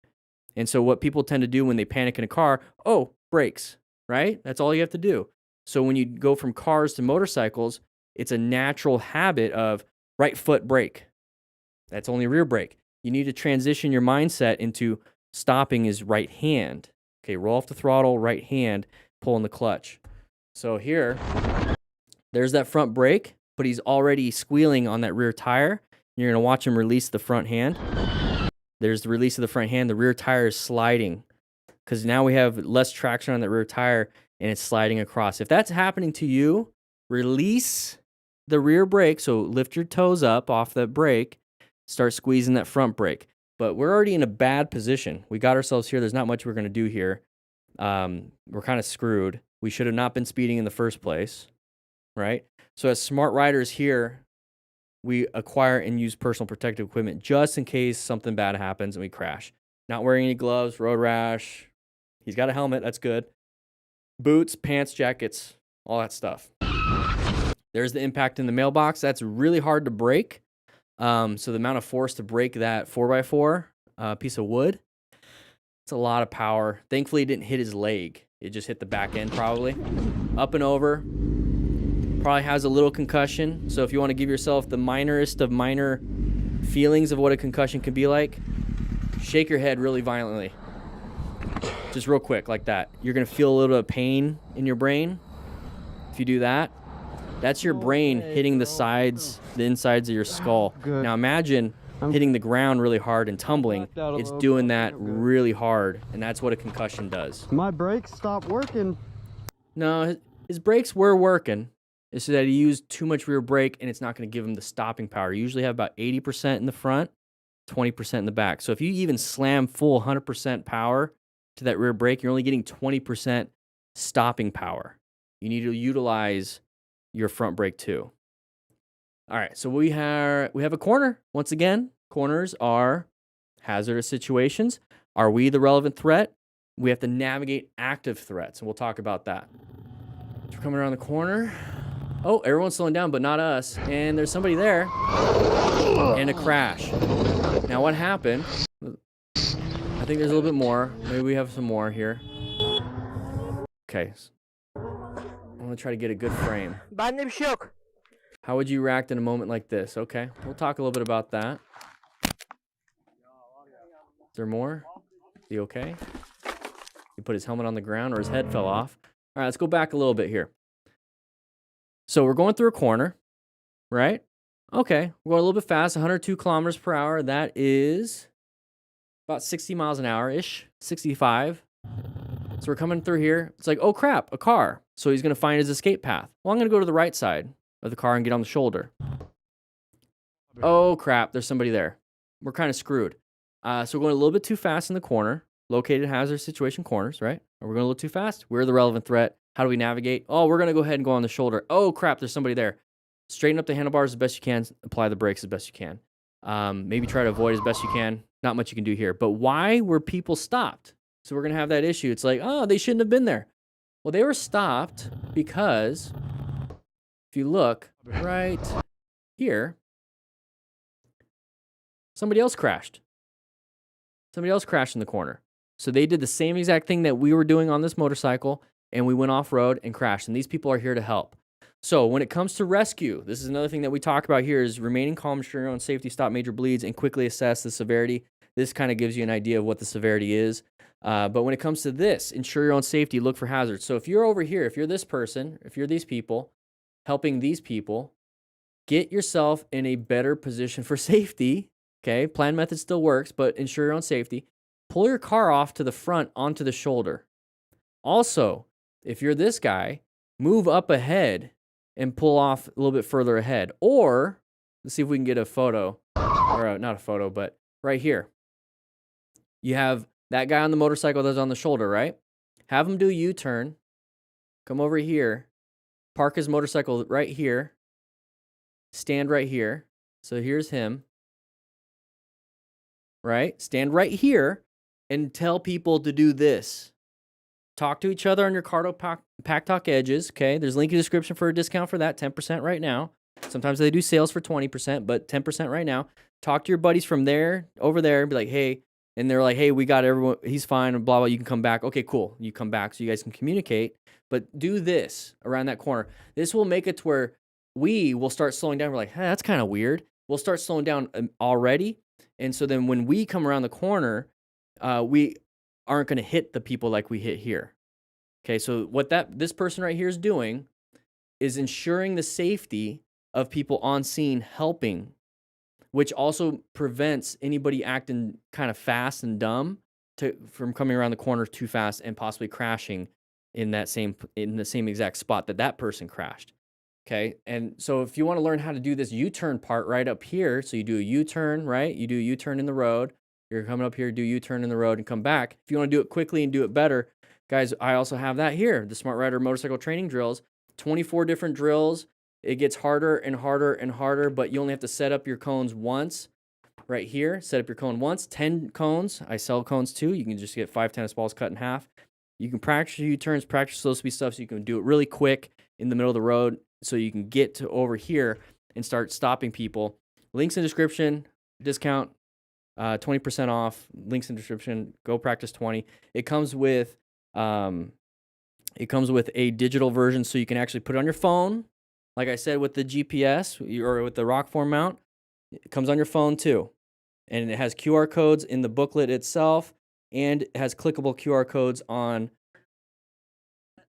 And so what people tend to do when they panic in a car, oh, brakes, right? That's all you have to do. So when you go from cars to motorcycles, it's a natural habit of right foot brake. That's only rear brake. You need to transition your mindset into stopping is right hand. Okay, roll off the throttle, right hand, pulling the clutch. So here, there's that front brake, but he's already squealing on that rear tire. You're going to watch him release the front hand. There's the release of the front hand. The rear tire is sliding because now we have less traction on that rear tire and it's sliding across. If that's happening to you, release the rear brake. So lift your toes up off the brake, start squeezing that front brake. But we're already in a bad position. We got ourselves here. There's not much we're going to do here. We're kind of screwed. We should have not been speeding in the first place, right? So as smart riders here, we acquire and use personal protective equipment just in case something bad happens and we crash. Not wearing any gloves, road rash. He's got a helmet. That's good. Boots, pants, jackets, all that stuff. There's the impact in the mailbox. That's really hard to break. So the amount of force to break that 4x4 piece of wood, it's a lot of power. Thankfully, it didn't hit his leg. It just hit the back end probably. Up and over. Probably has a little concussion. So if you want to give yourself the minorest of minor feelings of what a concussion can be like, shake your head really violently. Just real quick like that. You're going to feel a little bit of pain in your brain. If you do that, that's your brain hitting the sides, the insides of your skull. Good. Now imagine hitting the ground really hard and tumbling. It's doing that really hard, and that's what a concussion does. My brakes stopped working. No, his brakes were working. It's that he used too much rear brake, and it's not going to give him the stopping power. You usually have about 80% in the front, 20% in the back. So if you even slam full 100% power to that rear brake, you're only getting 20% stopping power. You need to utilize your front brake too. All right, so we have a corner. Once again, corners are hazardous situations. Are we the relevant threat? We have to navigate active threats, and we'll talk about that. So we're coming around the corner. Oh, everyone's slowing down, but not us. And there's somebody there. And a crash. Now what happened? I think there's a little bit more. Maybe we have some more here. Okay. I'm going to try to get a good frame. How would you react in a moment like this? Okay, we'll talk a little bit about that. Is there more? Is he okay? He put his helmet on the ground or his head fell off. All right, let's go back a little bit here. So we're going through a corner, right? Okay, we're going a little bit fast, 102 kilometers per hour. That is about 60 miles an hour-ish, 65. So we're coming through here. It's like, oh crap, a car. So he's going to find his escape path. Well, I'm going to go to the right side of the car and get on the shoulder. Oh crap, there's somebody there. We're kind of screwed. So we're going a little bit too fast in the corner. Located hazardous situation corners, right? We're going a little too fast. We're the relevant threat. How do we navigate? Oh, we're going to go ahead and go on the shoulder. Oh crap, there's somebody there. Straighten up the handlebars as best you can. Apply the brakes as best you can. Maybe try to avoid as best you can. Not much you can do here. But why were people stopped? So we're going to have that issue. It's like, oh, they shouldn't have been there. Well, they were stopped because if you look right here, somebody else crashed. Somebody else crashed in the corner. So they did the same exact thing that we were doing on this motorcycle, and we went off-road and crashed. And these people are here to help. So when it comes to rescue, this is another thing that we talk about here is remaining calm, ensure your own safety, stop major bleeds, and quickly assess the severity. This kind of gives you an idea of what the severity is. But when it comes to this, ensure your own safety, look for hazards. So if you're over here, if you're this person, if you're these people, helping these people, get yourself in a better position for safety. Okay, plan method still works, but ensure your own safety. Pull your car off to the front onto the shoulder. Also, if you're this guy, move up ahead and pull off a little bit further ahead. Or, let's see if we can get a photo, or not a photo, but right here. You have that guy on the motorcycle that's on the shoulder, right? Have him do a U-turn, come over here, park his motorcycle right here, stand right here. So here's him, right? Stand right here and tell people to do this. Talk to each other on your Cardo Pack Talk edges, okay? There's a link in the description for a discount for that, 10% right now. Sometimes they do sales for 20%, but 10% right now. Talk to your buddies from there, over there, and be like, hey, and they're like, hey, we got everyone, he's fine, blah, blah, you can come back. Okay, cool, you come back so you guys can communicate, but do this around that corner. This will make it to where we will start slowing down. We're like, hey, that's kind of weird. We'll start slowing down already, and so then when we come around the corner, we aren't going to hit the people like we hit here. Okay, so what this person right here is doing is ensuring the safety of people on scene helping, which also prevents anybody acting kind of fast and dumb from coming around the corner too fast and possibly crashing in the same exact spot that person crashed. Okay, and so if you want to learn how to do this U-turn part right up here, so you do a U-turn, right? You do a U-turn in the road. You're coming up here, do U-turn in the road and come back. If you want to do it quickly and do it better, guys, I also have that here, the Smart Rider motorcycle training drills, 24 different drills. It gets harder and harder and harder, but you only have to set up your cones once right here. Set up your cone once, 10 cones. I sell cones too. You can just get 5 tennis balls cut in half. You can practice your U-turns, practice slow speed stuff so you can do it really quick in the middle of the road. so you can get to over here and start stopping people. Links in description, discount, 20% off. Links in description. Go practice 20. It comes with a digital version, so you can actually put it on your phone. Like I said, with the GPS or with the rock form mount, it comes on your phone too, and it has QR codes in the booklet itself, and it has clickable QR codes on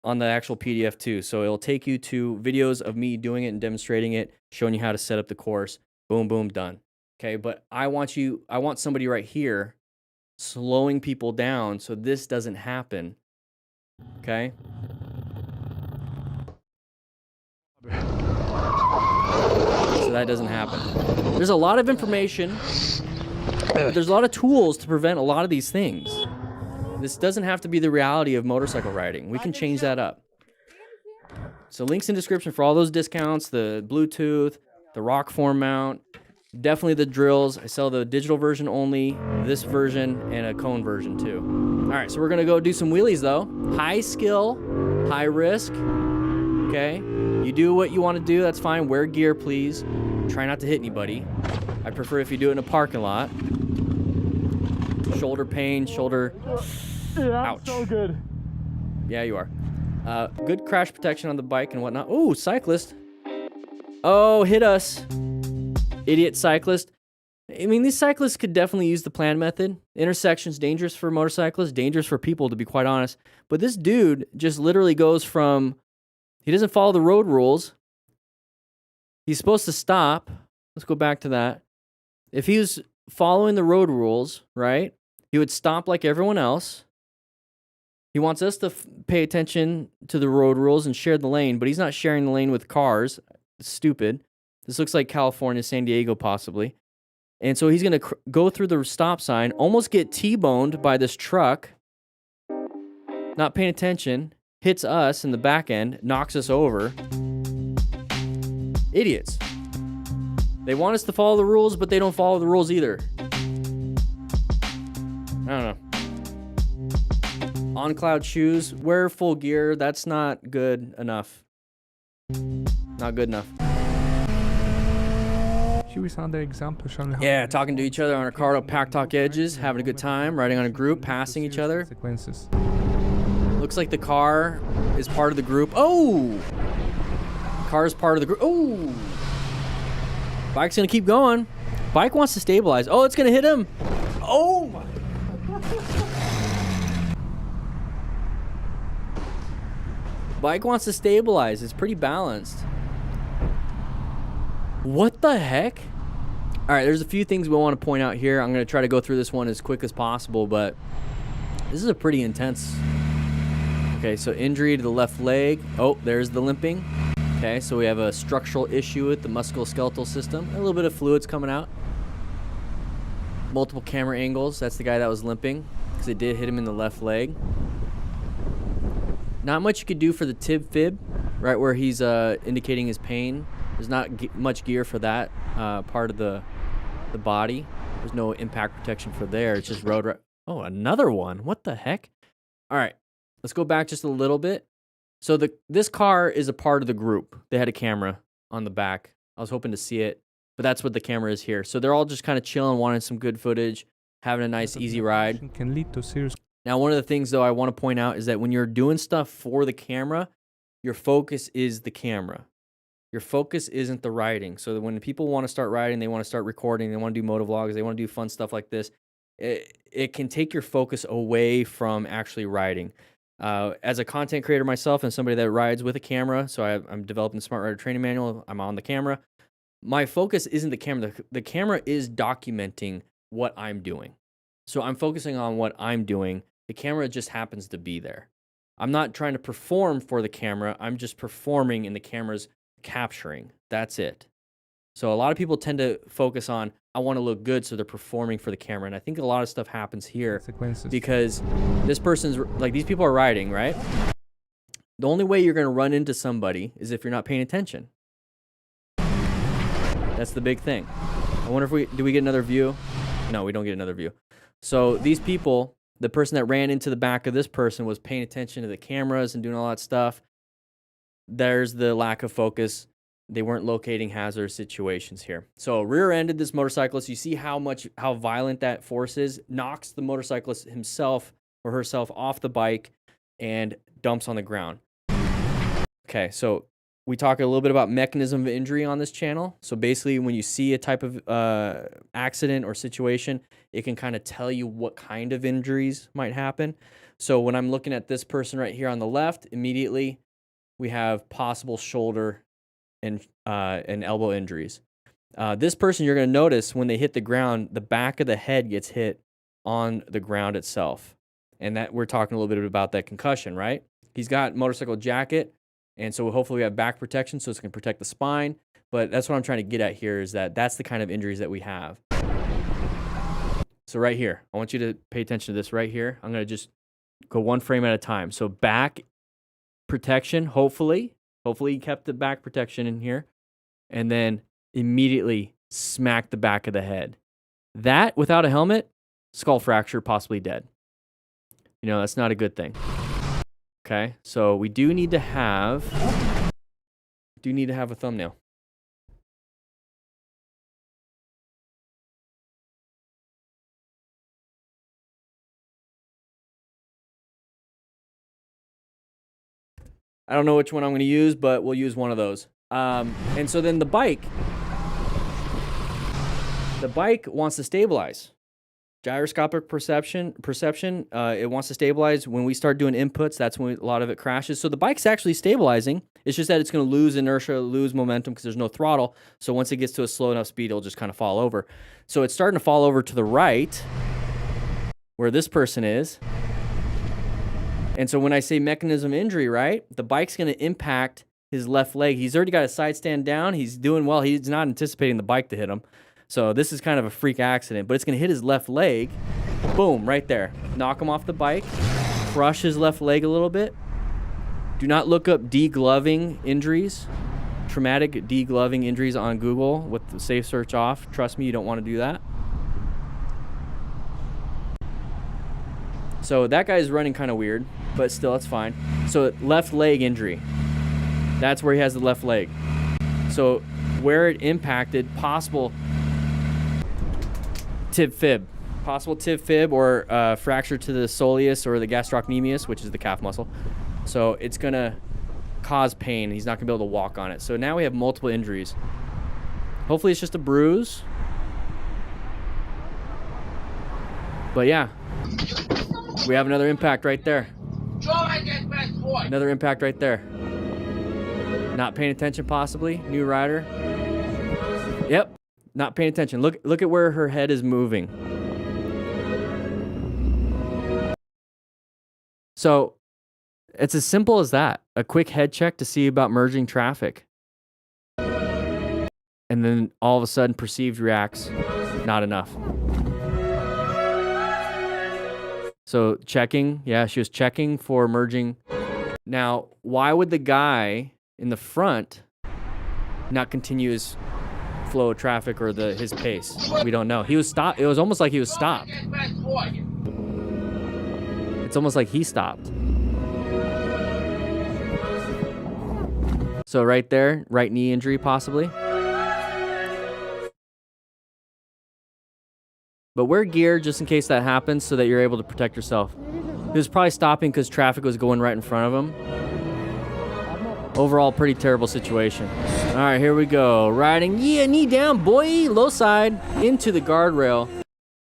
the actual PDF too. So it'll take you to videos of me doing it and demonstrating it, showing you how to set up the course. Boom, boom, done. Okay, but I want somebody right here slowing people down so this doesn't happen. Okay? So that doesn't happen. There's a lot of information. There's a lot of tools to prevent a lot of these things. This doesn't have to be the reality of motorcycle riding. We can change that up. So links in description for all those discounts, the Bluetooth, the rock form mount, definitely the drills. I sell the digital version only, this version, and a cone version too. All right, so we're gonna go do some wheelies though. High skill, high risk, okay? You do what you wanna do, that's fine. Wear gear, please. Try not to hit anybody. I prefer if you do it in a parking lot. Shoulder pain, shoulder, ouch. So good. Yeah, you are. Good crash protection on the bike and whatnot. Ooh, cyclist. Oh, hit us. Idiot cyclist. I mean, these cyclists could definitely use the plan method. Intersections, dangerous for motorcyclists, dangerous for people, to be quite honest. But this dude just literally goes from, he doesn't follow the road rules. He's supposed to stop. Let's go back to that. If he was following the road rules, right, he would stop like everyone else. He wants us to pay attention to the road rules and share the lane, but he's not sharing the lane with cars. It's stupid. This looks like California, San Diego, possibly. And so he's going to go through the stop sign, almost get T-boned by this truck, not paying attention, hits us in the back end, knocks us over. Idiots. They want us to follow the rules, but they don't follow the rules either. I don't know. On cloud shoes, wear full gear. That's not good enough. Not good enough. Here is another example showing how Talking to each other on our car up pack talk edges, having a good time, riding on a group, passing each other. Consequences. Looks like the car is part of the group. Oh! Car is part of the group. Oh! Bike's gonna keep going. Bike wants to stabilize. Oh, it's gonna hit him. Oh my. Bike wants to stabilize. It's pretty balanced. What the heck? All right, there's a few things we want to point out here. I'm going to try to go through this one as quick as possible, but this is a pretty intense. Okay, so injury to the left leg. Oh, there's the limping. Okay, so we have a structural issue with the musculoskeletal system. A little bit of fluids coming out. Multiple camera angles. That's the guy that was limping because it did hit him in the left leg. Not much you could do for the tib fib, right where he's indicating his pain. There's not much gear for that part of the body. There's no impact protection for there. It's just road. Oh, another one. What the heck? All right, let's go back just a little bit. So this car is a part of the group. They had a camera on the back. I was hoping to see it, but that's what the camera is here. So they're all just kind of chilling, wanting some good footage, having a nice, easy ride. Can lead to serious. Now, one of the things, though, I want to point out is that when you're doing stuff for the camera, your focus is the camera. Your focus isn't the riding. So that when people want to start riding, they want to start recording, they want to do motovlogs, they want to do fun stuff like this, it can take your focus away from actually riding. As a content creator myself and somebody that rides with a camera, so I'm developing the Smart Rider Training Manual, I'm on the camera. My focus isn't the camera. The camera is documenting what I'm doing. So I'm focusing on what I'm doing. The camera just happens to be there. I'm not trying to perform for the camera. I'm just performing and the camera's capturing. That's it. So a lot of people tend to focus on, I want to look good, so they're performing for the camera. And I think a lot of stuff happens here because this person's, like, these people are riding, right? The only way you're going to run into somebody is if you're not paying attention. That's the big thing. I wonder if do we get another view? No, we don't get another view. So these people, the person that ran into the back of this person was paying attention to the cameras and doing all that stuff. there's the lack of focus. They weren't locating hazardous situations here. So rear-ended this motorcyclist. You see how violent that force is. Knocks the motorcyclist himself or herself off the bike and dumps on the ground. Okay, so we talk a little bit about mechanism of injury on this channel. So basically, when you see a type of accident or situation, it can kind of tell you what kind of injuries might happen. So when I'm looking at this person right here on the left, immediately we have possible shoulder and elbow injuries. This person, you're going to notice when they hit the ground, the back of the head gets hit on the ground itself. And that we're talking a little bit about that concussion, right? He's got motorcycle jacket, and so hopefully we have back protection so it's going to protect the spine. But that's what I'm trying to get at here, is that that's the kind of injuries that we have. So right here, I want you to pay attention to this right here. I'm going to just go one frame at a time. So back protection, hopefully you kept the back protection in here, and then immediately smack the back of the head. That, without a helmet, skull fracture, possibly dead. You know, that's not a good thing. Okay, so we do need to have a thumbnail. I don't know which one I'm going to use, but we'll use one of those. And so then the bike wants to stabilize. Gyroscopic perception, it wants to stabilize. When we start doing inputs, that's when a lot of it crashes. So the bike's actually stabilizing. It's just that it's going to lose inertia, lose momentum because there's no throttle. So once it gets to a slow enough speed, it'll just kind of fall over. So it's starting to fall over to the right, where this person is. And so when I say mechanism injury, right, the bike's going to impact his left leg. He's already got a side stand down. He's doing well. He's not anticipating the bike to hit him. So this is kind of a freak accident, but it's going to hit his left leg. Boom, right there. Knock him off the bike. Crush his left leg a little bit. Do not look up degloving injuries, traumatic degloving injuries on Google with the safe search off. Trust me, you don't want to do that. So that guy's running kind of weird, but still, that's fine. So left leg injury. That's where he has the left leg. So where it impacted, possible tib fib or fracture to the soleus or the gastrocnemius, which is the calf muscle. So it's going to cause pain. He's not going to be able to walk on it. So now we have multiple injuries. Hopefully it's just a bruise. But yeah, we have another impact right there. Another impact right there. Not paying attention possibly. New rider. Yep. Not paying attention. Look at where her head is moving. So it's as simple as that. A quick head check to see about merging traffic. And then all of a sudden perceived reacts, not enough. So checking, yeah, she was checking for merging. Now, why would the guy in the front not continue his flow of traffic or his pace? We don't know. He was stopped. It was almost like he was stopped. It's almost like he stopped. So right there, right knee injury possibly. But wear gear just in case that happens so that you're able to protect yourself. He was probably stopping because traffic was going right in front of him. Overall, pretty terrible situation. All right, here we go. Riding, yeah, knee down, boy, low side, into the guardrail.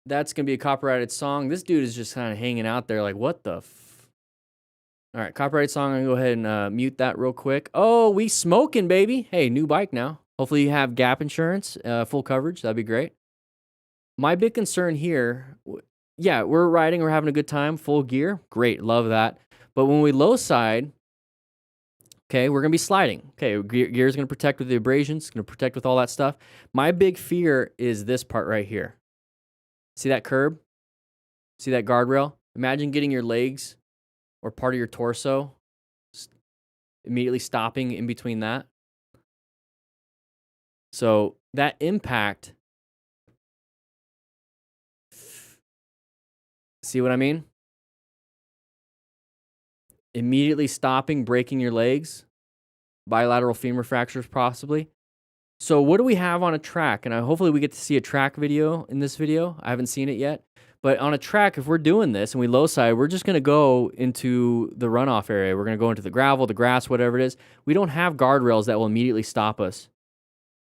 That's going to be a copyrighted song. This dude is just kind of hanging out there like, what the All right, copyrighted song. I'm going to go ahead and mute that real quick. Oh, we smoking, baby. Hey, new bike now. Hopefully you have gap insurance, full coverage. That'd be great. My big concern here, yeah, we're riding, we're having a good time, full gear. Great, love that. But when we low side, okay, we're going to be sliding. Okay, gear is going to protect with the abrasions, it's going to protect with all that stuff. My big fear is this part right here. See that curb? See that guardrail? Imagine getting your legs or part of your torso immediately stopping in between that. So that impact, see what I mean? Immediately stopping, breaking your legs. bilateral femur fractures possibly. So what do we have on a track? And hopefully we get to see a track video in this video. I haven't seen it yet. But on a track, if we're doing this and we low side, we're just going to go into the runoff area. We're going to go into the gravel, the grass, whatever it is. We don't have guardrails that will immediately stop us.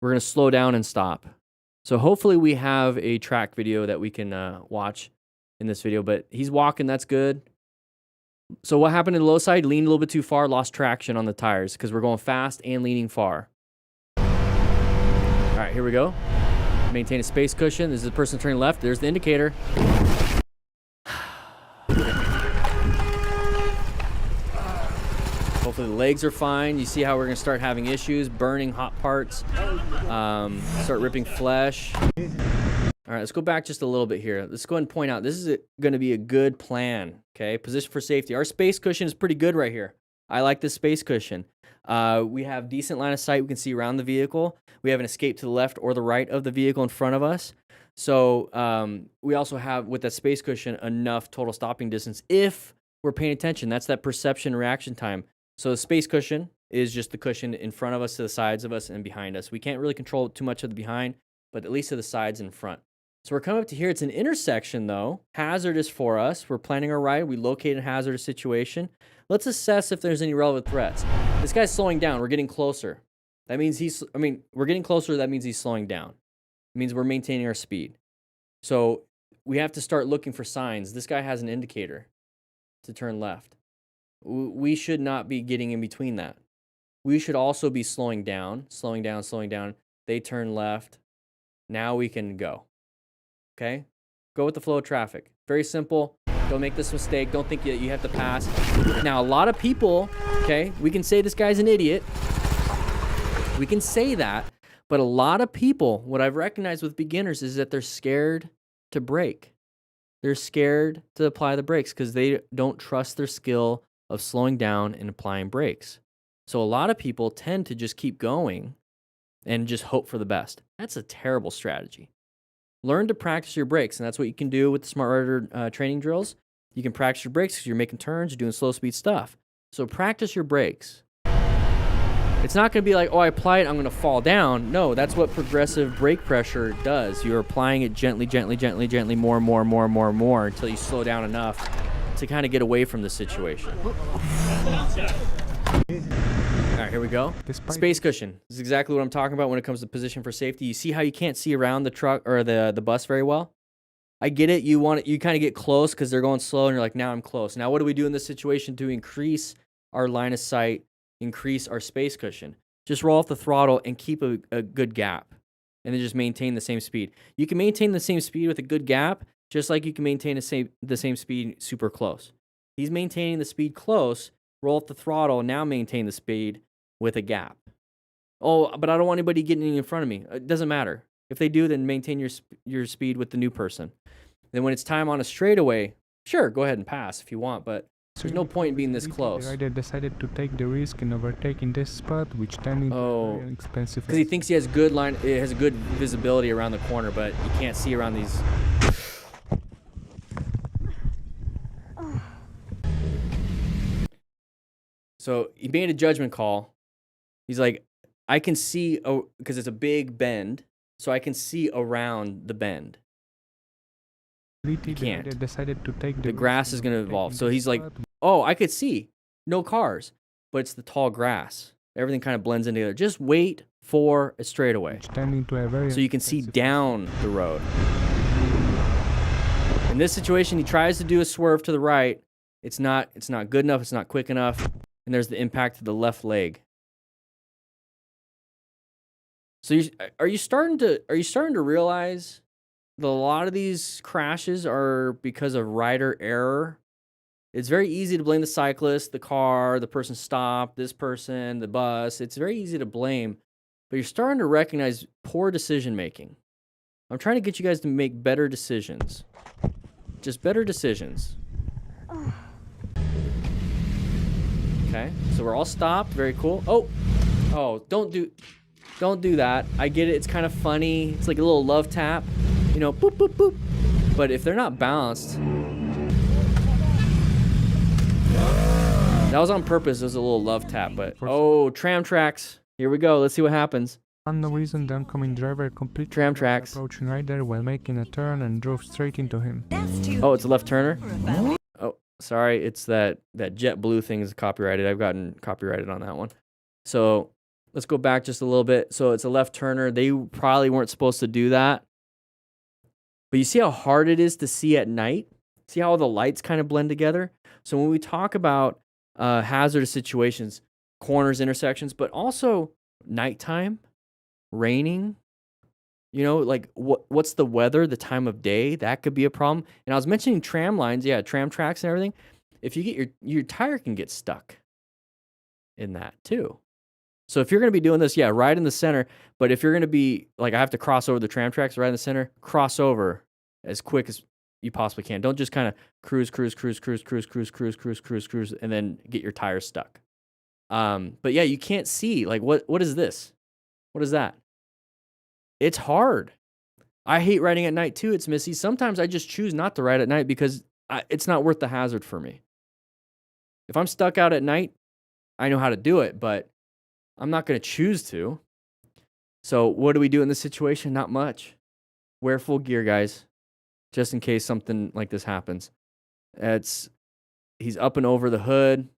We're going to slow down and stop. So hopefully we have a track video that we can watch in this video. But he's walking, that's good. So what happened in the low side? Leaned a little bit too far, lost traction on the tires because we're going fast and leaning far. All right, here we go. Maintain a space cushion. This is the person turning left. There's the indicator. Hopefully the legs are fine. You see how we're going to start having issues, burning hot parts, start ripping flesh. All right, let's go back just a little bit here. Let's go ahead and point out, this is going to be a good plan, okay? Position for safety. Our space cushion is pretty good right here. I like this space cushion. We have decent line of sight. We can see around the vehicle. We have an escape to the left or the right of the vehicle in front of us. So we also have, with that space cushion, enough total stopping distance if we're paying attention. That's that perception reaction time. So the space cushion is just the cushion in front of us, to the sides of us, and behind us. We can't really control too much of the behind, but at least to the sides and front. So we're coming up to here. It's an intersection, though. Hazardous for us. We're planning our ride. We locate a hazardous situation. Let's assess if there's any relevant threats. This guy's slowing down. We're getting closer. That means we're getting closer. That means he's slowing down. It means we're maintaining our speed. So we have to start looking for signs. This guy has an indicator to turn left. We should not be getting in between that. We should also be slowing down, slowing down, slowing down. They turn left. Now we can go. Okay? Go with the flow of traffic. Very simple. Don't make this mistake. Don't think that you have to pass. Now, a lot of people, okay, we can say this guy's an idiot. We can say that. But a lot of people, what I've recognized with beginners is that they're scared to brake. They're scared to apply the brakes because they don't trust their skill of slowing down and applying brakes. So a lot of people tend to just keep going and just hope for the best. That's a terrible strategy. Learn to practice your brakes, and that's what you can do with the Smart Rider training drills. You can practice your brakes because you're making turns, you're doing slow speed stuff. So practice your brakes. It's not going to be like, oh, I apply it, I'm going to fall down. No, that's what progressive brake pressure does. You're applying it gently, gently, gently, gently, more until you slow down enough to kind of get away from the situation. All right, here we go. Space cushion. This is exactly what I'm talking about when it comes to position for safety. You see how you can't see around the truck or the bus very well? I get it. You kind of get close because they're going slow and you're like, now I'm close. Now what do we do in this situation to increase our line of sight, increase our space cushion? Just roll off the throttle and keep a good gap and then just maintain the same speed. You can maintain the same speed with a good gap just like you can maintain the same speed super close. He's maintaining the speed close, roll off the throttle, now maintain the speed with a gap. Oh, but I don't want anybody getting in front of me. It doesn't matter. If they do, then maintain your speed with the new person. Then when it's time on a straightaway, sure, go ahead and pass if you want, but there's no point in being this close. The rider decided to take the risk in overtaking this spot, which turned into a very expensive. Because he thinks he has good visibility around the corner, but you can't see around these. So he made a judgment call. He's like, I can see, because it's a big bend, so I can see around the bend. He can't. Decided to take the grass is going to evolve. So he's like, oh, I could see. No cars. But it's the tall grass. Everything kind of blends in together. Just wait for a straightaway. So you can see down the road. In this situation, he tries to do a swerve to the right. It's not good enough. It's not quick enough. And there's the impact of the left leg. So are you starting to realize that a lot of these crashes are because of rider error? It's very easy to blame the cyclist, the car, the person stopped, this person, the bus. It's very easy to blame, but you're starting to recognize poor decision making. I'm trying to get you guys to make better decisions. Just better decisions. Okay, so we're all stopped. Very cool. Oh, don't do that. I get it. It's kind of funny. It's like a little love tap, boop, boop, boop. But if they're not balanced, That was on purpose. It was a little love tap, but oh, tram tracks. Here we go. Let's see what happens. For no reason, the oncoming driver completely Tram tracks. approaching rider while making a turn and drove straight into him. Oh, it's a left turner. Oh, sorry. It's that jet blue thing is copyrighted. I've gotten copyrighted on that one. So let's go back just a little bit. So it's a left turner. They probably weren't supposed to do that. But you see how hard it is to see at night? See how all the lights kind of blend together? So when we talk about hazardous situations, corners, intersections, but also nighttime, raining, you know, like what's the weather, the time of day? That could be a problem. And I was mentioning tram lines, yeah, tram tracks and everything. If you get your tire can get stuck in that too. So if you're going to be doing this, yeah, right in the center. But if you're going to be like, I have to cross over the tram tracks right in the center, cross over as quick as you possibly can. Don't just kind of cruise, and then get your tires stuck. But yeah, you can't see. Like, what is this? What is that? It's hard. I hate riding at night too. It's messy. Sometimes I just choose not to ride at night because it's not worth the hazard for me. If I'm stuck out at night, I know how to do it, but I'm not going to choose to. So what do we do in this situation? Not much. Wear full gear, guys, just in case something like this happens. He's up and over the hood.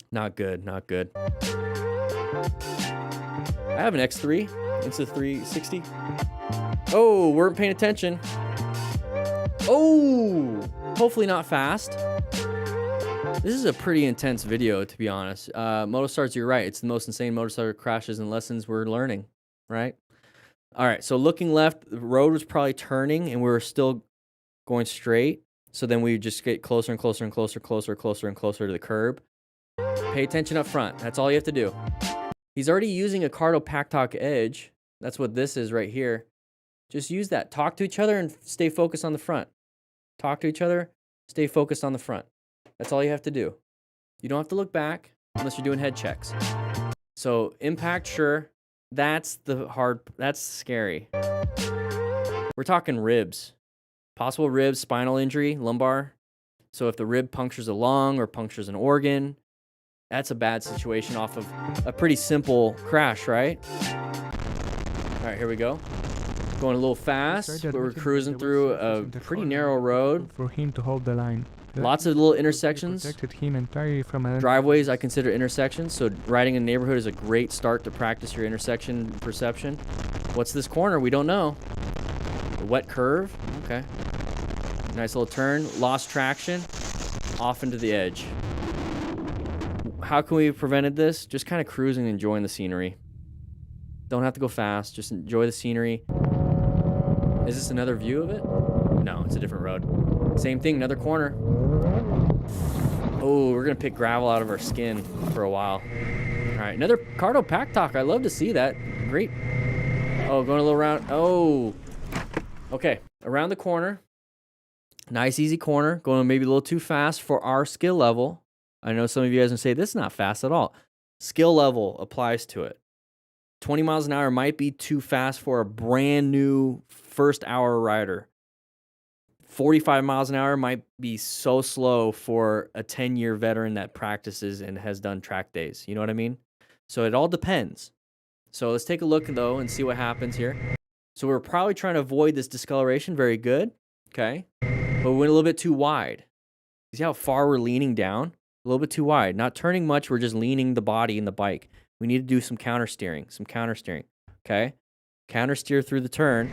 Not good, not good. I have an X3. It's a 360. Oh, weren't paying attention. Oh, hopefully not fast. This is a pretty intense video, to be honest. Motostarts, you're right. It's the most insane motorcycle crashes and lessons we're learning, right? All right, so looking left, the road was probably turning, and we were still going straight. So then we just get closer and closer and closer to the curb. Pay attention up front. That's all you have to do. He's already using a Cardo Packtalk edge. That's what this is right here. Just use that. Talk to each other and stay focused on the front. Talk to each other, stay focused on the front. That's all you have to do. You don't have to look back unless you're doing head checks. So impact, sure. That's scary. We're talking ribs. Possible ribs, spinal injury, lumbar. So if the rib punctures a lung or punctures an organ, that's a bad situation off of a pretty simple crash, right? All right, here we go. Going a little fast, but we're cruising through a pretty narrow road. For him to hold the line. Lots of little intersections. Protected him entirely from Driveways, I consider intersections. So riding in a neighborhood is a great start to practice your intersection perception. What's this corner? We don't know. A wet curve. Okay. Nice little turn. Lost traction. Off into the edge. How can we have prevented this? Just kind of cruising and enjoying the scenery. Don't have to go fast. Just enjoy the scenery. Is this another view of it? No, it's a different road. Same thing, another corner. Oh, we're going to pick gravel out of our skin for a while. All right, another Cardo Packtalk. I love to see that. Great. Oh, going a little round. Oh. Okay, around the corner. Nice, easy corner. Going maybe a little too fast for our skill level. I know some of you guys will say, this is not fast at all. Skill level applies to it. 20 miles an hour might be too fast for a brand new first hour rider. 45 miles an hour might be so slow for a 10-year veteran that practices and has done track days. You know what I mean? So it all depends. So let's take a look, though, and see what happens here. So we're probably trying to avoid this discoloration. Very good. Okay. But we went a little bit too wide. See how far we're leaning down? A little bit too wide. Not turning much. We're just leaning the body and the bike. We need to do some counter steering. Okay. Counter steer through the turn.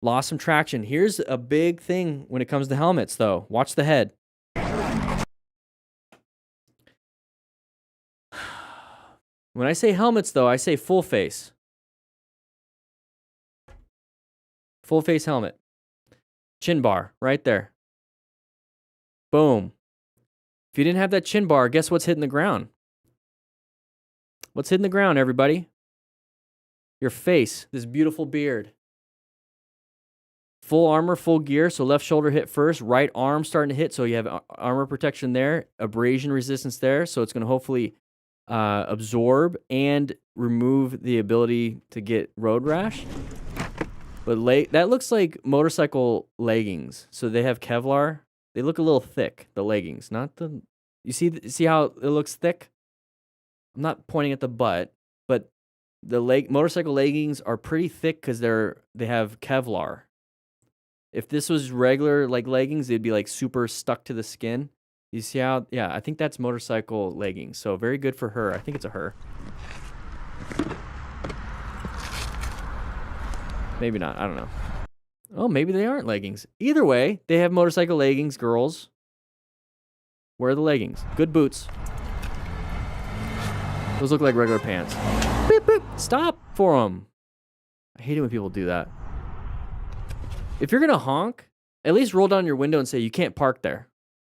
Lost some traction. Here's a big thing when it comes to helmets, though. Watch the head. When I say helmets, though, I say full face. Full face helmet. Chin bar, right there. Boom. If you didn't have that chin bar, guess what's hitting the ground? What's hitting the ground, everybody? Your face, this beautiful beard. Full armor, full gear, so left shoulder hit first, right arm starting to hit, so you have armor protection there, abrasion resistance there, so it's going to hopefully absorb and remove the ability to get road rash. But that looks like motorcycle leggings, so they have Kevlar. They look a little thick, the leggings, not the You see how it looks thick? I'm not pointing at the butt, but the motorcycle leggings are pretty thick because they have Kevlar. If this was regular like leggings, they'd be like super stuck to the skin. You see how? Yeah, I think that's motorcycle leggings. So very good for her. I think it's a her. Maybe not. I don't know. Oh, maybe they aren't leggings. Either way, they have motorcycle leggings, girls. Wear the leggings. Good boots. Those look like regular pants. Beep, beep. Stop for them. I hate it when people do that. If you're going to honk, at least roll down your window and say, you can't park there.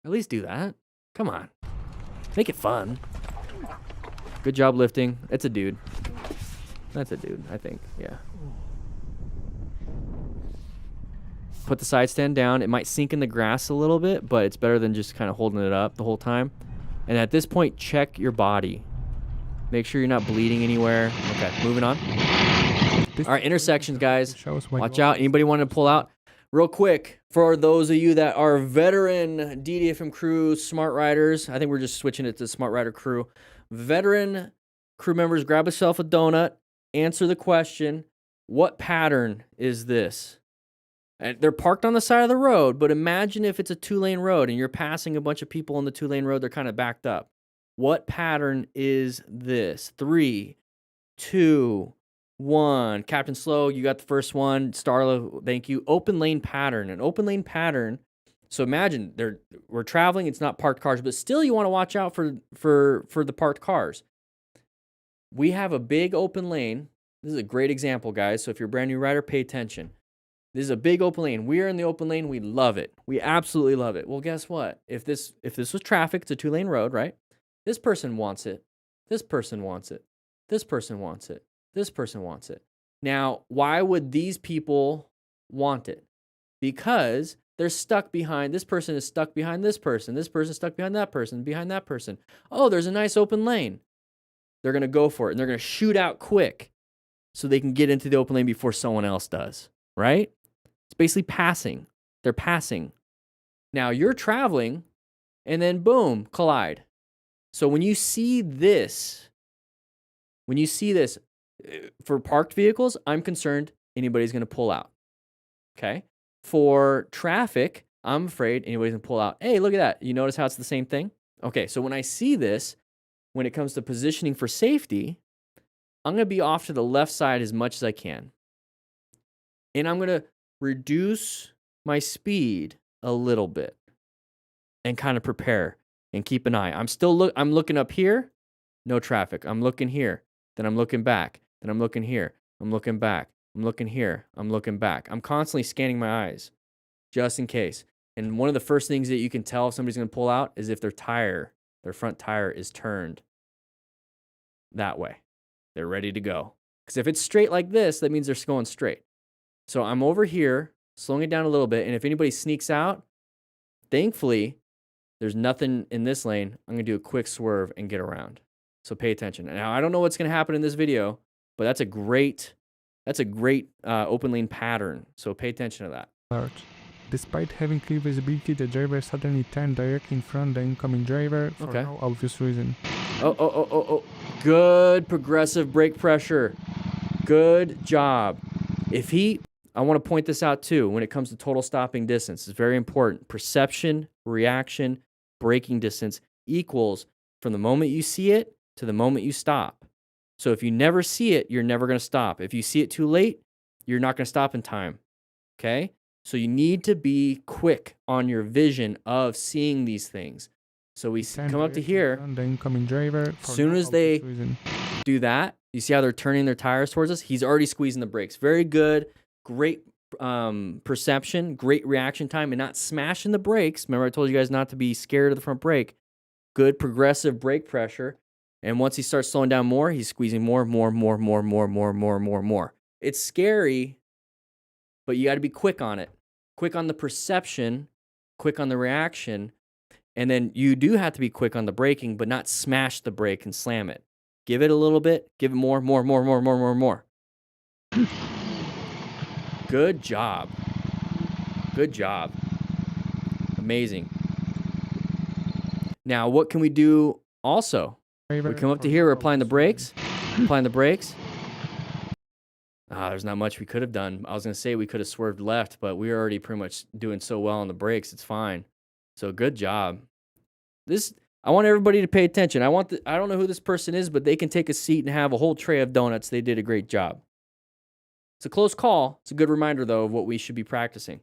At least do that. Come on. Make it fun. Good job lifting. It's a dude. That's a dude, I think. Yeah. Put the side stand down. It might sink in the grass a little bit, but it's better than just kind of holding it up the whole time. And at this point, check your body. Make sure you're not bleeding anywhere. Okay, moving on. All right, intersections, guys. Watch out. Anybody want to pull out? Real quick, for those of you that are veteran DDFM crew, smart riders, I think we're just switching it to smart rider crew. Veteran crew members, grab yourself a donut, answer the question, what pattern is this? And they're parked on the side of the road, but imagine if it's a 2-lane road and you're passing a bunch of people on the 2-lane road, they're kind of backed up. What pattern is this? 3, 2, 1. Captain Slow, you got the first one. Starla, thank you. Open lane pattern. An open lane pattern. So imagine we're traveling, it's not parked cars, but still you want to watch out for the parked cars. We have a big open lane. This is a great example, guys. So if you're a brand new rider, pay attention. This is a big open lane. We are in the open lane. We love it. We absolutely love it. Well, guess what? If this was traffic, it's a 2-lane road, right? This person wants it. This person wants it. This person wants it. This person wants it. Now, why would these people want it? Because they're stuck behind, this person is stuck behind this person. This person is stuck behind that person, behind that person. Oh, there's a nice open lane. They're going to go for it, and they're going to shoot out quick so they can get into the open lane before someone else does, right? It's basically passing. They're passing. Now you're traveling and then boom, collide. So when you see this for parked vehicles, I'm concerned anybody's going to pull out. Okay. For traffic, I'm afraid anybody's going to pull out. Hey, look at that. You notice how it's the same thing? Okay. So when I see this, when it comes to positioning for safety, I'm going to be off to the left side as much as I can. And I'm going to reduce my speed a little bit and kind of prepare and keep an eye. I'm looking up here, no traffic. I'm looking here, then I'm looking back, then I'm looking here, I'm looking back, I'm looking here, I'm looking back. I'm constantly scanning my eyes just in case. And one of the first things that you can tell if somebody's going to pull out is if their front tire is turned that way. They're ready to go. Because if it's straight like this, that means they're going straight. So I'm over here, slowing it down a little bit, and if anybody sneaks out, thankfully, there's nothing in this lane. I'm going to do a quick swerve and get around. So pay attention. Now, I don't know what's going to happen in this video, but that's a great open lane pattern. So pay attention to that. Despite having clear visibility, the driver suddenly turned directly in front of the incoming driver for no obvious reason. Oh. Good progressive brake pressure. Good job. I want to point this out too when it comes to total stopping distance. It's very important. Perception, reaction, braking distance equals from the moment you see it to the moment you stop. So if you never see it, you're never going to stop. If you see it too late, you're not going to stop in time. Okay? So you need to be quick on your vision of seeing these things. So we come up to here. The incoming driver as soon as they do that, you see how they're turning their tires towards us? He's already squeezing the brakes. Very good. Great perception, great reaction time, and not smashing the brakes. Remember I told you guys not to be scared of the front brake. Good progressive brake pressure. And once he starts slowing down more, he's squeezing more. It's scary, but you got to be quick on it. Quick on the perception, quick on the reaction, and then you do have to be quick on the braking, but not smash the brake and slam it. Give it a little bit, give it more. Good job. Good job. Amazing. Now, what can we do also? We come up to here, we're applying the brakes. Applying the brakes. There's not much we could have done. I was going to say we could have swerved left, but we were already pretty much doing so well on the brakes. It's fine. So good job. I want everybody to pay attention. I don't know who this person is, but they can take a seat and have a whole tray of donuts. They did a great job. It's a close call. It's a good reminder, though, of what we should be practicing.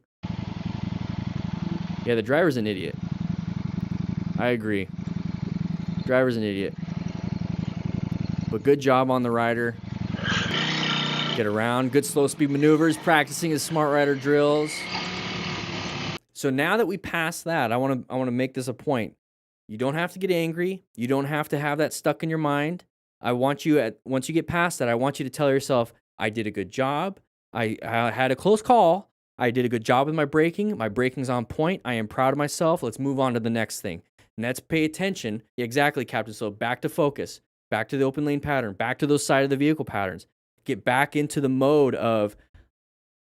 Yeah, the driver's an idiot. I agree. Driver's an idiot. But good job on the rider. Get around. Good slow speed maneuvers. Practicing his smart rider drills. So now that we passed that, I want to make this a point. You don't have to get angry. You don't have to have that stuck in your mind. I want you once you get past that, I want you to tell yourself, I did a good job. I had a close call. I did a good job with my braking. My braking's on point. I am proud of myself. Let's move on to the next thing. And that's pay attention. Exactly, Captain. So back to focus. Back to the open lane pattern. Back to those side of the vehicle patterns. Get back into the mode of,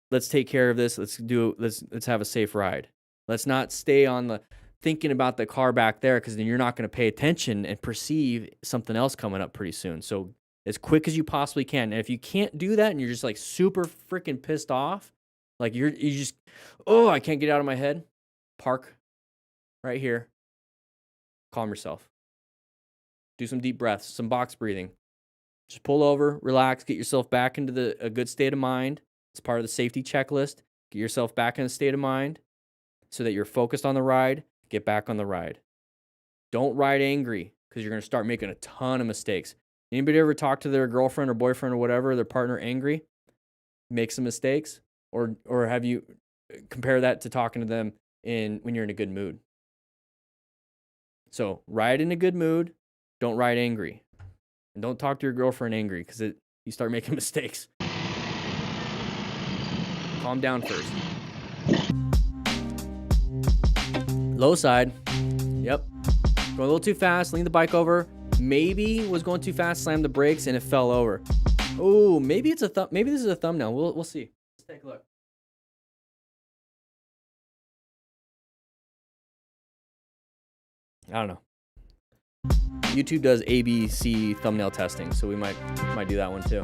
let's take care of this. Let's have a safe ride. Let's not stay on the thinking about the car back there, because then you're not going to pay attention and perceive something else coming up pretty soon. So as quick as you possibly can. And if you can't do that and you're just like super freaking pissed off, like you just, I can't get out of my head, park right here. Calm yourself. Do some deep breaths, some box breathing. Just pull over, relax, get yourself back into a good state of mind. It's part of the safety checklist. Get yourself back in a state of mind so that you're focused on the ride. Get back on the ride. Don't ride angry, because you're going to start making a ton of mistakes. Anybody ever talk to their girlfriend or boyfriend or whatever, their partner, angry? Make some mistakes? Or have you compare that to talking to them when you're in a good mood? So ride in a good mood. Don't ride angry. And don't talk to your girlfriend angry, because you start making mistakes. Calm down first. Low side. Yep. Going a little too fast. Lean the bike over. Maybe was going too fast. Slammed the brakes and it fell over. Oh, maybe it's maybe this is a thumbnail. We'll see. Let's take a look. I don't know. YouTube does ABC thumbnail testing, so we might do that one too.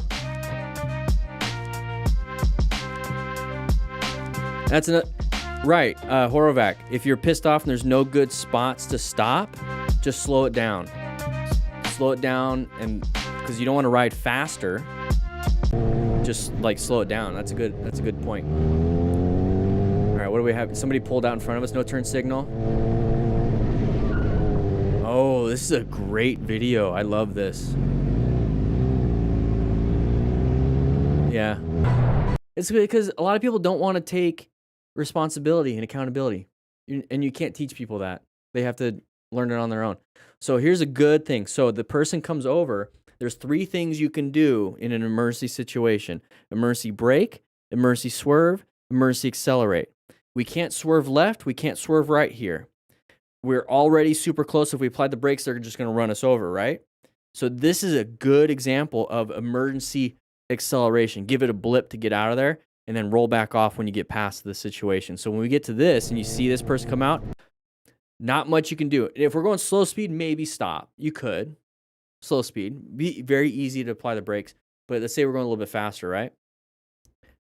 That's right, Horovac. If you're pissed off and there's no good spots to stop, just slow it down. Slow it down, and because you don't want to ride faster, just like slow it down. That's a good point. All right, what do we have? Somebody pulled out in front of us. No turn signal. Oh, this is a great video. I love this. Yeah. It's because a lot of people don't want to take responsibility and accountability. And you can't teach people that. They have to learn it on their own. So here's a good thing. So the person comes over. There's 3 things you can do in an emergency situation. Emergency brake, emergency swerve, emergency accelerate. We can't swerve left. We can't swerve right here. We're already super close. If we apply the brakes, they're just going to run us over, right? So this is a good example of emergency acceleration. Give it a blip to get out of there, and then roll back off when you get past the situation. So when we get to this and you see this person come out, not much you can do. If we're going slow speed, maybe stop. You could. Slow speed. Be very easy to apply the brakes. But let's say we're going a little bit faster, right?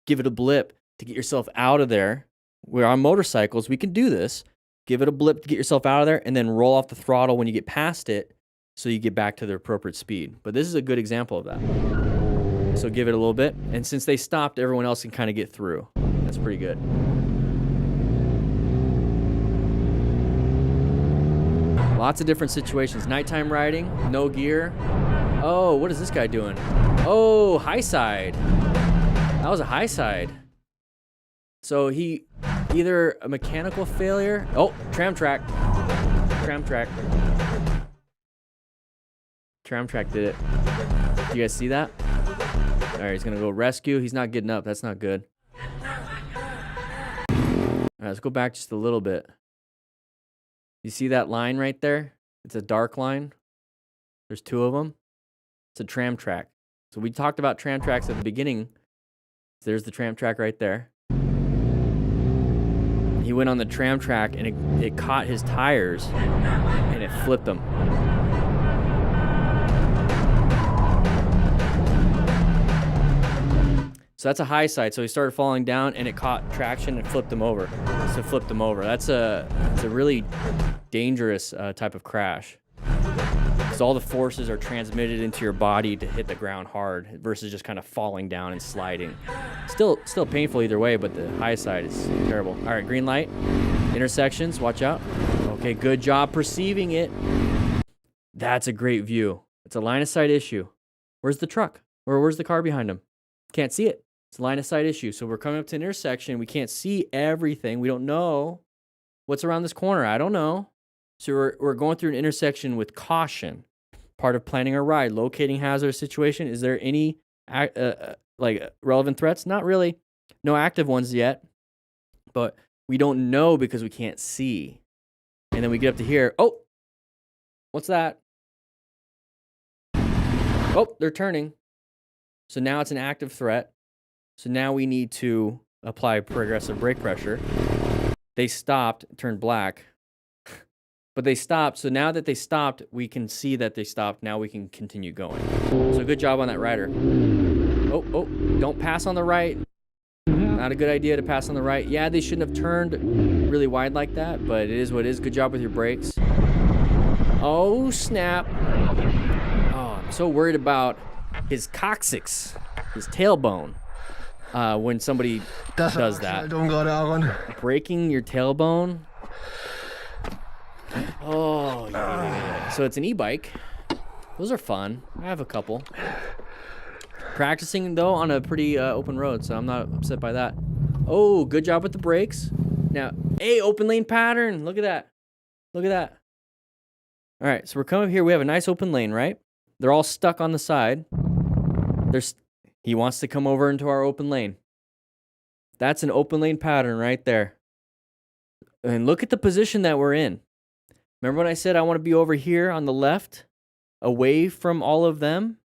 Give it a blip to get yourself out of there. We're on motorcycles. We can do this. Give it a blip to get yourself out of there, and then roll off the throttle when you get past it so you get back to the appropriate speed. But this is a good example of that. So give it a little bit. And since they stopped, everyone else can kind of get through. That's pretty good. Lots of different situations. Nighttime riding, no gear. Oh, what is this guy doing? Oh, high side. That was a high side. So he either a mechanical failure. Oh, tram track. Tram track. Tram track did it. You guys see that? All right, he's going to go rescue. He's not getting up. That's not good. All right, let's go back just a little bit. You see that line right there? It's a dark line. There's 2 of them. It's a tram track. So we talked about tram tracks at the beginning. There's the tram track right there. He he went on the tram track and it caught his tires and it flipped him. So that's a high side. So he started falling down and it caught traction and flipped him over. So flipped him over. It's a really dangerous type of crash. Because all the forces are transmitted into your body to hit the ground hard versus just kind of falling down and sliding. Still painful either way, but the high side is terrible. All right, green light. Intersections, watch out. Okay, good job perceiving it. That's a great view. It's a line of sight issue. Where's the truck? Or where's the car behind him? Can't see it. It's a line of sight issue. So we're coming up to an intersection. We can't see everything. We don't know what's around this corner. I don't know. So we're going through an intersection with caution. Part of planning our ride, locating hazardous situation. Is there any like relevant threats? Not really. No active ones yet. But we don't know because we can't see. And then we get up to here. Oh, what's that? Oh, they're turning. So now it's an active threat. So now we need to apply progressive brake pressure. They stopped, turned black. But they stopped. So now that they stopped, we can see that they stopped. Now we can continue going. So good job on that rider. Oh, don't pass on the right. Not a good idea to pass on the right. Yeah, they shouldn't have turned really wide like that, but it is what it is. Good job with your brakes. Oh, snap. Oh, I'm so worried about his coccyx, his tailbone, when somebody does that. Breaking your tailbone. Oh, yeah. So it's an e-bike. Those are fun. I have a couple. Practicing, though, on a pretty open road, so I'm not upset by that. Oh, good job with the brakes. Now, hey, open lane pattern. Look at that. Look at that. All right, so we're coming here. We have a nice open lane, right? They're all stuck on the side. He wants to come over into our open lane. That's an open lane pattern right there. And look at the position that we're in. Remember when I said I want to be over here on the left, away from all of them?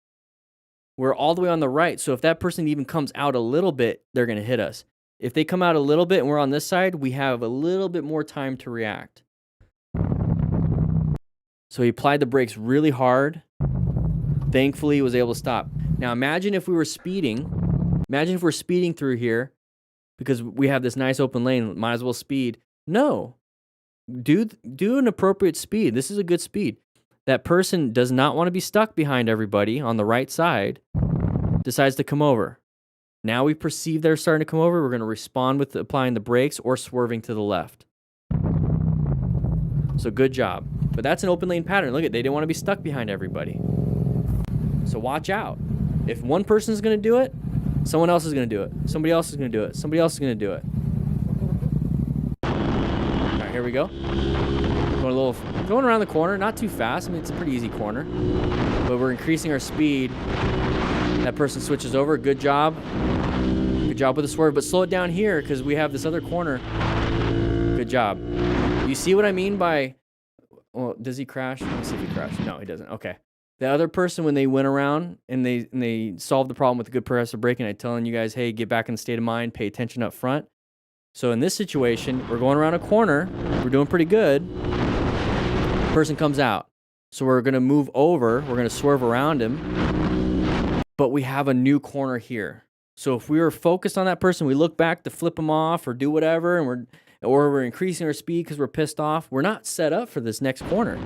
We're all the way on the right. So if that person even comes out a little bit, they're going to hit us. If they come out a little bit and we're on this side, we have a little bit more time to react. So he applied the brakes really hard. Thankfully, he was able to stop. Now imagine if we were speeding. Imagine if we're speeding through here because we have this nice open lane. Might as well speed. No. Do an appropriate speed. This is a good speed. That person does not want to be stuck behind everybody on the right side, decides to come over. Now we perceive they're starting to come over. We're going to respond with applying the brakes or swerving to the left. So good job. But that's an open lane pattern. Look at, they didn't want to be stuck behind everybody. So watch out. If one person is going to do it, someone else is going to do it. Somebody else is going to do it. Somebody else is going to do it. All right, here we go. Going around the corner, not too fast. I mean, it's a pretty easy corner. But we're increasing our speed. That person switches over. Good job. Good job with the swerve. But slow it down here because we have this other corner. Good job. You see what I mean by... Well, does he crash? Let me see if he crashed. No, he doesn't. Okay. The other person, when they went around and they solved the problem with the good progressive braking, I'm telling you guys, hey, get back in the state of mind, pay attention up front. So in this situation, we're going around a corner. We're doing pretty good. Person comes out. So we're going to move over. We're going to swerve around him. But we have a new corner here. So if we were focused on that person, we look back to flip them off or do whatever, and we're increasing our speed because we're pissed off, we're not set up for this next corner.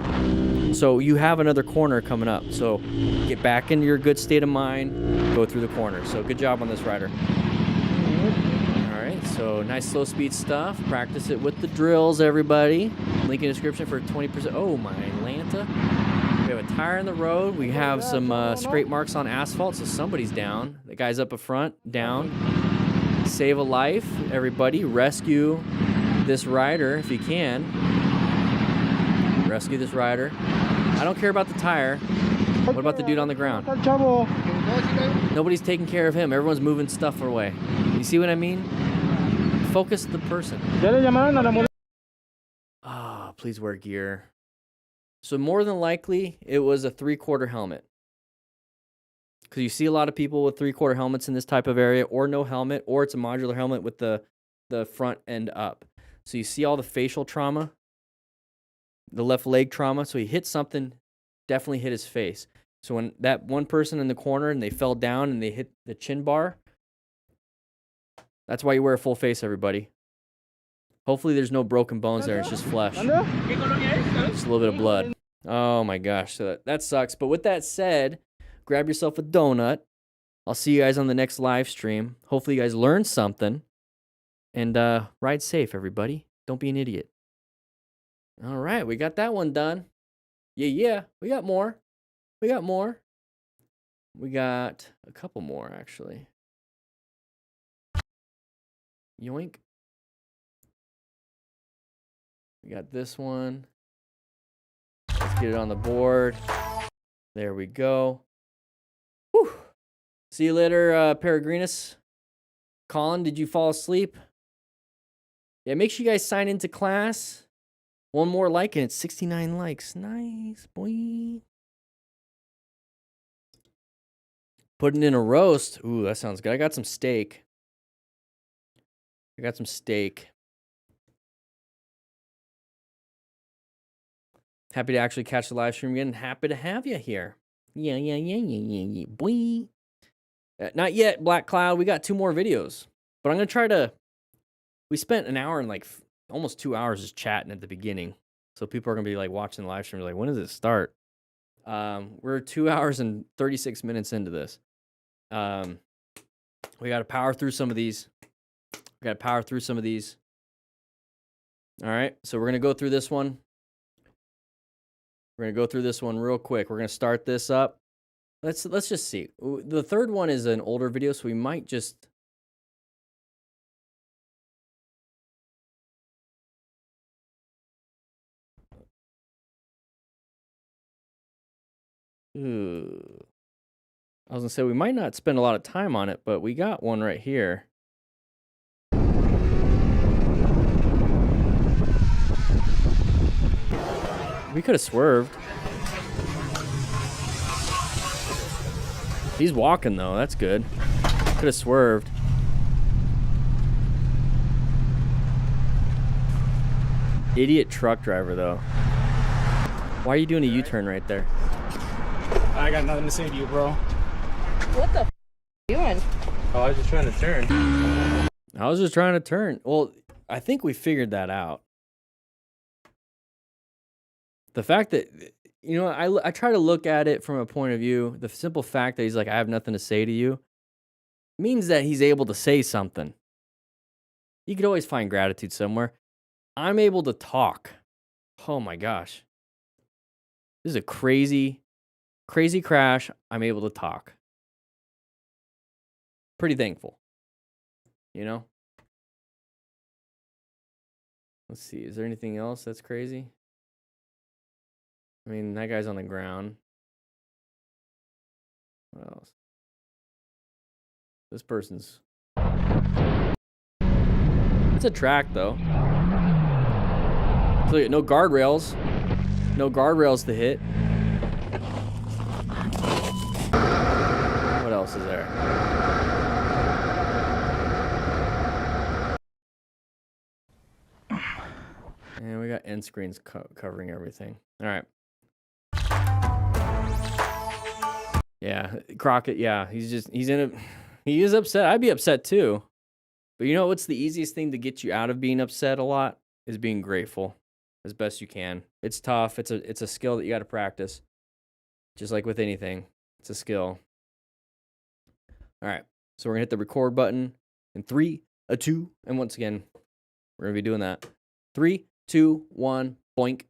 So you have another corner coming up. So get back into your good state of mind, go through the corner. So good job on this rider. All right, so nice slow speed stuff. Practice it with the drills, everybody. Link in the description for 20%. Oh, my Lanta. We have a tire in the road. We have some scrape marks on asphalt, so somebody's down. The guy's up front, down. Save a life, everybody. Rescue this rider if you can. Rescue this rider. I don't care about the tire. What about the dude on the ground? Nobody's taking care of him. Everyone's moving stuff away. You see what I mean? Focus the person. Ah, please wear gear. So more than likely, it was a 3/4 helmet. Because you see a lot of people with 3/4 helmets in this type of area, or no helmet, or it's a modular helmet with the front end up. So you see all the facial trauma, the left leg trauma. So he hit something, definitely hit his face. So when that one person in the corner and they fell down and they hit the chin bar, that's why you wear a full face, everybody. Hopefully there's no broken bones there. It's just flesh. Just a little bit of blood. Oh my gosh. So that sucks. But with that said, grab yourself a donut. I'll see you guys on the next live stream. Hopefully you guys learned something. And ride safe, everybody. Don't be an idiot. All right, we got that one done. Yeah. We got more. We got a couple more, actually. Yoink. We got this one. Let's get it on the board. There we go. Whew. See you later, Peregrinus. Colin, did you fall asleep? Yeah, make sure you guys sign into class. One more like and it's 69 likes. Nice, boy. Putting in a roast. Ooh, that sounds good. I got some steak. Happy to actually catch the live stream again. Happy to have you here. Yeah. Boy. Not yet, Black Cloud. We got 2 more videos. But I'm going to try to... We spent an hour and like almost 2 hours just chatting at the beginning. So people are going to be like watching the live stream like, when does it start? We're 2 hours and 36 minutes into this. We got to power through some of these. All right, so we're going to go through this one. Real quick. We're going to start this up. Let's just see. The third one is an older video, so we might just... Ooh. I was going to say, we might not spend a lot of time on it, but we got one right here. We could have swerved. He's walking, though. That's good. Could have swerved. Idiot truck driver, though. Why are you doing a U-turn right there? I got nothing to say to you, bro. What the f you doing? Oh, I was just trying to turn. Well, I think we figured that out. The fact that, you know, I try to look at it from a point of view, the simple fact that he's like, I have nothing to say to you, means that he's able to say something. You could always find gratitude somewhere. I'm able to talk. Oh my gosh. This is a crazy crash. I'm able to talk. Pretty thankful. You know? Let's see. Is there anything else that's crazy? I mean, that guy's on the ground. What else? This person's... It's a track, though. So, no guardrails. No guardrails to hit. What else is there? And we got end screens covering everything. All right. Yeah, Crockett, yeah, he is upset. I'd be upset too. But you know what's the easiest thing to get you out of being upset a lot is being grateful as best you can. It's tough. It's a skill that you got to practice. Just like with anything, it's a skill. All right, so we're gonna hit the record button in 3, 2, and once again, we're gonna be doing that. 3, 2, 1, boink.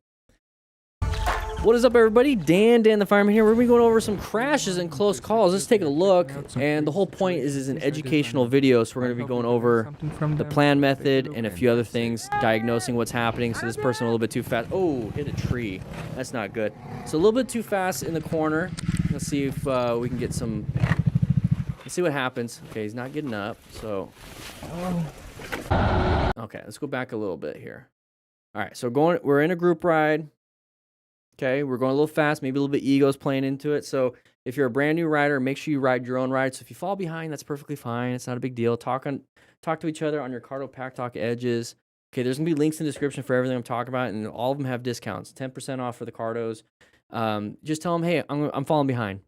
What is up, everybody? Dan the Fireman here. We're going to be going over some crashes and close calls. Let's take a look. And the whole point is an educational video. So we're going to be going over the plan method and a few other things, diagnosing what's happening. So this person a little bit too fast. Oh, hit a tree. That's not good. So a little bit too fast in the corner. Let's see if we can get some... Let's see what happens. Okay, he's not getting up. So... Okay, let's go back a little bit here. All right, so we're in a group ride. Okay, we're going a little fast, maybe a little bit ego's playing into it. So if you're a brand new rider, make sure you ride your own ride. So if you fall behind, that's perfectly fine. It's not a big deal. Talk to each other on your Cardo Pack Talk edges. Okay, there's going to be links in the description for everything I'm talking about, and all of them have discounts. 10% off for the cardos. Just tell them, hey, I'm falling behind.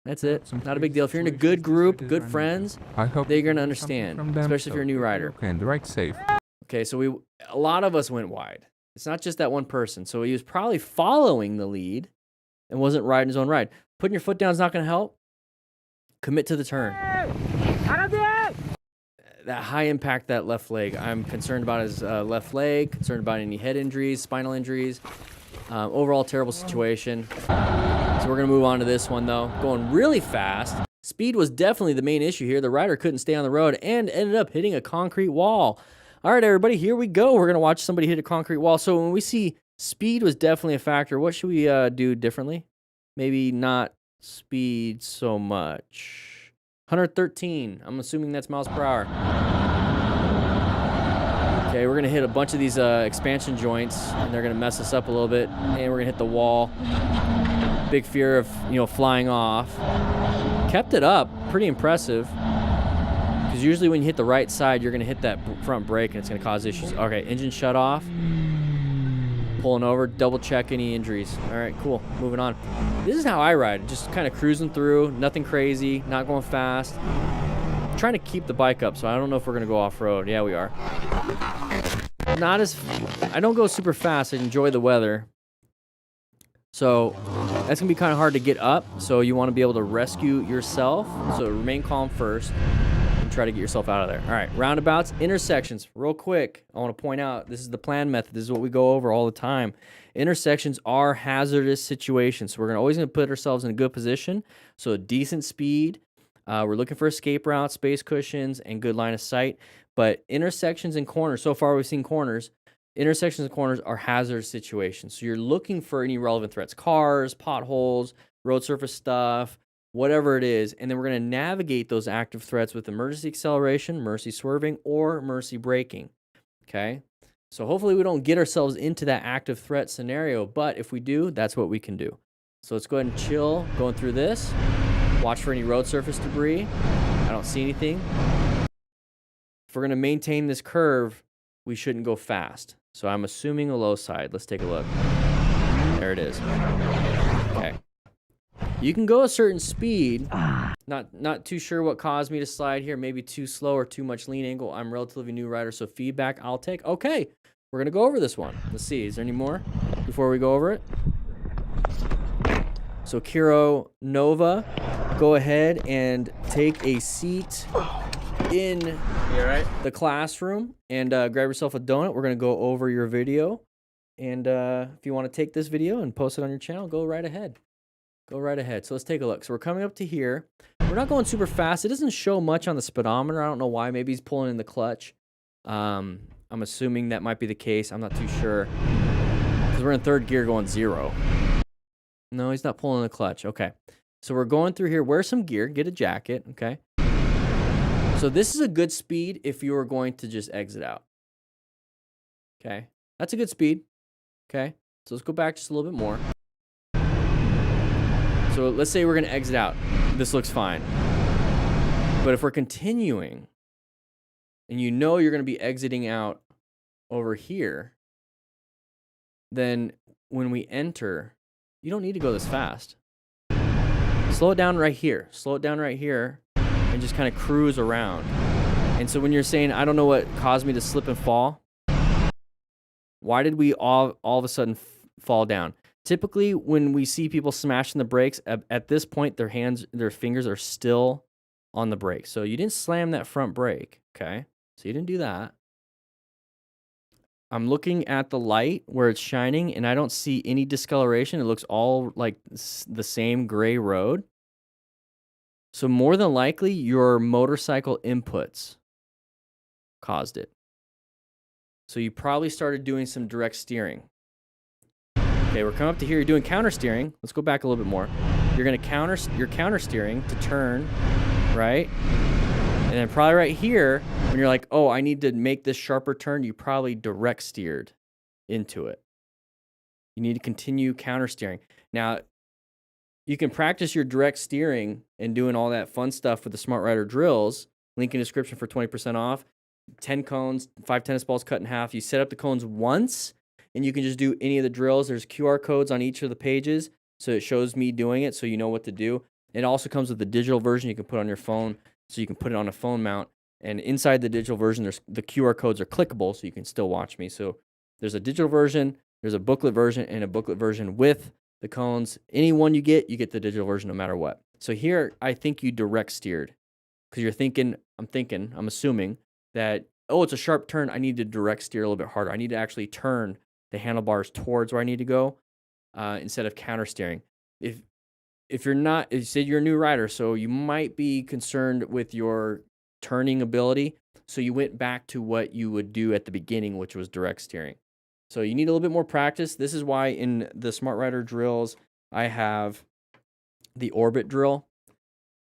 That's it. Not a big deal. If you're in a good group, good friends, they're going to understand, especially if you're a new rider. Okay, and ride safe. Okay, so a lot of us went wide. It's not just that one person. So he was probably following the lead and wasn't riding his own ride. Putting your foot down is not going to help. Commit to the turn. That high impact, that left leg. I'm concerned about his left leg, concerned about any head injuries, spinal injuries. Overall, terrible situation. So we're going to move on to this one, though. Going really fast. Speed was definitely the main issue here. The rider couldn't stay on the road and ended up hitting a concrete wall. All right, everybody, here we go. We're going to watch somebody hit a concrete wall. So when we see speed was definitely a factor, what should we do differently? Maybe not speed so much. 113. I'm assuming that's miles per hour. Okay, we're going to hit a bunch of these expansion joints, and they're going to mess us up a little bit. And we're going to hit the wall. Big fear of, flying off. Kept it up. Pretty impressive. Because usually when you hit the right side, you're going to hit that front brake, and it's going to cause issues. Okay, engine shut off. Pulling over. Double check any injuries. All right, cool. Moving on. This is how I ride. Just kind of cruising through. Nothing crazy. Not going fast. Trying to keep the bike up, so I don't know if we're going to go off-road. Yeah, we are. I don't go super fast. I enjoy the weather. So that's going to be kind of hard to get up. So you want to be able to rescue yourself. So remain calm first and try to get yourself out of there. All right, roundabouts, intersections. Real quick, I want to point out, this is the plan method. This is what we go over all the time. Intersections are hazardous situations. So we're always going to put ourselves in a good position. So a decent speed. We're looking for escape routes, space cushions, and good line of sight. But intersections and corners, so far we've seen corners. Intersections and corners are hazardous situations. So you're looking for any relevant threats. Cars, potholes, road surface stuff, whatever it is. And then we're going to navigate those active threats with emergency acceleration, emergency swerving, or emergency braking. Okay? So hopefully we don't get ourselves into that active threat scenario. But if we do, that's what we can do. So let's go ahead and chill going through this. Watch for any road surface debris. I don't see anything. If we're going to maintain this curve, we shouldn't go fast. So I'm assuming a low side. Let's take a look. There it is. Okay. You can go a certain speed. Not too sure what caused me to slide here. Maybe too slow or too much lean angle. I'm a relatively new rider, so feedback I'll take. Okay. We're going to go over this one. Let's see. Is there any more before we go over it? So Kiro Nova, go ahead and take a seat in the classroom and grab yourself a donut. We're going to go over your video. And if you want to take this video and post it on your channel, go right ahead. Go right ahead. So let's take a look. So we're coming up to here. We're not going super fast. It doesn't show much on the speedometer. I don't know why. Maybe he's pulling in the clutch. I'm assuming that might be the case. I'm not too sure. Because we're in third gear going 0. No, he's not pulling the clutch. Okay. So we're going through here. Wear some gear. Get a jacket. Okay. So this is a good speed if you are going to just exit out. Okay. That's a good speed. Okay. So let's go back just a little bit more. So let's say we're going to exit out. This looks fine. But if we're continuing and you know you're going to be exiting out over here, then when we enter, you don't need to go this fast. Slow it down right here. Slow it down right here and just kind of cruise around. And so when you're saying, I don't know what caused me to slip and fall, why did we all of a sudden fall down? Typically, when we see people smashing the brakes, at this point, their fingers are still on the brake. So you didn't slam that front brake, okay? So you didn't do that. I'm looking at the light where it's shining, and I don't see any discoloration. It looks all like the same gray road. So more than likely, your motorcycle inputs caused it. So you probably started doing some direct steering. Okay, we're coming up to here. You're doing counter steering. Let's go back a little bit more. You're going to you're counter steering to turn, right? And then probably right here, when you're like, oh, I need to make this sharper turn, you probably direct steered into it. You need to continue counter steering. Now, you can practice your direct steering and doing all that fun stuff with the Smart Rider drills. Link in the description for 20% off. 10 cones, 5 tennis balls cut in half. You set up the cones once, and you can just do any of the drills. There's QR codes on each of the pages, so it shows me doing it, so you know what to do. It also comes with the digital version you can put on your phone, so you can put it on a phone mount. And inside the digital version, the QR codes are clickable, so you can still watch me. So there's a digital version, there's a booklet version, and a booklet version with the cones. Any one you get the digital version no matter what. So here, I think you direct steered, because you're thinking, I'm assuming that, oh, it's a sharp turn. I need to direct steer a little bit harder. I need to actually turn the handlebars towards where I need to go instead of counter steering. If you're not, you said you're a new rider, so you might be concerned with your turning ability. So you went back to what you would do at the beginning, which was direct steering. So you need a little bit more practice. This is why in the Smart Rider drills, I have the orbit drill.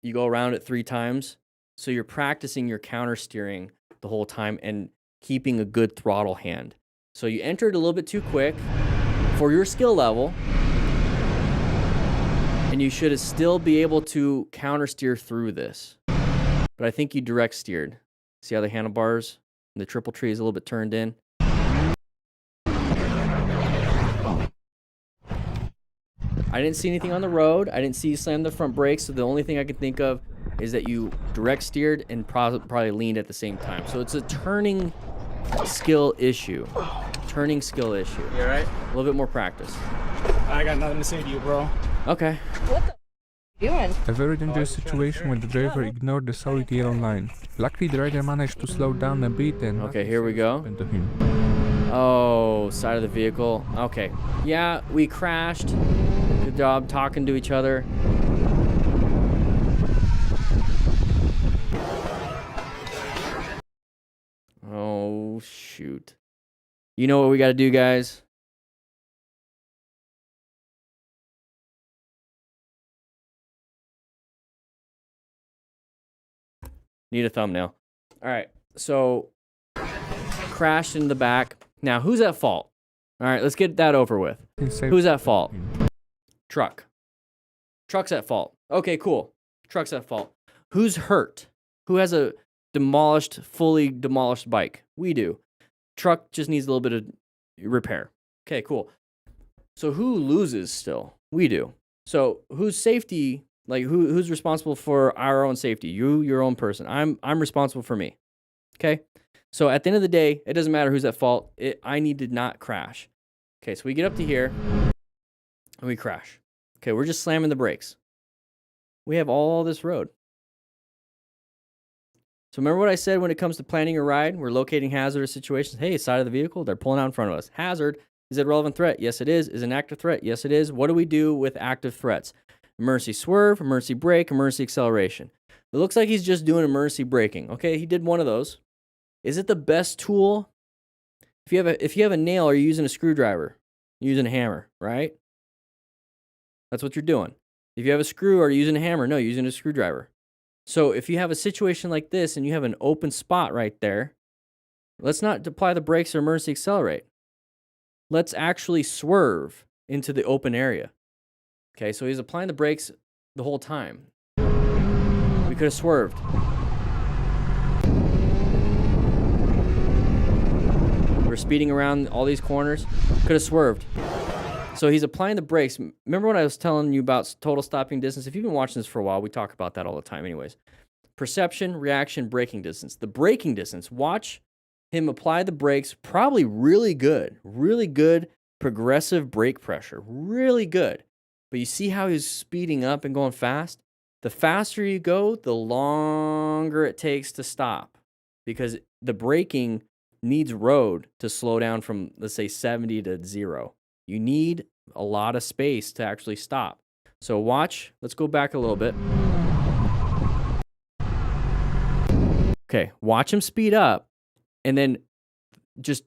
You go around it 3 times. So you're practicing your counter steering the whole time and keeping a good throttle hand. So you entered a little bit too quick for your skill level, and you should still be able to counter steer through this. But I think you direct steered. See how the handlebars and the triple tree is a little bit turned in? I didn't see anything on the road. I didn't see you slam the front brakes, so the only thing I can think of is that you direct steered and probably leaned at the same time. So it's a turning skill issue. Turning skill issue. You all right? A little bit more practice. I got nothing to say to you, bro. Okay. What the doing? A very dangerous situation when the driver ignored the solid yellow line. Luckily, the rider managed to slow down a bit and... Okay, here we go. To him. Oh, side of the vehicle. Okay. Yeah, we crashed. Good job talking to each other. Oh, shoot. You know what we got to do, guys? Need a thumbnail. All right. So, crashed in the back. Now, who's at fault? All right, let's get that over with. Who's at fault? Truck. Truck's at fault. Okay, cool. Truck's at fault. Who's hurt? Who has a fully demolished bike? We do. Truck just needs a little bit of repair. Okay, cool. So who loses still? We do. So who's safety? Like who's responsible for our own safety? You, your own person. I'm responsible for me. Okay. So at the end of the day, it doesn't matter who's at fault. I need to not crash. Okay, so we get up to here and we crash. Okay, we're just slamming the brakes. We have all this road. So remember what I said when it comes to planning a ride? We're locating hazardous situations. Hey, side of the vehicle, they're pulling out in front of us. Hazard, is it a relevant threat? Yes, it is. Is it an active threat? Yes, it is. What do we do with active threats? Emergency swerve, emergency brake, emergency acceleration. It looks like he's just doing emergency braking. Okay, he did one of those. Is it the best tool? If you have a nail, are you using a screwdriver? You're using a hammer, right? That's what you're doing. If you have a screw, are you using a hammer? No, you're using a screwdriver. So if you have a situation like this and you have an open spot right there, let's not apply the brakes or emergency accelerate. Let's actually swerve into the open area. Okay, so he's applying the brakes the whole time. We could have swerved. We're speeding around all these corners. Could have swerved. So he's applying the brakes. Remember when I was telling you about total stopping distance? If you've been watching this for a while, we talk about that all the time anyways. Perception, reaction, braking distance. The braking distance, watch him apply the brakes, probably really good progressive brake pressure, really good. But you see how he's speeding up and going fast? The faster you go, the longer it takes to stop because the braking needs road to slow down from, let's say, 70 to 0. You need a lot of space to actually stop. So watch. Let's go back a little bit. Okay, watch him speed up and then just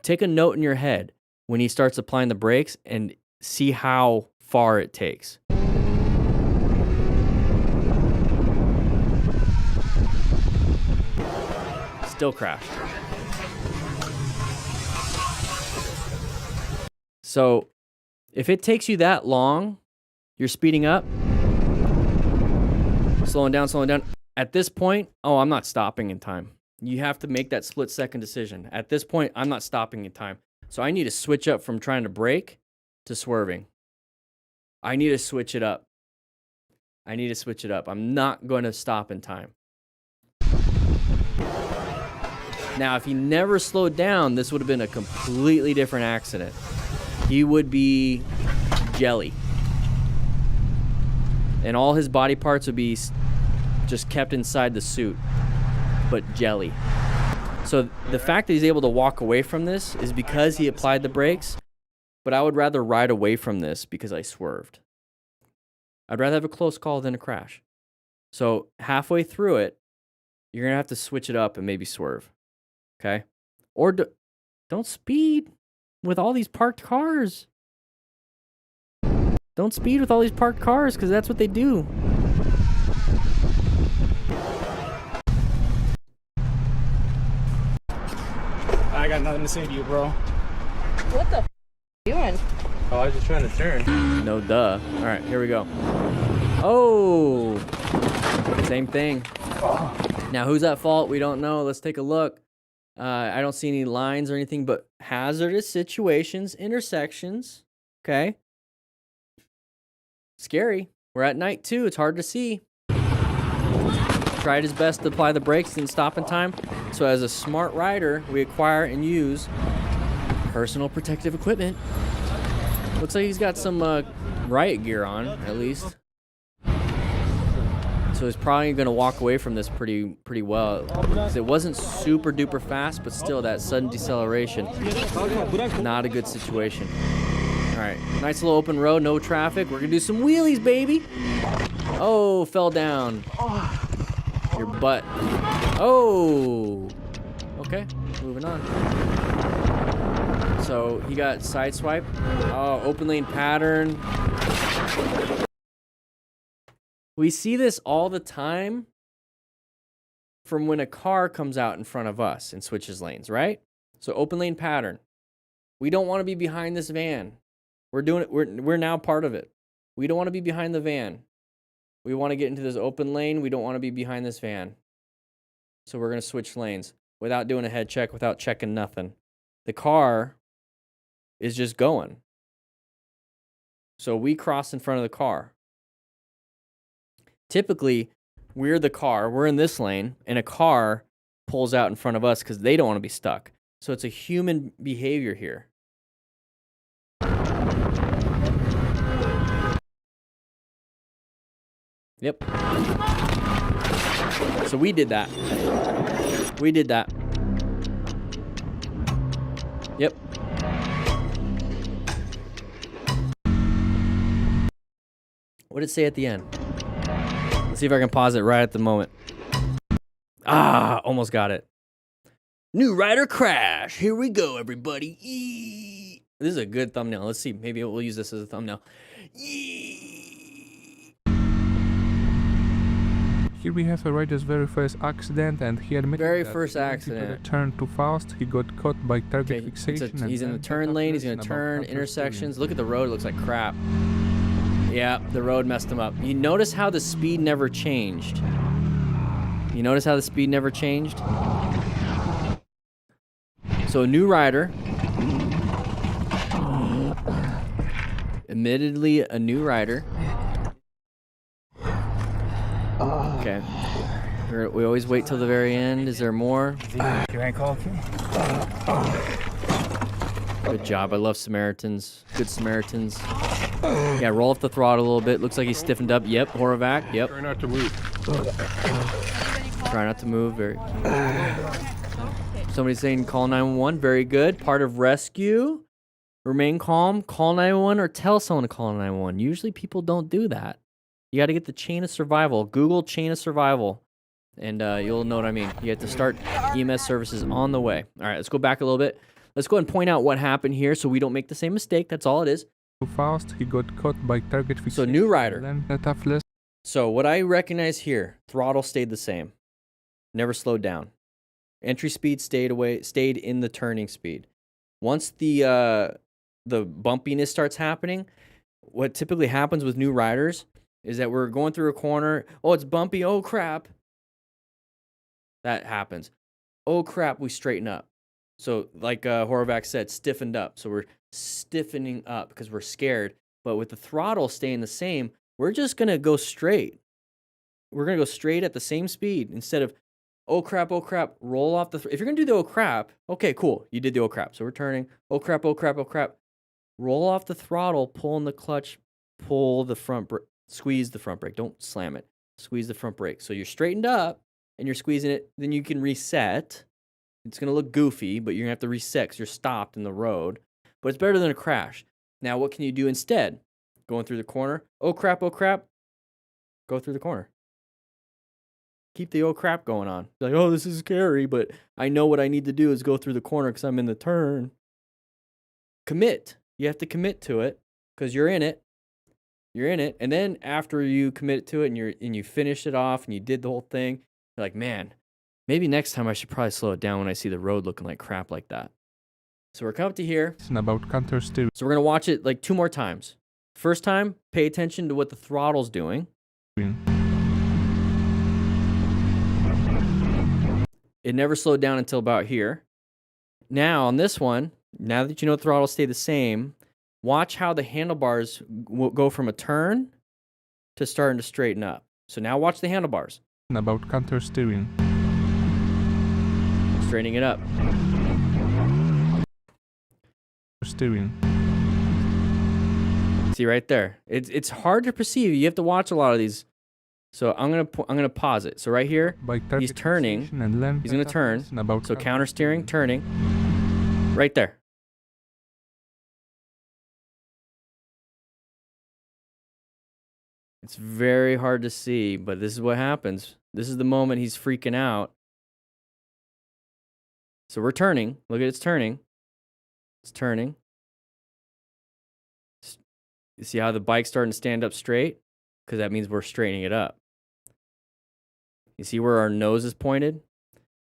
take a note in your head when he starts applying the brakes and see how far it takes. Still crashed. So if it takes you that long, you're speeding up, slowing down. At this point, oh, I'm not stopping in time. You have to make that split-second decision. At this point, I'm not stopping in time. So I need to switch up from trying to brake to swerving. I need to switch it up. I'm not going to stop in time. Now, if he never slowed down, this would have been a completely different accident. He would be jelly. And all his body parts would be just kept inside the suit, but jelly. So the fact that he's able to walk away from this is because he applied the brakes, but I would rather ride away from this because I swerved. I'd rather have a close call than a crash. So halfway through it, you're going to have to switch it up and maybe swerve. Okay? Or don't speed with all these parked cars. Don't speed with all these parked cars because that's what they do. I got nothing to say to you, bro. What the you doing? Oh, I was just trying to turn. No duh. All right, here we go. Oh, same thing. Now, who's at fault? We don't know. Let's take a look. I don't see any lines or anything, but hazardous situations, intersections. Okay. Scary. We're at night too. It's hard to see. Tried his best to apply the brakes, didn't stop in time. So as a smart rider, we acquire and use personal protective equipment. Looks like he's got some riot gear on, at least. So he's probably going to walk away from this pretty well. It wasn't super duper fast, but still that sudden deceleration. Not a good situation. All right, nice little open road, no traffic. We're going to do some wheelies, baby. Oh, fell down. Your butt. Oh. Okay, moving on. So he got sideswiped. Oh, open lane pattern. We see this all the time from when a car comes out in front of us and switches lanes, right? So open lane pattern. We don't want to be behind this van. We're doing it. We're now part of it. We don't want to be behind the van. We want to get into this open lane. We don't want to be behind this van. So we're going to switch lanes without doing a head check, without checking nothing. The car is just going. So we cross in front of the car. Typically, we're the car. We're in this lane, and a car pulls out in front of us because they don't want to be stuck. So it's a human behavior here. Yep. So we did that. We did that. Yep. What did it say at the end? Let's see if I can pause it right at the moment. Ah, almost got it. New rider crash. Here we go, everybody. Eee. This is a good thumbnail. Let's see. Maybe we'll use this as a thumbnail. Eee. Here we have a rider's very first accident, and he admitted Very that first he wanted accident. to turn too fast. He got caught by target Okay, fixation. he's in and the then turn got lane. He's lesson going to about turn after intersections. steering. Look at the road. It looks like crap. Yeah, the road messed him up. You notice how the speed never changed. You notice how the speed never changed? So a new rider. Admittedly, a new rider. Okay. We always wait till the very end. Is there more? Good job. I love Samaritans. Good Samaritans. Yeah, roll off the throttle a little bit. Looks like he's stiffened up. Yep, Horovac. Yep. Try not to move. Try not to move. Very. Somebody's saying call 911. Very good. Part of rescue. Remain calm. Call 911 or tell someone to call 911. Usually people don't do that. You got to get the chain of survival. Google chain of survival, and you'll know what I mean. You have to start EMS services on the way. All right, let's go back a little bit. Let's go ahead and point out what happened here so we don't make the same mistake. That's all it is. Too fast. He got caught by target fixation. So new rider. Then a tough lesson. So what I recognize here, throttle stayed the same. Never slowed down. Entry speed stayed in the turning speed. Once the bumpiness starts happening, what typically happens with new riders is that we're going through a corner. Oh, it's bumpy. Oh, crap. That happens. oh crap, we straighten up. So like Horvath said, stiffened up. So we're stiffening up because we're scared. But with the throttle staying the same, we're just going to go straight. We're going to go straight at the same speed instead of, oh crap, roll off the, if you're going to do the oh crap, okay, cool. You did the oh crap. So we're turning, oh crap. Roll off the throttle, pull in the clutch, pull the front, squeeze the front brake. Don't slam it. Squeeze the front brake. So you're straightened up and you're squeezing it. Then you can reset. It's going to look goofy, but you're going to have to reset because you're stopped in the road. But it's better than a crash. Now, what can you do instead? Going through the corner. Oh, crap. Go through the corner. Keep the oh, crap going on. Like, oh, this is scary, but I know what I need to do is go through the corner because I'm in the turn. Commit. You have to commit to it because you're in it. And then after you commit to it and you finish it off and you did the whole thing, you're like, man, maybe next time I should probably slow it down when I see the road looking like crap like that. So we're coming up to here. It's about counter steering. So we're going to watch it like 2 more times. First time, pay attention to what the throttle's doing. It never slowed down until about here. Now on this one, now that you know the throttle stay the same, watch how the handlebars will go from a turn to starting to straighten up. So now watch the handlebars. About counter steering. Straightening it up. Steering. See right there. It's hard to perceive. You have to watch a lot of these. So I'm gonna pause it. So right here, he's turning. He's gonna turn. So counter steering, turning. Right there. It's very hard to see, but this is what happens. This is the moment he's freaking out. So we're turning. Look at it's turning. It's turning. You see how the bike's starting to stand up straight? Because that means we're straightening it up. You see where our nose is pointed?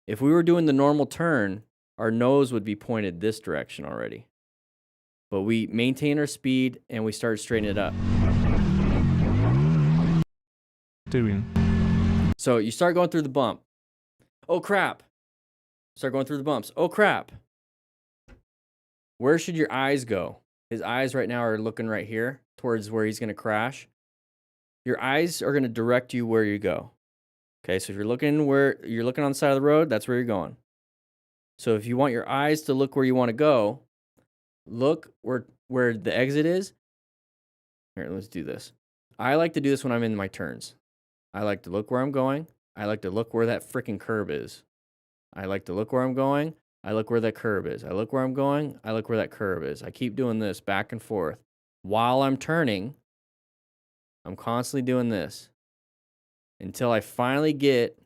If we were doing the normal turn, our nose would be pointed this direction already. But we maintain our speed and we start straightening it up. So you start going through the bump. Oh crap. Start going through the bumps. Oh crap. Where should your eyes go? His eyes right now are looking right here towards where he's going to crash. Your eyes are going to direct you where you go. Okay, so if you're looking on the side of the road, that's where you're going. So if you want your eyes to look where you want to go, look where the exit is. Here, let's do this. I like to do this when I'm in my turns. I like to look where I'm going. I like to look where that freaking curb is. I like to look where I'm going. I look where that curb is. I look where I'm going. I look where that curb is. I keep doing this back and forth. While I'm turning, I'm constantly doing this until I finally get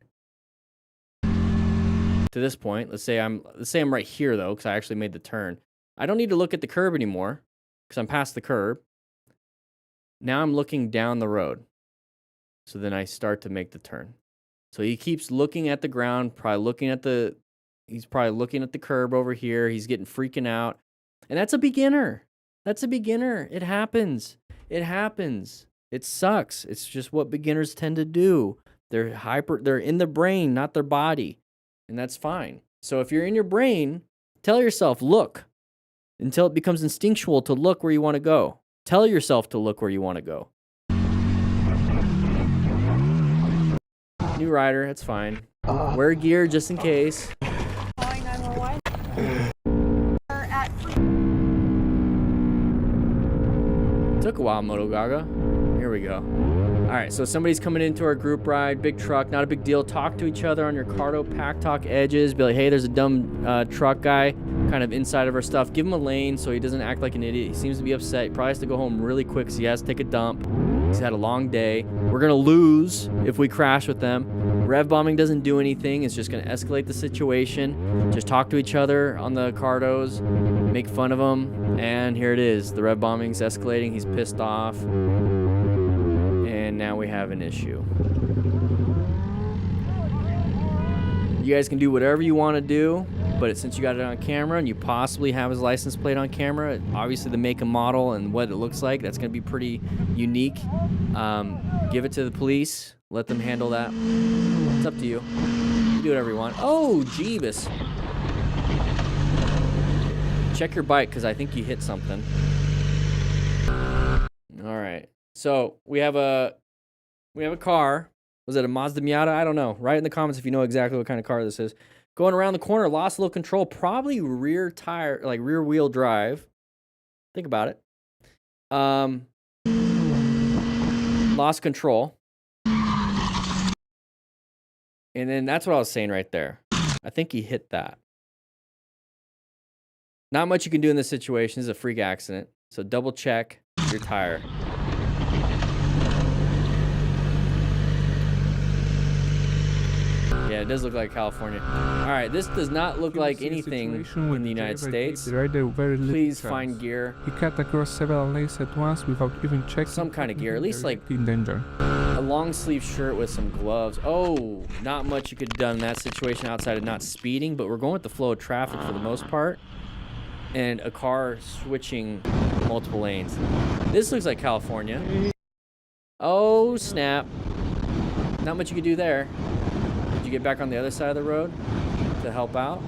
to this point. Let's say I'm right here though, because I actually made the turn. I don't need to look at the curb anymore because I'm past the curb. Now I'm looking down the road. So then I start to make the turn. So he keeps looking at the ground, he's probably looking at the curb over here. He's getting freaking out. And that's a beginner. It happens. It sucks. It's just what beginners tend to do. They're in the brain, not their body. And that's fine. So if you're in your brain, tell yourself, look, until it becomes instinctual to look where you want to go. Tell yourself to look where you want to go. New rider, that's fine. Wear gear just in case. Calling 911. Took a while, Moto Gaga. Here we go. All right, so somebody's coming into our group ride, big truck, not a big deal. Talk to each other on your Cardo Pack Talk edges. Be like, hey, there's a dumb truck guy kind of inside of our stuff. Give him a lane so he doesn't act like an idiot. He seems to be upset. He probably has to go home really quick because he has to take a dump. He's had a long day. We're going to lose if we crash with them. Rev bombing doesn't do anything. It's just going to escalate the situation. Just talk to each other on the Cardos, make fun of them, and here it is. The rev bombing's escalating. He's pissed off. And now we have an issue. You guys can do whatever you want to do, but since you got it on camera and you possibly have his license plate on camera, obviously the make and model and what it looks like, that's going to be pretty unique. Give it to the police. Let them handle that. It's up to you. do whatever you want. Oh, Jeebus. Check your bike, because I think you hit something. All right. So we have a car. Was it a Mazda Miata? I don't know. Write in the comments if you know exactly what kind of car this is. Going around the corner, lost a little control. Probably rear tire, like rear wheel drive. Think about it. Lost control. And then that's what I was saying right there. I think he hit that. Not much you can do in this situation. This is a freak accident. So double check your tire. Yeah, it does look like California. All right, this does not look like anything in the United States. Please find gear. He cut across several lanes at once without even checking. Some kind of gear, at least like in danger. a long sleeve shirt with some gloves. Oh, not much you could have done in that situation outside of not speeding, but we're going with the flow of traffic for the most part. And a car switching multiple lanes. This looks like California. Oh, snap. Not much you could do there. Did you get back on the other side of the road to help out?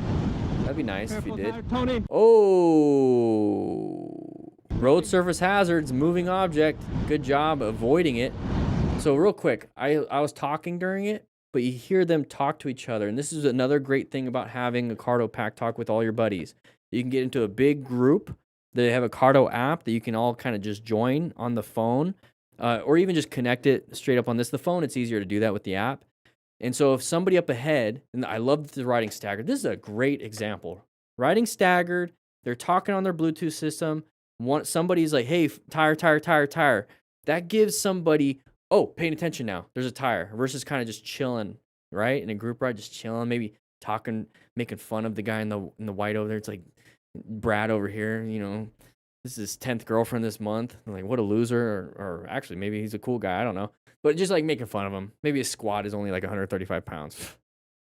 That'd be nice if you did. Oh. Road surface hazards, moving object. Good job avoiding it. So real quick, I was talking during it, but you hear them talk to each other. And this is another great thing about having a Cardo Pack Talk with all your buddies. You can get into a big group. They have a Cardo app that you can all kind of just join on the phone, or even just connect it straight up on the phone. It's easier to do that with the app. And so if somebody up ahead, and I love the riding staggered. This is a great example. Riding staggered, they're talking on their Bluetooth system. Somebody's like, hey, tire, tire, tire, tire. That gives somebody, oh, paying attention now. There's a tire versus kind of just chilling, right? In a group ride, just chilling, maybe talking, making fun of the guy in the white over there. It's like, Brad over here, you know, this is his 10th girlfriend this month. I'm like, what a loser. Or actually, maybe he's a cool guy. I don't know. But just like making fun of him. Maybe his squat is only like 135 pounds.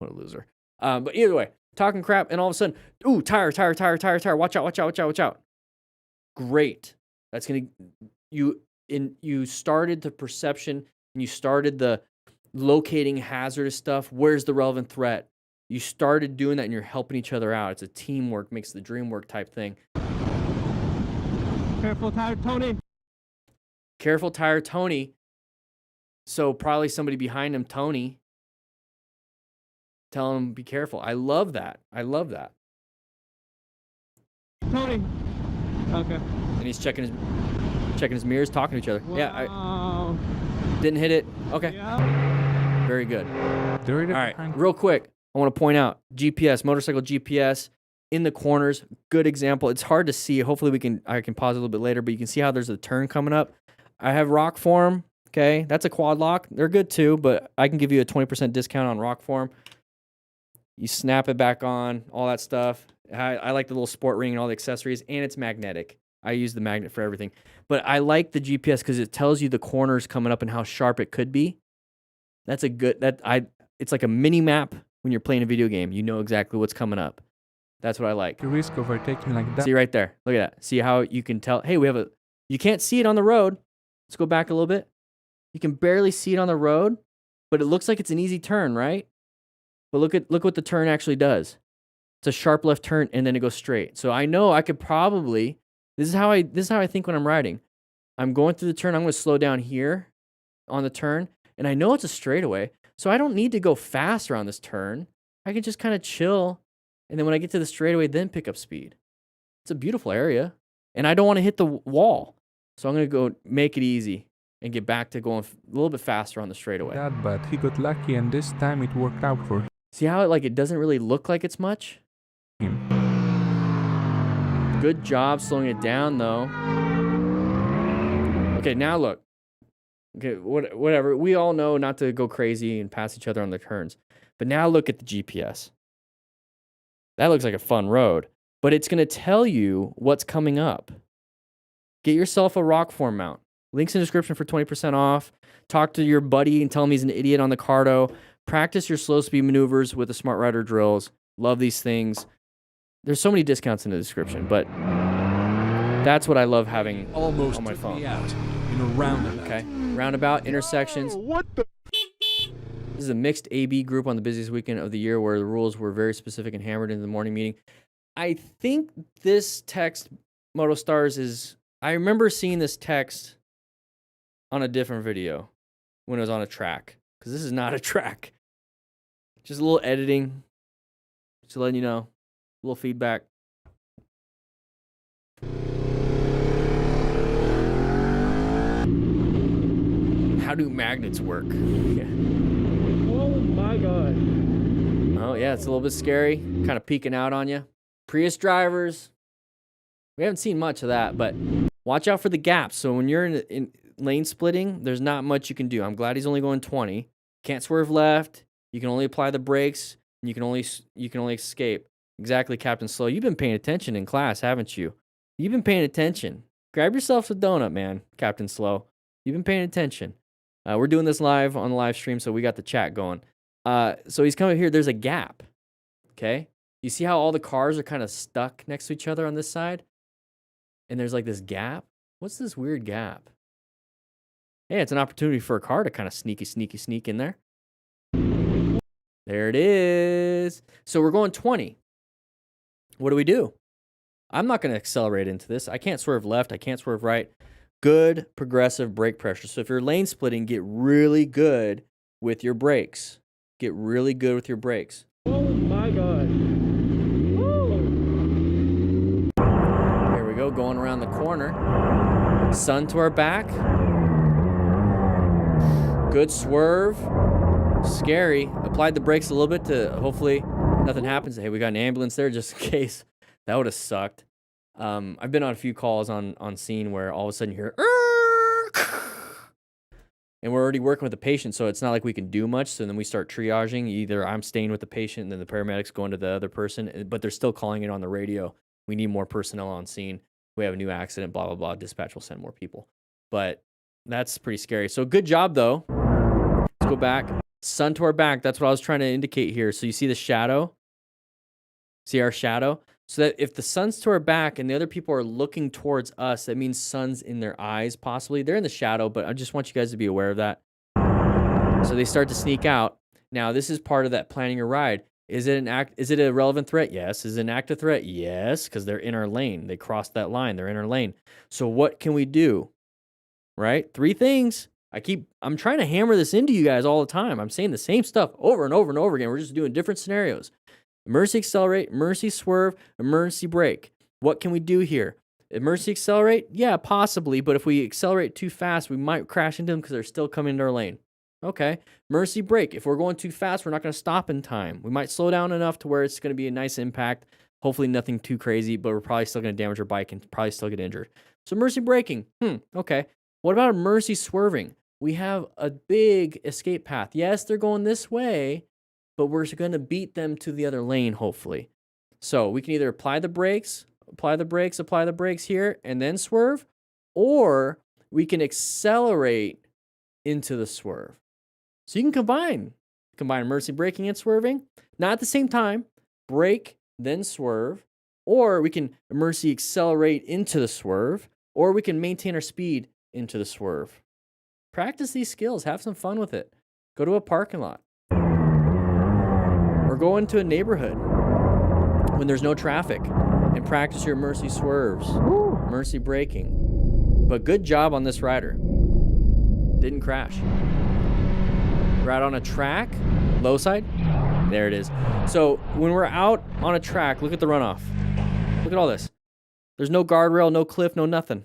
What a loser. But either way, talking crap. And all of a sudden, ooh, tire, tire, tire, tire, tire. Watch out, watch out, watch out, watch out. Great. That's going to, you started the perception and you started the locating hazardous stuff. Where's the relevant threat? You started doing that and you're helping each other out. It's a teamwork, makes the dream work type thing. Careful, tire Tony. Careful, tire Tony. So probably somebody behind him, Tony, telling him be careful. I love that. I love that. Tony. Okay. And he's checking his mirrors, talking to each other. Wow. Yeah, I didn't hit it. Okay. Yeah. Very good. All right, real quick. I want to point out GPS, motorcycle GPS in the corners. Good example. It's hard to see. Hopefully I can pause a little bit later, but you can see how there's a turn coming up. I have rock form. Okay, that's a quad lock. They're good too, but I can give you a 20% discount on rock form. You snap it back on, all that stuff. I like the little sport ring and all the accessories, and it's magnetic. I use the magnet for everything. But I like the GPS because it tells you the corners coming up and how sharp it could be. That's a good, it's like a mini map. When you're playing a video game, you know exactly what's coming up. That's what I like. The risk of overtaking like that. See right there. Look at that. See how you can tell, hey, you can't see it on the road. Let's go back a little bit. You can barely see it on the road, but it looks like it's an easy turn, right? But look what the turn actually does. It's a sharp left turn and then it goes straight. So I know I could probably, this is how I think when I'm riding. I'm going through the turn, I'm going to slow down here on the turn, and I know it's a straightaway. So I don't need to go fast around this turn. I can just kind of chill. And then when I get to the straightaway, then pick up speed. It's a beautiful area. And I don't want to hit the wall. So I'm going to go make it easy and get back to going a little bit faster on the straightaway. But he got lucky and this time it worked out for him. See how it doesn't really look like it's much? Good job slowing it down though. Okay, now look. Okay, whatever. We all know not to go crazy and pass each other on the turns. But now look at the GPS. That looks like a fun road. But it's going to tell you what's coming up. Get yourself a rock form mount. Links in the description for 20% off. Talk to your buddy and tell him he's an idiot on the Cardo. Practice your slow speed maneuvers with the Smart Rider drills. Love these things. There's so many discounts in the description, but that's what I love having almost on my phone. Out in a roundabout. Okay. Roundabout, intersections. What the? This This is a mixed AB group on the busiest weekend of the year where the rules were very specific and hammered in the morning meeting. I think this text, Moto Stars, is... I remember seeing this text on a different video when it was on a track. Because this is not a track. Just a little editing. Just letting you know. A little feedback. How do magnets work? Yeah. Oh my god. Oh, yeah, it's a little bit scary. Kind of peeking out on you. Prius drivers. We haven't seen much of that, but watch out for the gaps. So when you're in lane splitting, there's not much you can do. I'm glad he's only going 20. Can't swerve left. You can only apply the brakes. And you can only escape. Exactly, Captain Slow. You've been paying attention in class, haven't you? You've been paying attention. Grab yourself a donut, man, Captain Slow. You've been paying attention. We're doing this live on the live stream, so we got the chat going. So he's coming here. There's a gap. Okay? You see how all the cars are kind of stuck next to each other on this side? And there's like this gap. What's this weird gap? Hey, it's an opportunity for a car to kind of sneak in there. There it is. So we're going 20. What do? I'm not going to accelerate into this. I can't swerve left. I can't swerve right. Good progressive brake pressure. So if you're lane splitting, get really good with your brakes. Get really good with your brakes. Oh my god. Here we go, going around the corner. Sun to our back. Good swerve. Scary. Applied the brakes a little bit to hopefully nothing happens. Hey, we got an ambulance there just in case. That would have sucked. I've been on a few calls on scene where all of a sudden you hear, and we're already working with the patient, so it's not like we can do much. So then we start triaging. Either I'm staying with the patient, and then the paramedics going to the other person, but they're still calling it on the radio. We need more personnel on scene. We have a new accident, blah, blah, blah. Dispatch will send more people. But that's pretty scary. So good job, though. Let's go back. Sun to our back. That's what I was trying to indicate here. So you see the shadow? See our shadow? So that if the sun's to our back and the other people are looking towards us, that means sun's in their eyes, possibly. They're in the shadow, but I just want you guys to be aware of that. So they start to sneak out. Now, this is part of that planning your ride. Is it a relevant threat? Yes. Is it an active threat? Yes, because they're in our lane. They crossed that line. They're in our lane. So what can we do? Right? 3 things. I'm trying to hammer this into you guys all the time. I'm saying the same stuff over and over and over again. We're just doing different scenarios. Emergency accelerate, emergency swerve, emergency brake. What can we do here? Emergency accelerate? Yeah, possibly, but if we accelerate too fast, we might crash into them because they're still coming into our lane. Okay. Emergency brake. If we're going too fast, we're not going to stop in time. We might slow down enough to where it's going to be a nice impact. Hopefully nothing too crazy, but we're probably still going to damage our bike and probably still get injured. So emergency braking. Okay. What about emergency swerving? We have a big escape path. Yes, they're going this way, but we're going to beat them to the other lane, hopefully. So we can either apply the brakes here, and then swerve, or we can accelerate into the swerve. So you can combine emergency braking and swerving, not at the same time, brake, then swerve, or we can emergency accelerate into the swerve, or we can maintain our speed into the swerve. Practice these skills. Have some fun with it. Go to a parking lot. Or go into a neighborhood when there's no traffic and practice your emergency swerves, emergency braking. But good job on this rider. Didn't crash. We're out on a track, low side. There it is. So when we're out on a track, look at the runoff. Look at all this. There's no guardrail, no cliff, no nothing.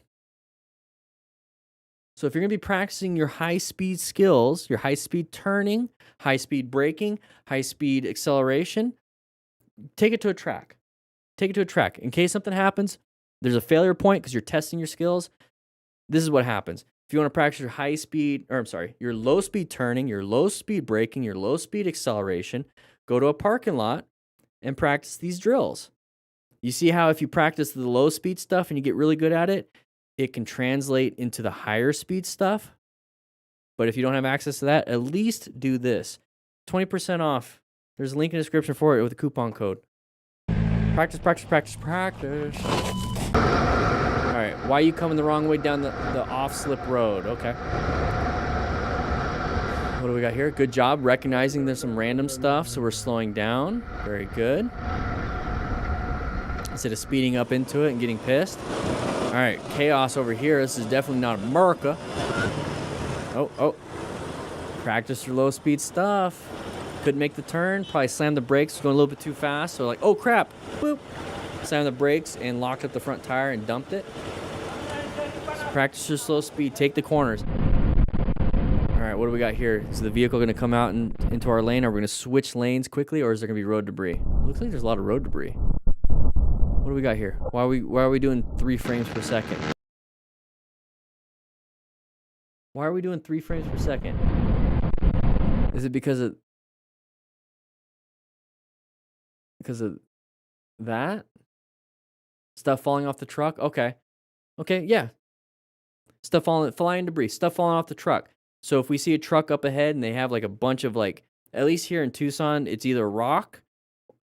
So if you're going to be practicing your high-speed skills, your high-speed turning, high-speed braking, high-speed acceleration, take it to a track. Take it to a track. In case something happens, there's a failure point because you're testing your skills. This is what happens. If you want to practice your low-speed turning, your low-speed braking, your low-speed acceleration, go to a parking lot and practice these drills. You see how if you practice the low-speed stuff and you get really good at it, it can translate into the higher speed stuff. But if you don't have access to that, at least do this. 20% off. There's a link in the description for it with a coupon code. Practice, practice, practice, practice. All right, why are you coming the wrong way down the off-slip road? Okay. What do we got here? Good job recognizing there's some random stuff, so we're slowing down. Very good. Instead of speeding up into it and getting pissed. All right, chaos over here. This is definitely not America. Oh. Practice your low speed stuff. Couldn't make the turn. Probably slammed the brakes. Going a little bit too fast. So like, oh crap. Boop. Slammed the brakes and locked up the front tire and dumped it. So practice your slow speed. Take the corners. All right, what do we got here? Is the vehicle going to come out into our lane? Are we going to switch lanes quickly, or is there going to be road debris? It looks like there's a lot of road debris. What do we got here? Why are we doing 3 frames per second? Why are we doing 3 frames per second? Is it because of that? Stuff falling off the truck? Okay, yeah. Stuff flying debris, stuff falling off the truck. So if we see a truck up ahead and they have like a bunch of like, at least here in Tucson, it's either rock,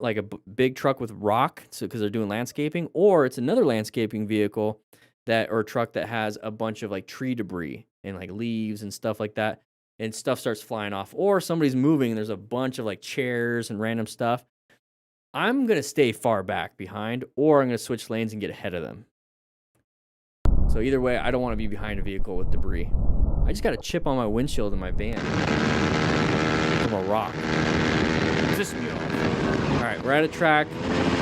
like a big truck with rock, so because they're doing landscaping, or it's another landscaping vehicle or truck that has a bunch of like tree debris and like leaves and stuff like that, and stuff starts flying off, or somebody's moving and there's a bunch of like chairs and random stuff. I'm gonna stay far back behind, or I'm gonna switch lanes and get ahead of them. So either way, I don't want to be behind a vehicle with debris. I just got a chip on my windshield in my van from a rock. Just me off. All right, we're at a track.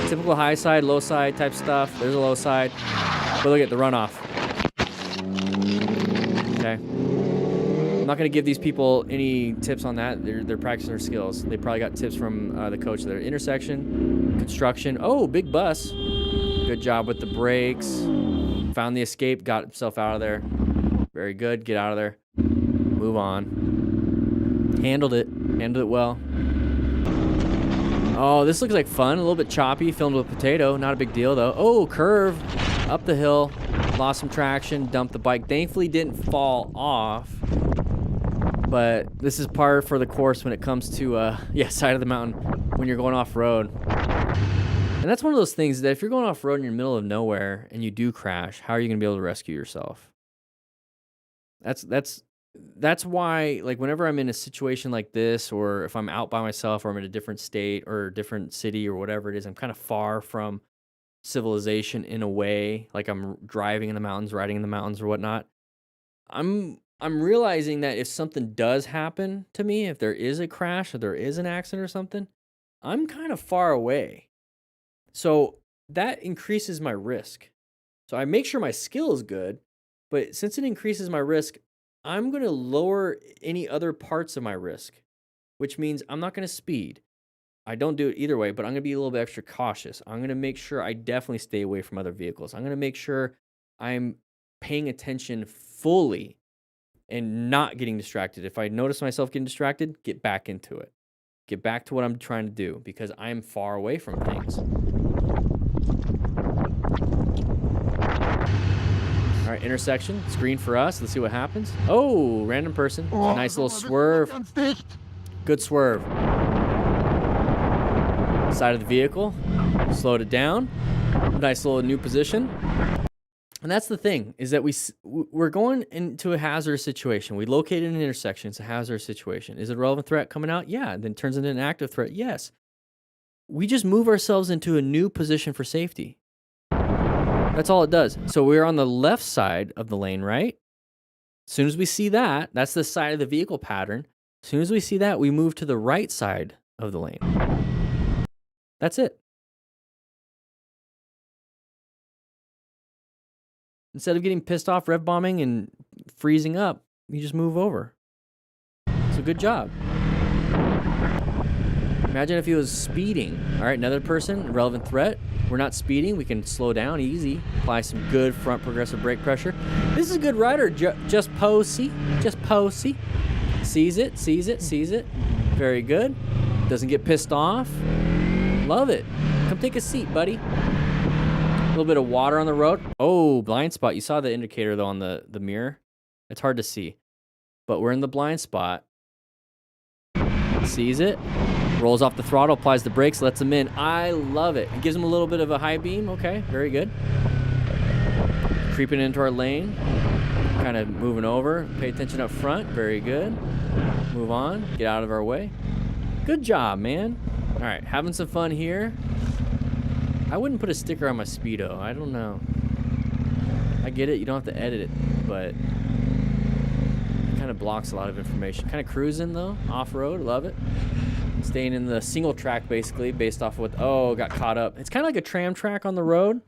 Typical high side, low side type stuff. There's a low side. But look at the runoff. Okay. I'm not going to give these people any tips on that. They're practicing their skills. They probably got tips from the coach there. Intersection, construction. Oh, big bus. Good job with the brakes. Found the escape, got himself out of there. Very good. Get out of there. Move on. Handled it well. Oh, this looks like fun. A little bit choppy, filmed with potato. Not a big deal, though. Oh, curve. Up the hill. Lost some traction. Dumped the bike. Thankfully, didn't fall off. But this is par for the course when it comes to, side of the mountain when you're going off-road. And that's one of those things that if you're going off-road in the middle of nowhere and you do crash, how are you going to be able to rescue yourself? That's why, like, whenever I'm in a situation like this, or if I'm out by myself, or I'm in a different state or a different city or whatever it is, I'm kind of far from civilization in a way, like I'm driving in the mountains, riding in the mountains or whatnot. I'm realizing that if something does happen to me, if there is a crash or there is an accident or something, I'm kind of far away. So that increases my risk. So I make sure my skill is good, but since it increases my risk, I'm going to lower any other parts of my risk, which means I'm not going to speed. I don't do it either way, but I'm going to be a little bit extra cautious. I'm going to make sure I definitely stay away from other vehicles. I'm going to make sure I'm paying attention fully and not getting distracted. If I notice myself getting distracted, get back into it. Get back to what I'm trying to do because I'm far away from things. All right, intersection, screen for us. Let's see what happens. Oh, random person. Nice little swerve. Good swerve. Side of the vehicle. Slowed it down. Nice little new position. And that's the thing, is that we're going into a hazardous situation. We located an intersection. It's a hazardous situation. Is it a relevant threat coming out? Yeah. Then it turns into an active threat? Yes. We just move ourselves into a new position for safety. That's all it does. So we're on the left side of the lane, right? As soon as we see that, that's the side of the vehicle pattern. As soon as we see that, we move to the right side of the lane. That's it. Instead of getting pissed off, rev bombing, and freezing up, you just move over. So good job. Imagine if he was speeding. All right, another person, relevant threat. We're not speeding. We can slow down easy. Apply some good front progressive brake pressure. This is a good rider. Just posy. Just posy. Sees it, sees it, sees it. Very good. Doesn't get pissed off. Love it. Come take a seat, buddy. A little bit of water on the road. Oh, blind spot. You saw the indicator, though, on the mirror. It's hard to see. But we're in the blind spot. Sees it. Rolls off the throttle, applies the brakes, lets him in. I love it. It gives him a little bit of a high beam. Okay, very good. Creeping into our lane. Kind of moving over. Pay attention up front. Very good. Move on. Get out of our way. Good job, man. All right, having some fun here. I wouldn't put a sticker on my Speedo. I don't know. I get it. You don't have to edit it, but it kind of blocks a lot of information. Kind of cruising, though. Off-road. Love it. Staying in the single track, basically, based off what... Oh, got caught up. It's kind of like a tram track on the road,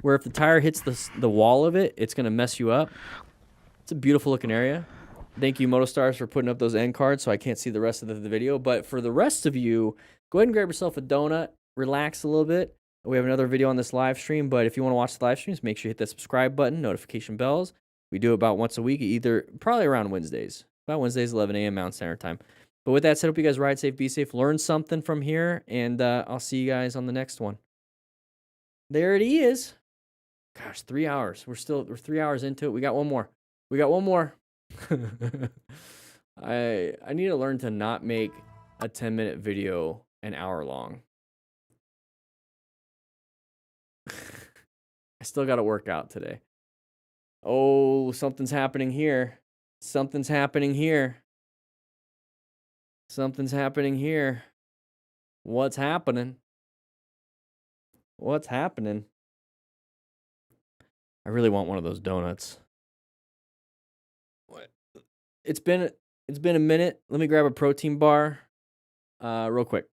where if the tire hits the wall of it, it's going to mess you up. It's a beautiful looking area. Thank you, MotoStars, for putting up those end cards so I can't see the rest of the video. But for the rest of you, go ahead and grab yourself a donut. Relax a little bit. We have another video on this live stream, but if you want to watch the live streams, make sure you hit that subscribe button, notification bells. We do it about once a week, probably around Wednesdays. About Wednesdays, 11 a.m. Mountain Standard Time. But with that said, hope you guys ride safe, be safe, learn something from here, and I'll see you guys on the next one. There it is. Gosh, 3 hours. We're 3 hours into it. We got one more. I need to learn to not make a 10-minute video an hour long. I still got to work out today. Oh, something's happening here. Something's happening here. Something's happening here. What's happening? What's happening? I really want one of those donuts. What? It's been a minute. Let me grab a protein bar real quick.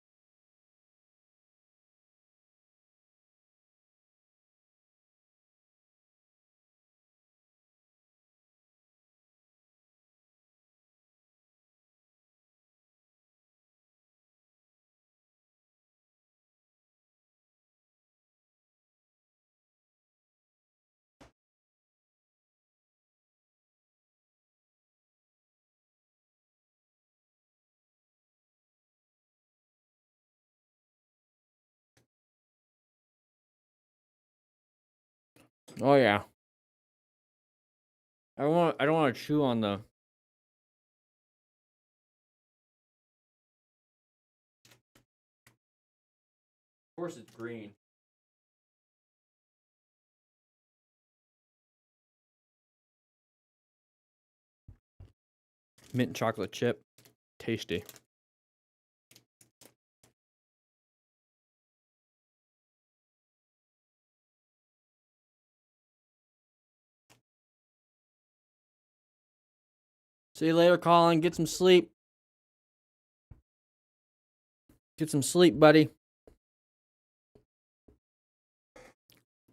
Oh yeah. I don't want to chew on the... Of course it's green. Mint chocolate chip. Tasty. See you later, Colin. Get some sleep. Get some sleep, buddy.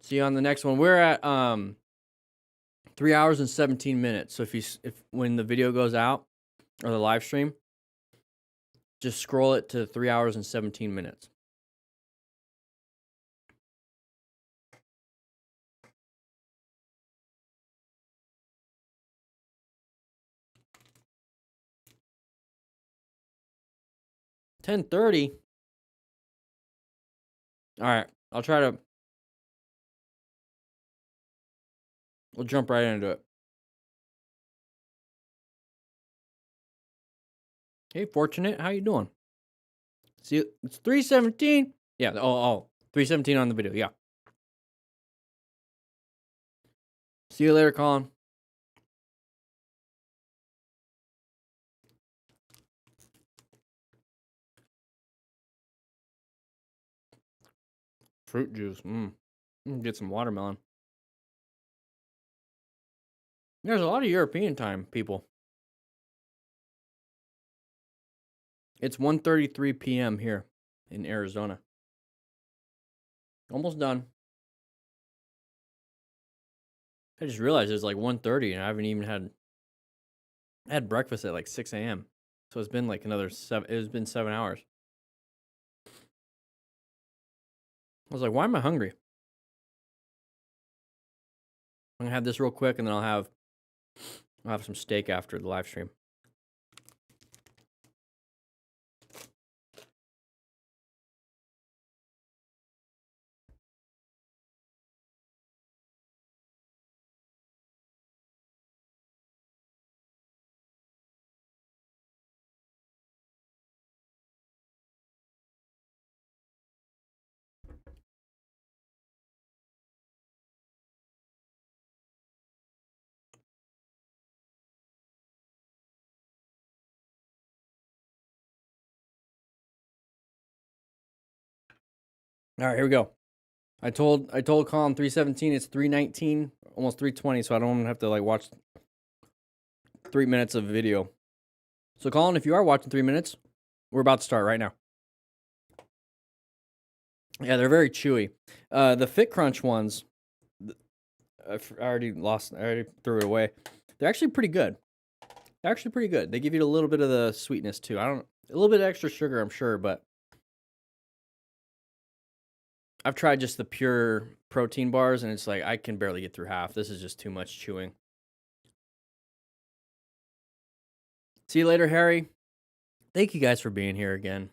See you on the next one. We're at 3 hours and 17 minutes. So if when the video goes out or the live stream, just scroll it to 3 hours and 17 minutes. $10:30. All right, I'll try to. We'll jump right into it. Hey, Fortunate, how you doing? See, it's 3:17. Yeah. Oh, 3:17 on the video. Yeah. See you later, Colin. Fruit juice. Get some watermelon. There's a lot of European time, people. It's 1:33 p.m. here in Arizona. Almost done. I just realized it's like 1:30 and I haven't even I had breakfast at like 6 a.m. So it's been like another 7. It's been 7 hours. I was like, why am I hungry? I'm gonna have this real quick and then I'll have some steak after the live stream. All right, here we go. I told Colin 317. It's 319, almost 320. So I don't have to like watch 3 minutes of video. So Colin, if you are watching 3 minutes, we're about to start right now. Yeah, they're very chewy. The Fit Crunch ones, I already threw it away. They're actually pretty good. They give you a little bit of the sweetness too. A little bit of extra sugar, I'm sure, but I've tried just the pure protein bars, and it's like I can barely get through half. This is just too much chewing. See you later, Harry. Thank you guys for being here again.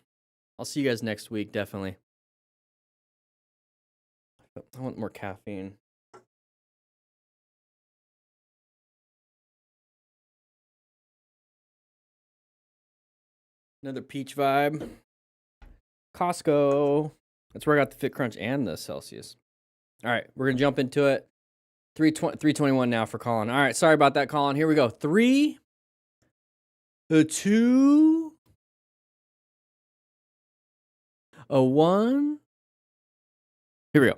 I'll see you guys next week, definitely. I want more caffeine. Another peach vibe. Costco. That's where I got the Fit Crunch and the Celsius. All right, we're going to jump into it. 321 now for Colin. All right, sorry about that, Colin. Here we go. 3, 2, 1. Here we go.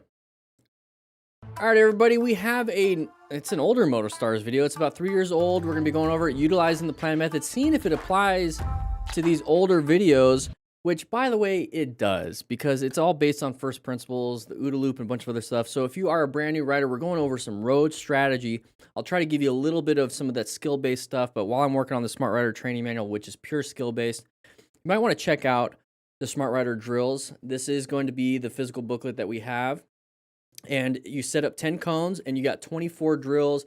All right, everybody, we have it's an older Motor Stars video. It's about 3 years old. We're going to be going over it, utilizing the plan method, seeing if it applies to these older videos, which, by the way, it does, because it's all based on first principles, the OODA loop, and a bunch of other stuff. So if you are a brand new rider, we're going over some road strategy. I'll try to give you a little bit of some of that skill-based stuff, but while I'm working on the Smart Rider training manual, which is pure skill-based, you might want to check out the Smart Rider drills. This is going to be the physical booklet that we have, and you set up 10 cones, and you got 24 drills.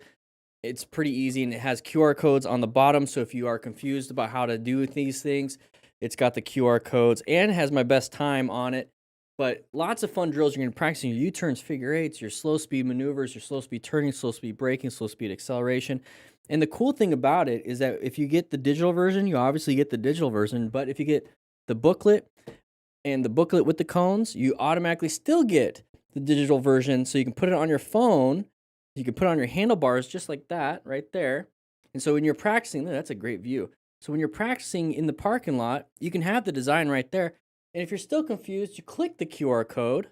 It's pretty easy, and it has QR codes on the bottom, so if you are confused about how to do these things, it's got the QR codes and has my best time on it. But lots of fun drills. You're going to be practicing your U-turns, figure eights, your slow speed maneuvers, your slow speed turning, slow speed braking, slow speed acceleration. And the cool thing about it is that if you get the digital version, you obviously get the digital version. But if you get the booklet and the booklet with the cones, you automatically still get the digital version. So you can put it on your phone. You can put it on your handlebars just like that right there. And so when you're practicing, that's a great view. So when you're practicing in the parking lot, you can have the design right there. And if you're still confused, you click the QR code,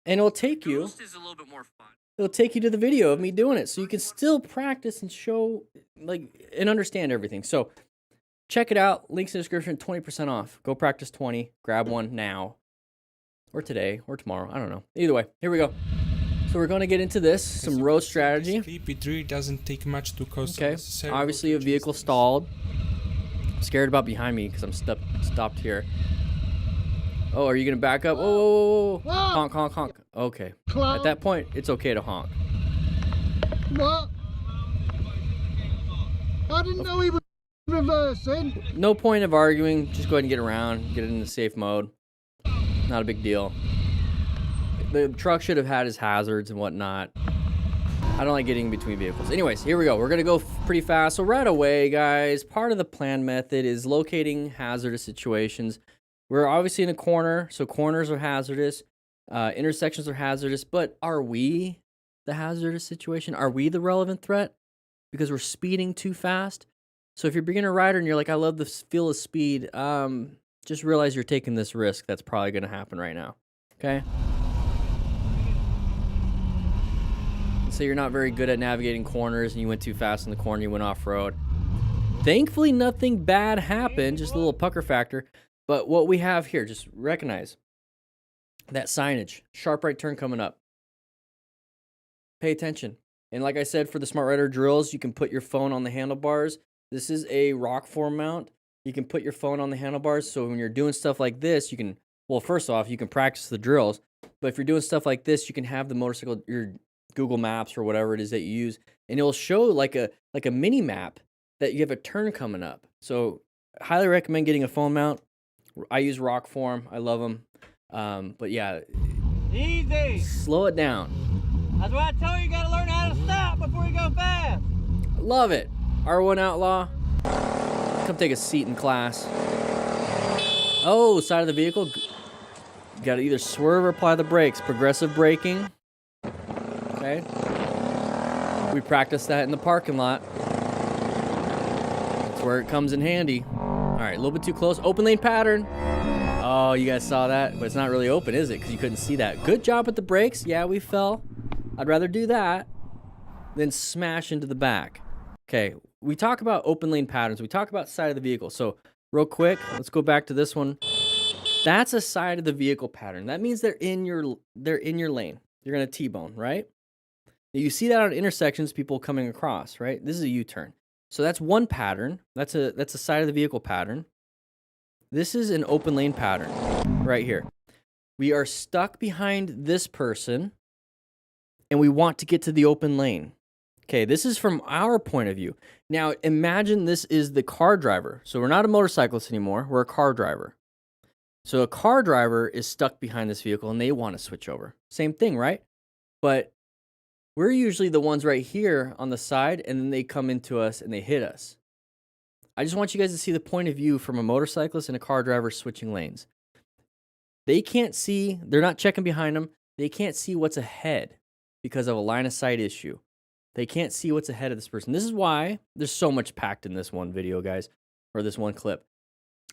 and it'll take you. Ghost is a little bit more fun. It'll take you to the video of me doing it, so you can still practice and show, and understand everything. So check it out. Links in the description. 20% off. Go practice 20. Grab one now, or today, or tomorrow. I don't know. Either way, here we go. So we're going to get into this, some road strategy. It really doesn't take much to cause. Okay, obviously a vehicle stalled. I'm scared about behind me because I'm stopped here. Oh, are you going to back up? Oh, honk, honk, honk. Okay, at that point, it's okay to honk. What? I didn't know he was reversing. No point of arguing. Just go ahead and get around, get it into safe mode. Not a big deal. The truck should have had his hazards and whatnot. I don't like getting between vehicles. Anyways, here we go. We're going to go pretty fast. So right away, guys, part of the plan method is locating hazardous situations. We're obviously in a corner, so corners are hazardous. Intersections are hazardous. But are we the hazardous situation? Are we the relevant threat? Because we're speeding too fast? So if you're a beginner rider and you're like, I love the feel of speed, just realize you're taking this risk that's probably going to happen right now. Okay? So you're not very good at navigating corners and you went too fast in the corner, you went off-road. Thankfully, nothing bad happened, just a little pucker factor. But what we have here, just recognize that signage, sharp right turn coming up. Pay attention. And like I said, for the Smart Rider drills, you can put your phone on the handlebars. This is a rock form mount. You can put your phone on the handlebars, so when you're doing stuff like this, you can, well, first off, you can practice the drills. But if you're doing stuff like this, you can have the motorcycle, your Google Maps or whatever it is that you use, and it'll show like a mini map that you have a turn coming up. So highly recommend getting a phone mount. I use rock form. I love them. But yeah, Easy. Slow it down. That's why I tell you, you gotta learn how to stop before you go fast. Love it. R1 Outlaw. Come take a seat in class. Oh, side of the vehicle. You gotta either swerve or apply the brakes. Progressive braking. Okay. We practiced that in the parking lot. That's where it comes in handy. All right, a little bit too close. Open lane pattern. Oh, you guys saw that? But it's not really open, is it? Because you couldn't see that. Good job with the brakes. Yeah, we fell. I'd rather do that than smash into the back. Okay, we talk about open lane patterns. We talk about side of the vehicle. So real quick, let's go back to this one. That's a side of the vehicle pattern. That means they're in your lane. You're gonna T-bone, right? You see that on intersections, people coming across, right? This is a U-turn. So that's one pattern. That's a side of the vehicle pattern. This is an open lane pattern right here. We are stuck behind this person and we want to get to the open lane. Okay, this is from our point of view. Now, imagine this is the car driver. So we're not a motorcyclist anymore. We're a car driver. So a car driver is stuck behind this vehicle and they want to switch over. Same thing, right? But we're usually the ones right here on the side, and then they come into us and they hit us. I just want you guys to see the point of view from a motorcyclist and a car driver switching lanes. They can't see, they're not checking behind them. They can't see what's ahead because of a line of sight issue. They can't see what's ahead of this person. This is why there's so much packed in this one video, guys, or this one clip.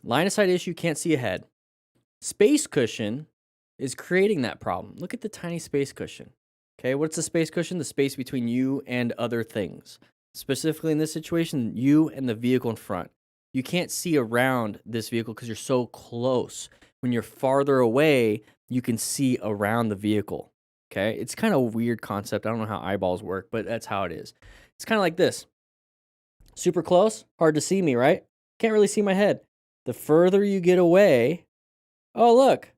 Line of sight issue, can't see ahead. Space cushion is creating that problem. Look at the tiny space cushion. Okay, what's the space cushion? The space between you and other things. Specifically in this situation, you and the vehicle in front. You can't see around this vehicle because you're so close. When you're farther away, you can see around the vehicle. Okay, it's kind of a weird concept. I don't know how eyeballs work, but that's how it is. It's kind of like this. Super close, hard to see me, right? Can't really see my head. The further you get away, oh, look.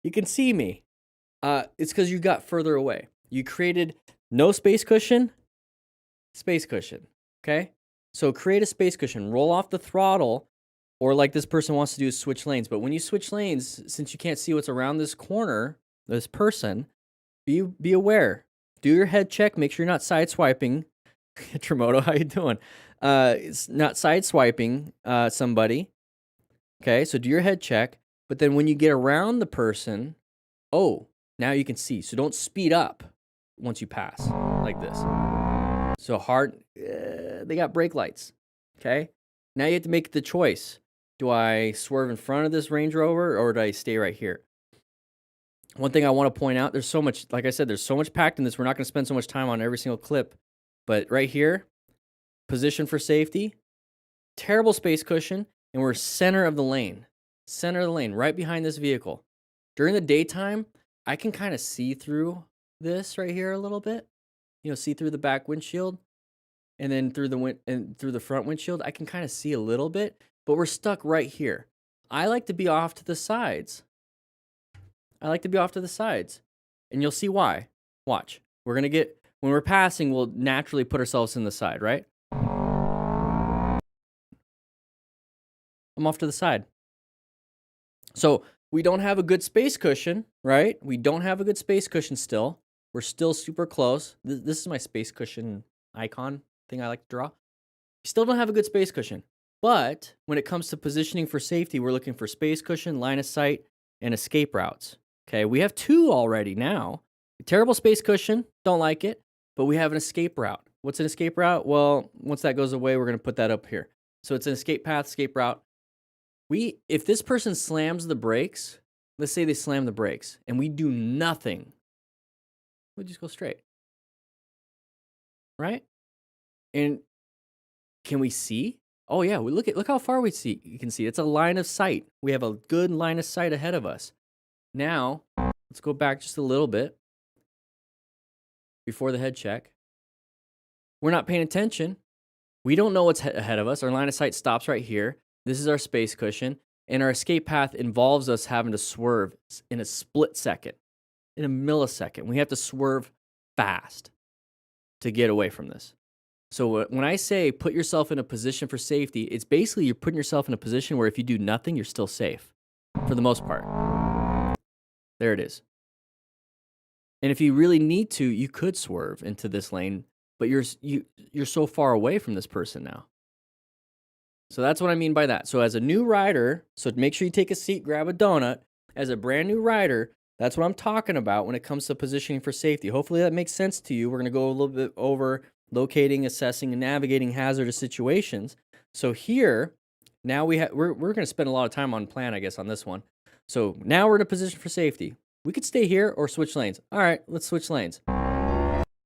You can see me. It's because you got further away. You created no space cushion, okay? So create a space cushion, roll off the throttle, or like this person wants to do is switch lanes. But when you switch lanes, since you can't see what's around this corner, this person, be aware. Do your head check, make sure you're not sideswiping. Tremoto, how you doing? It's not sideswiping somebody. Okay, so do your head check. But then when you get around the person, oh, now you can see. So don't speed up once you pass like this. So hard, they got brake lights, okay? Now you have to make the choice. Do I swerve in front of this Range Rover or do I stay right here? One thing I want to point out, there's so much, like I said, there's so much packed in this. We're not going to spend so much time on every single clip. But right here, position for safety, terrible space cushion, and we're center of the lane. Center of the lane, right behind this vehicle. During the daytime, I can kind of see through this right here a little bit. You know, see through the back windshield, and then through the front windshield. I can kind of see a little bit, but we're stuck right here. I like to be off to the sides. And you'll see why. Watch. When we're passing, we'll naturally put ourselves in the side, right? I'm off to the side. So we don't have a good space cushion, right? We don't have a good space cushion still. We're still super close. This is my space cushion icon thing I like to draw. We still don't have a good space cushion. But when it comes to positioning for safety, we're looking for space cushion, line of sight, and escape routes. Okay, we have two already now. A terrible space cushion, don't like it, but we have an escape route. What's an escape route? Well, once that goes away, we're going to put that up here. So it's an escape path, escape route. If this person slams the brakes, let's say they slam the brakes, and we do nothing, we just go straight, right? And can we see? Oh yeah, look how far we see. You can see it's a line of sight. We have a good line of sight ahead of us. Now, let's go back just a little bit before the head check. We're not paying attention. We don't know what's ahead of us. Our line of sight stops right here. This is our space cushion, and our escape path involves us having to swerve in a split second, in a millisecond. We have to swerve fast to get away from this. So when I say put yourself in a position for safety, it's basically you're putting yourself in a position where if you do nothing, you're still safe for the most part. There it is. And if you really need to, you could swerve into this lane, but you're so far away from this person now. So that's what I mean by that. So as a new rider, so make sure you take a seat, grab a donut. As a brand new rider, that's what I'm talking about when it comes to positioning for safety. Hopefully that makes sense to you. We're going to go a little bit over locating, assessing, and navigating hazardous situations. So here, Now we're going to spend a lot of time on plan, I guess, on this one. So now we're in a position for safety. We could stay here or switch lanes. All right, let's switch lanes.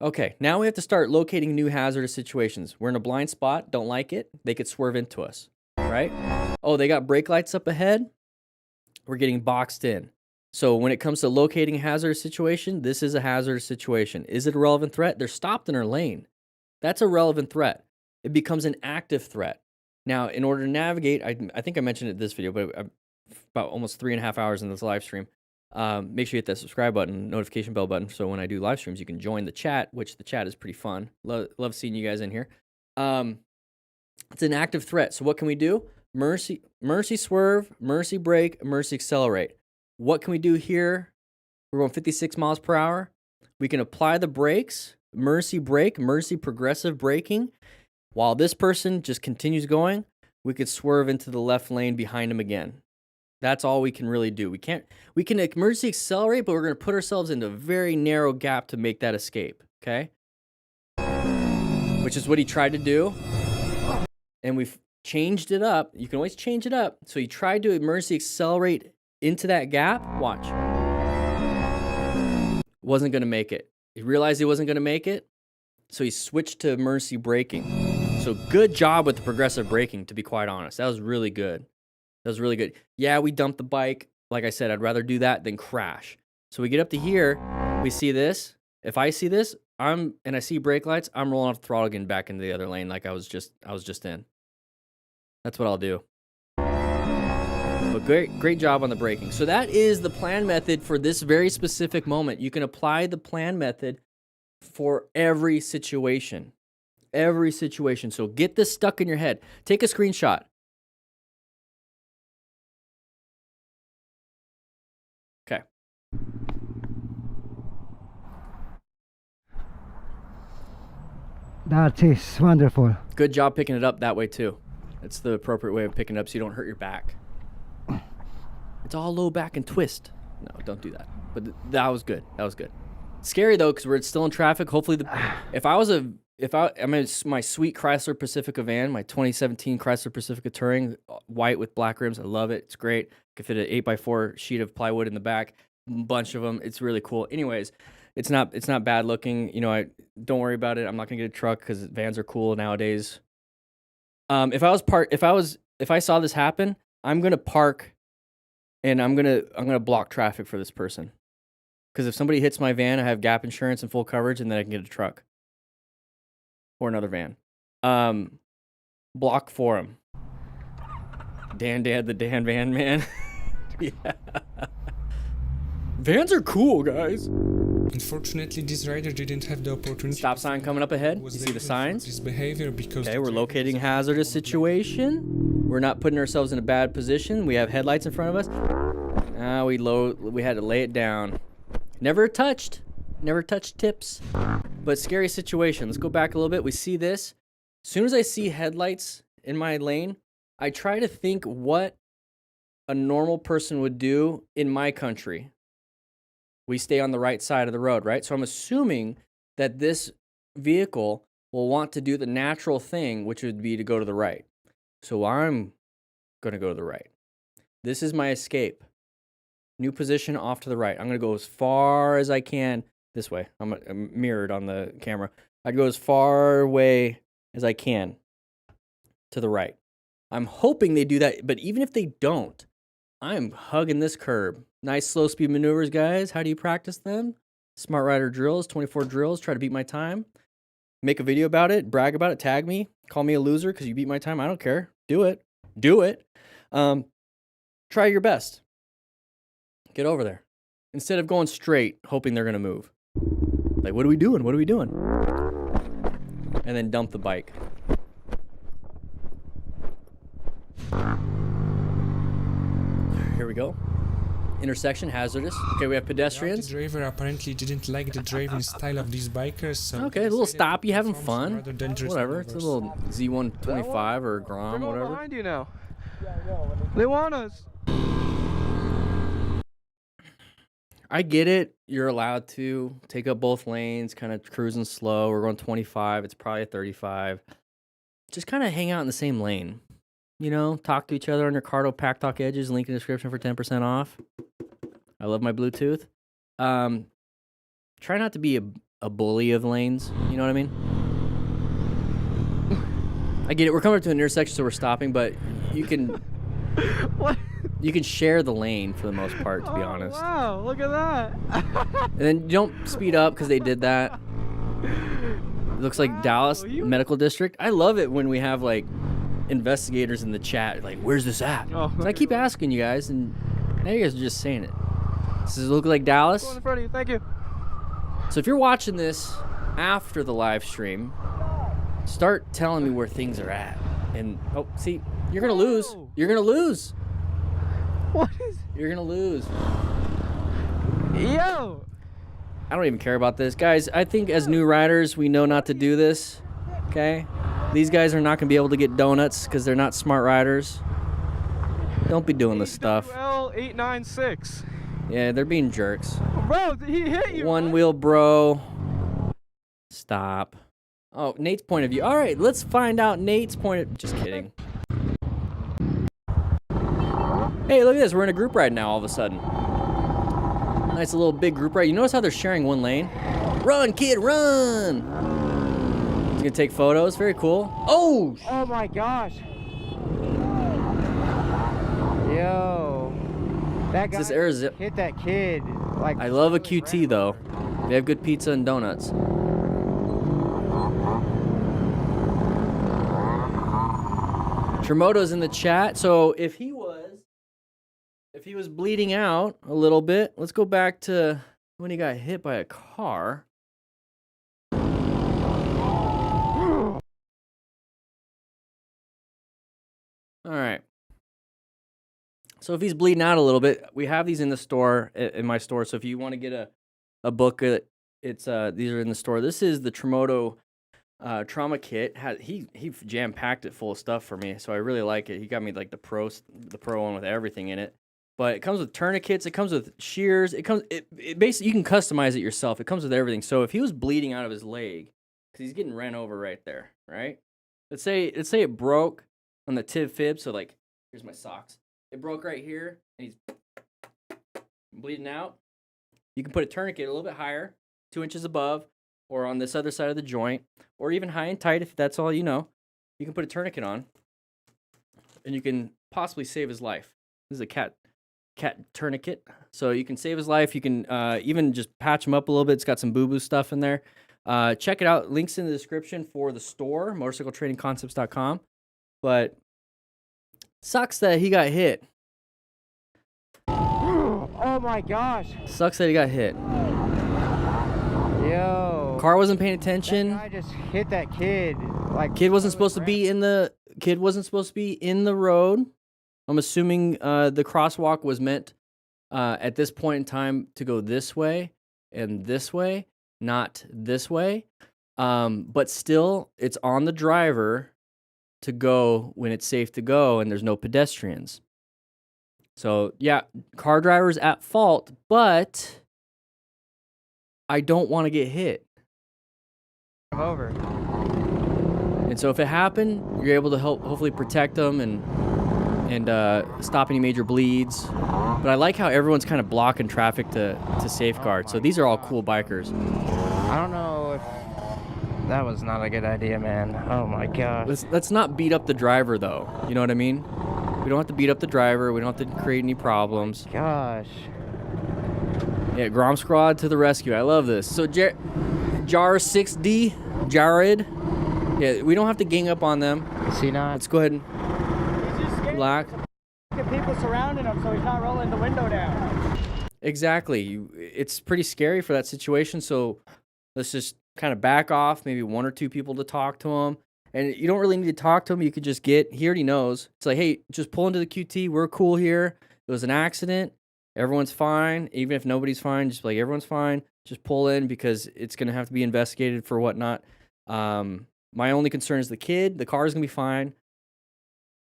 Okay, now we have to start locating new hazardous situations. We're in a blind spot, don't like it. They could swerve into us, right? Oh, they got brake lights up ahead. We're getting boxed in. So when it comes to locating a hazardous situation, this is a hazardous situation. Is it a relevant threat? They're stopped in our lane. That's a relevant threat. It becomes an active threat. Now, in order to navigate, I think I mentioned it in this video, but about almost 3.5 hours in this live stream. Make sure you hit that subscribe button, notification bell button, so when I do live streams, you can join the chat, which the chat is pretty fun. Love seeing you guys in here. It's an active threat. So what can we do? Mercy swerve, mercy brake, mercy accelerate. What can we do here? We're going 56 miles per hour. We can apply the brakes, mercy brake, mercy progressive braking. While this person just continues going, we could swerve into the left lane behind him again. That's all we can really do. We can emergency accelerate, but we're going to put ourselves into a very narrow gap to make that escape, okay? Which is what he tried to do. And we've changed it up. You can always change it up. So he tried to emergency accelerate into that gap. Watch. Wasn't going to make it. He realized he wasn't going to make it, so he switched to emergency braking. So good job with the progressive braking, to be quite honest. That was really good. That was really good. Yeah, we dumped the bike. Like I said, I'd rather do that than crash. So we get up to here. We see this. If I see this, and I see brake lights, I'm rolling off the throttle again back into the other lane like I was just in. That's what I'll do. But great job on the braking. So that is the plan method for this very specific moment. You can apply the plan method for every situation. Every situation. So get this stuck in your head. Take a screenshot. Okay. That is wonderful. Good job picking it up that way too. It's the appropriate way of picking it up so you don't hurt your back. It's all low back and twist. No, don't do that. But that was good. That was good. Scary though, because we're still in traffic. Hopefully, I'm in my sweet Chrysler Pacifica van, my 2017 Chrysler Pacifica Touring, white with black rims. I love it. It's great. Could fit an 8x4 sheet of plywood in the back, bunch of them. It's really cool. Anyways, it's not bad looking. You know, don't worry about it. I'm not gonna get a truck because vans are cool nowadays. If I saw this happen, I'm gonna park. And I'm gonna block traffic for this person, because if somebody hits my van, I have gap insurance and full coverage, and then I can get a truck or another van. Block for him. The Dan van man. Yeah. Vans are cool, guys. Unfortunately, this rider didn't have the opportunity. Stop sign coming up ahead. You see the signs? This behavior because okay, we're locating a hazardous situation. We're not putting ourselves in a bad position. We have headlights in front of us. We had to lay it down. Never touched tips. But scary situation. Let's go back a little bit. We see this. As soon as I see headlights in my lane, I try to think what a normal person would do in my country. We stay on the right side of the road, right? So I'm assuming that this vehicle will want to do the natural thing, which would be to go to the right. So I'm going to go to the right. This is my escape. New position off to the right. I'm going to go as far as I can this way. I'm mirrored on the camera. I'd go as far away as I can to the right. I'm hoping they do that, but even if they don't, I'm hugging this curb. Nice slow speed maneuvers, guys. How do you practice them? Smart Rider drills, 24 drills, try to beat my time. Make a video about it, brag about it, tag me, call me a loser because you beat my time. I don't care. Do it. Try your best. Get over there. Instead of going straight, hoping they're going to move. Like, what are we doing? And then dump the bike. Here we go. Intersection, hazardous. Okay, we have pedestrians. The driver apparently didn't like the driving style of these bikers. So okay, a little stoppy, having fun. Whatever, it's a little Z125 or Grom, whatever. They're behind you now. They want us. I get it. You're allowed to take up both lanes, kind of cruising slow. We're going 25. It's probably a 35. Just kind of hang out in the same lane. You know, talk to each other on your Cardo Pack Talk Edges. Link in the description for 10% off. I love my Bluetooth. Try not to be a bully of lanes. You know what I mean? I get it. We're coming up to an intersection, so we're stopping, but you can What? you can share the lane for the most part, to be honest. Wow, look at that. And then don't speed up because they did that. It looks like Dallas Medical District. I love it when we have like investigators in the chat, like, "Where's this at?" Oh, So I keep asking you guys, and now you guys are just saying it. Does this look like Dallas? Go in front of you. Thank you. So if you're watching this after the live stream, start telling me where things are at. And oh, see, you're gonna lose. You're gonna lose. What is? You're gonna lose. Yo. I don't even care about this, guys. I think as new riders, we know not to do this. Okay, these guys are not gonna be able to get donuts because they're not smart riders. Don't be doing this stuff. L896. Yeah, they're being jerks. Bro, he hit you. One wheel, bro. Stop. Oh, Nate's point of view. All right, let's find out Nate's point of... Just kidding. Hey, look at this. We're in a group ride now all of a sudden. Nice little big group ride. You notice how they're sharing one lane? Run, kid, run! He's gonna take photos. Very cool. Oh! Oh my gosh. Yo. That guy This Arizona. hit that kid. Like, I love a QT though. They have good pizza and donuts. Tremoto's in the chat. So if he was bleeding out a little bit, let's go back to when he got hit by a car. All right. So if he's bleeding out a little bit, we have these in the store, in my store. So if you want to get a book, it's these are in the store. This is the Tremoto trauma kit. He jam packed it full of stuff for me, so I really like it. He got me like the pro one with everything in it. But it comes with tourniquets. It comes with shears. It basically you can customize it yourself. It comes with everything. So if he was bleeding out of his leg, because he's getting ran over right there, right? Let's say it broke on the tib fib. So like, here's my socks. It broke right here, and he's bleeding out. You can put a tourniquet a little bit higher, 2 inches above, or on this other side of the joint, or even high and tight if that's all you know. You can put a tourniquet on, and you can possibly save his life. This is a cat tourniquet, so you can save his life. You can even just patch him up a little bit. It's got some boo-boo stuff in there. Check it out. Links in the description for the store, motorcycletrainingconcepts.com. But sucks that he got hit. Oh my gosh. Sucks that he got hit. Yo. Car wasn't paying attention. I just hit that kid. Like, Kid wasn't supposed to be in the road. I'm assuming the crosswalk was meant at this point in time to go this way and this way, not this way. But still, it's on the driver to go when it's safe to go and there's no pedestrians. So, yeah, car driver's at fault, but I don't want to get hit. over. And so if it happened, you're able to hopefully protect them and stop any major bleeds. But I like how everyone's kind of blocking traffic to safeguard. So these are all cool bikers. I don't know if that was not a good idea, man. Oh my gosh. Let's not beat up the driver, though. You know what I mean? We don't have to beat up the driver. We don't have to create any problems. Gosh. Yeah, Grom Squad to the rescue. I love this. So Jar6D, Jared. Yeah, we don't have to gang up on them. See not? Let's go ahead and relax. People surrounding him, so he's not rolling the window down. Exactly. It's pretty scary for that situation. So let's just kind of back off. Maybe one or two people to talk to him. And you don't really need to talk to him. You could just he already knows. It's like, hey, just pull into the QT. We're cool here. It was an accident. Everyone's fine. Even if nobody's fine, just like everyone's fine. Just pull in because it's going to have to be investigated for whatnot. My only concern is the kid. The car is going to be fine.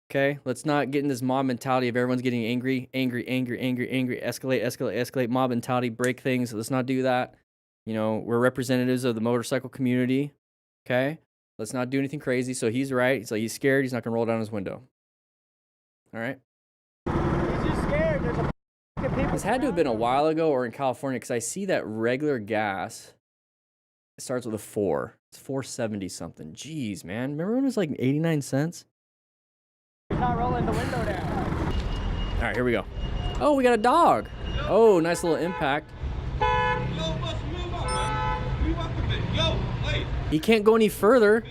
Okay, let's not get in this mob mentality of everyone's getting angry, escalate, mob mentality, break things. Let's not do that. You know, we're representatives of the motorcycle community. Okay, let's not do anything crazy. So he's right. He's scared. He's not going to roll down his window. All right. He's just scared. There's a people. This had to have been a while ago or in California because I see that regular gas, it starts with a 4. It's 470 something. Jeez, man. Remember when it was like 89 cents? He's not rolling the window down. All right, here we go. Oh, we got a dog. Oh, nice little impact. He can't go any further.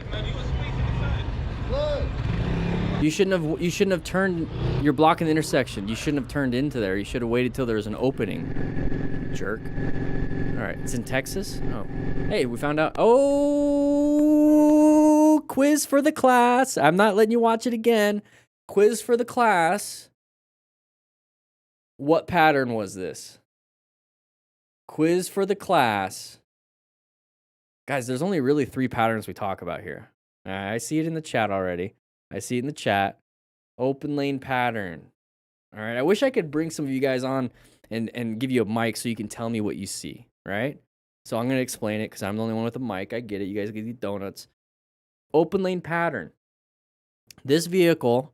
You shouldn't have turned. You're blocking the intersection. You shouldn't have turned into there. You should have waited till there was an opening. Jerk. All right, it's in Texas. Oh, hey, we found out. Oh, quiz for the class. I'm not letting you watch it again. Quiz for the class. What pattern was this? Quiz for the class. Guys, there's only really 3 patterns we talk about here. I see it in the chat already. I see it in the chat. Open lane pattern. All right. I wish I could bring some of you guys on and give you a mic so you can tell me what you see, right? So I'm going to explain it because I'm the only one with a mic. I get it. You guys get these donuts. Open lane pattern. This vehicle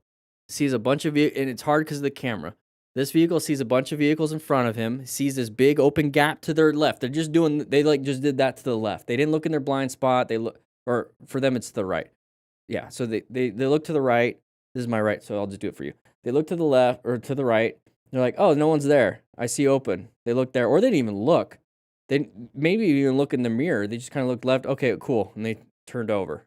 sees a bunch of vehicles, and it's hard because of the camera. This vehicle sees a bunch of vehicles in front of him, sees this big open gap to their left. They just did that to the left. They didn't look in their blind spot. Or for them, it's the right. Yeah, so they look to the right. This is my right, so I'll just do it for you. They look to the left or to the right. They're like, oh, no one's there. I see open. They look there, or they didn't even look. They maybe even look in the mirror. They just kind of looked left. Okay, cool, and they turned over.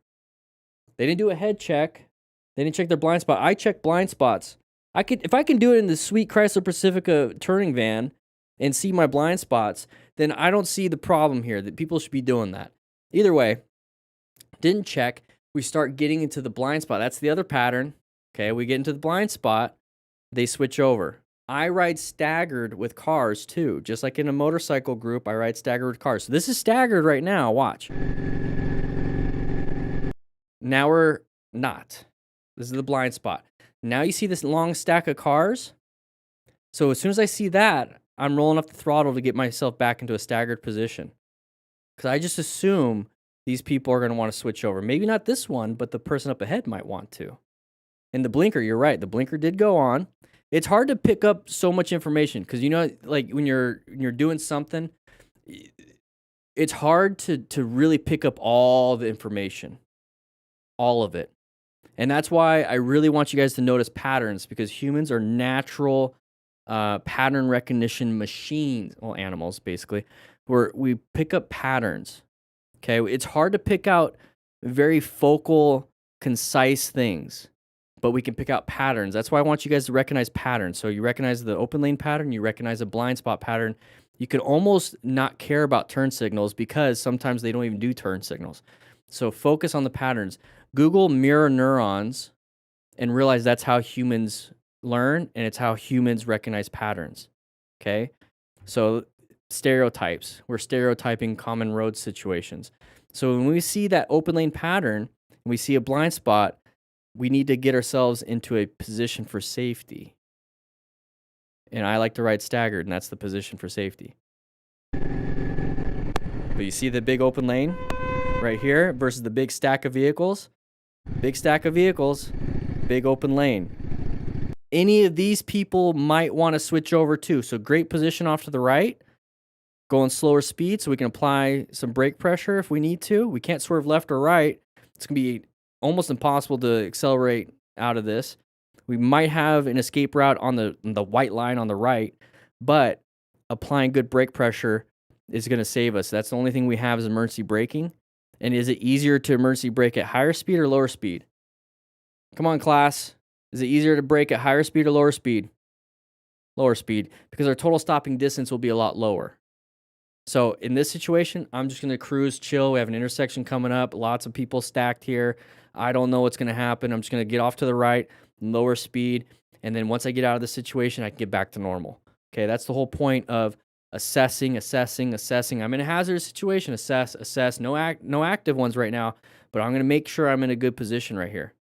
They didn't do a head check. They didn't check their blind spot. I check blind spots. If I can do it in the sweet Chrysler Pacifica turning van and see my blind spots, then I don't see the problem here that people should be doing that. Either way, didn't check. We start getting into the blind spot. That's the other pattern. Okay, we get into the blind spot. They switch over. I ride staggered with cars too. Just like in a motorcycle group, I ride staggered with cars. So this is staggered right now. Watch. Now we're not. This is the blind spot. Now you see this long stack of cars. So as soon as I see that, I'm rolling up the throttle to get myself back into a staggered position. Because I just assume these people are going to want to switch over. Maybe not this one, but the person up ahead might want to. And the blinker, you're right. The blinker did go on. It's hard to pick up so much information because, you know, like when you're doing something, it's hard to really pick up all the information, all of it. And that's why I really want you guys to notice patterns, because humans are natural pattern recognition machines. Well, animals, basically, where we pick up patterns. Okay, it's hard to pick out very focal, concise things, but we can pick out patterns. That's why I want you guys to recognize patterns. So you recognize the open lane pattern, you recognize a blind spot pattern. You can almost not care about turn signals because sometimes they don't even do turn signals. So focus on the patterns. Google mirror neurons and realize that's how humans learn, and it's how humans recognize patterns. Okay? So stereotypes. We're stereotyping common road situations. So when we see that open lane pattern and we see a blind spot, we need to get ourselves into a position for safety. And I like to ride staggered, and that's the position for safety. But you see the big open lane right here versus the big stack of vehicles? Big stack of vehicles, big open lane. Any of these people might want to switch over too. So great position off to the right. Going slower speed so we can apply some brake pressure if we need to. We can't swerve left or right. It's going to be almost impossible to accelerate out of this. We might have an escape route on the white line on the right, but applying good brake pressure is going to save us. That's the only thing we have is emergency braking. And is it easier to emergency brake at higher speed or lower speed? Come on, class. Is it easier to brake at higher speed or lower speed? Lower speed, because our total stopping distance will be a lot lower. So in this situation, I'm just going to cruise, chill. We have an intersection coming up. Lots of people stacked here. I don't know what's going to happen. I'm just going to get off to the right, lower speed. And then once I get out of the situation, I can get back to normal. Okay, that's the whole point of assessing. I'm in a hazardous situation. Assess. No active ones right now, but I'm going to make sure I'm in a good position right here.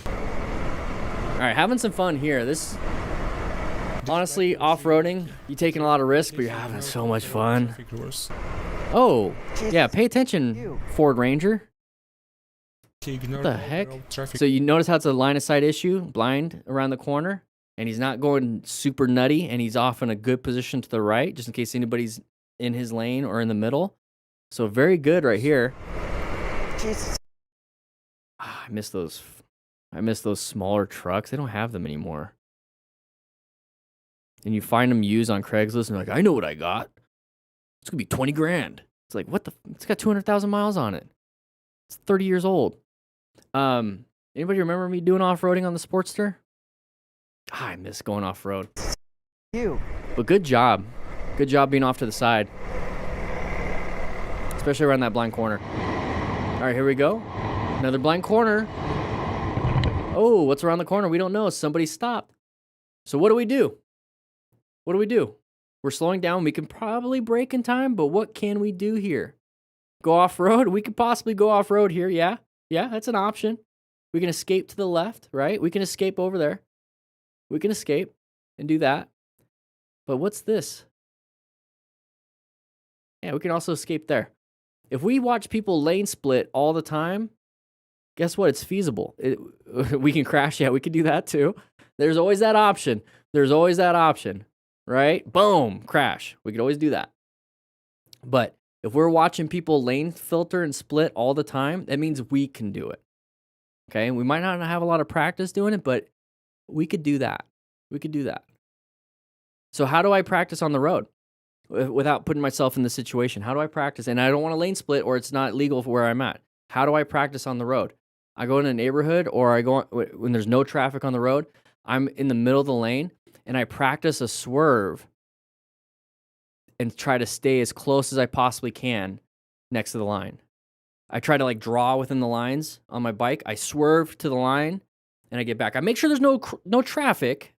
All right, having some fun here. This, honestly, off-roading, you're taking a lot of risk, but you're having so much fun. Oh, yeah, pay attention, Ford Ranger. What the heck? So you notice how it's a line of sight issue, blind around the corner, and he's not going super nutty, and he's off in a good position to the right, just in case anybody's in his lane or in the middle. So very good right here. Jesus. I miss those smaller trucks. They don't have them anymore. And you find them used on Craigslist, and you're like, I know what I got. It's gonna be 20 grand. It's like, what the? It's got 200,000 miles on it. It's 30 years old. Anybody remember me doing off-roading on the Sportster? I miss going off-road. You. But good job. Good job being off to the side. Especially around that blind corner. All right, here we go. Another blind corner. Oh, what's around the corner? We don't know. Somebody stopped. So what do we do? What do we do? We're slowing down. We can probably brake in time, but what can we do here? Go off-road? We could possibly go off-road here, yeah? Yeah, that's an option. We can escape to the left, right? We can escape over there. We can escape and do that. But what's this? Yeah, we can also escape there. If we watch people lane split all the time, guess what? It's feasible. We can crash. Yeah, we can do that too. There's always that option. There's always that option, right? Boom, crash. We could always do that. But if we're watching people lane filter and split all the time, that means we can do it. Okay, we might not have a lot of practice doing it, but we could do that. We could do that. So how do I practice on the road without putting myself in the situation? How do I practice? And I don't want to lane split or it's not legal for where I'm at. How do I practice on the road? I go in a neighborhood or I go when there's no traffic on the road, I'm in the middle of the lane and I practice a swerve and try to stay as close as I possibly can next to the line. I try to like draw within the lines on my bike. I swerve to the line and I get back. I make sure there's no traffic,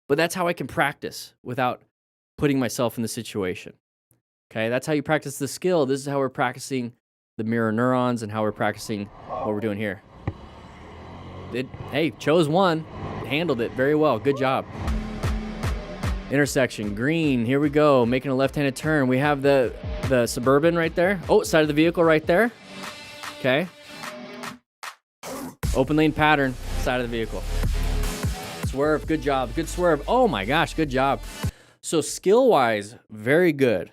but that's how I can practice without putting myself in the situation. Okay, that's how you practice the skill. This is how we're practicing the mirror neurons and how we're practicing what we're doing here. Hey, chose one, handled it very well. Good job. Intersection, green, here we go, making a left-handed turn. We have the Suburban right there. Oh, side of the vehicle right there. Okay. Open lane pattern, side of the vehicle. Swerve, good job, good swerve. Oh my gosh, good job. So skill-wise, very good.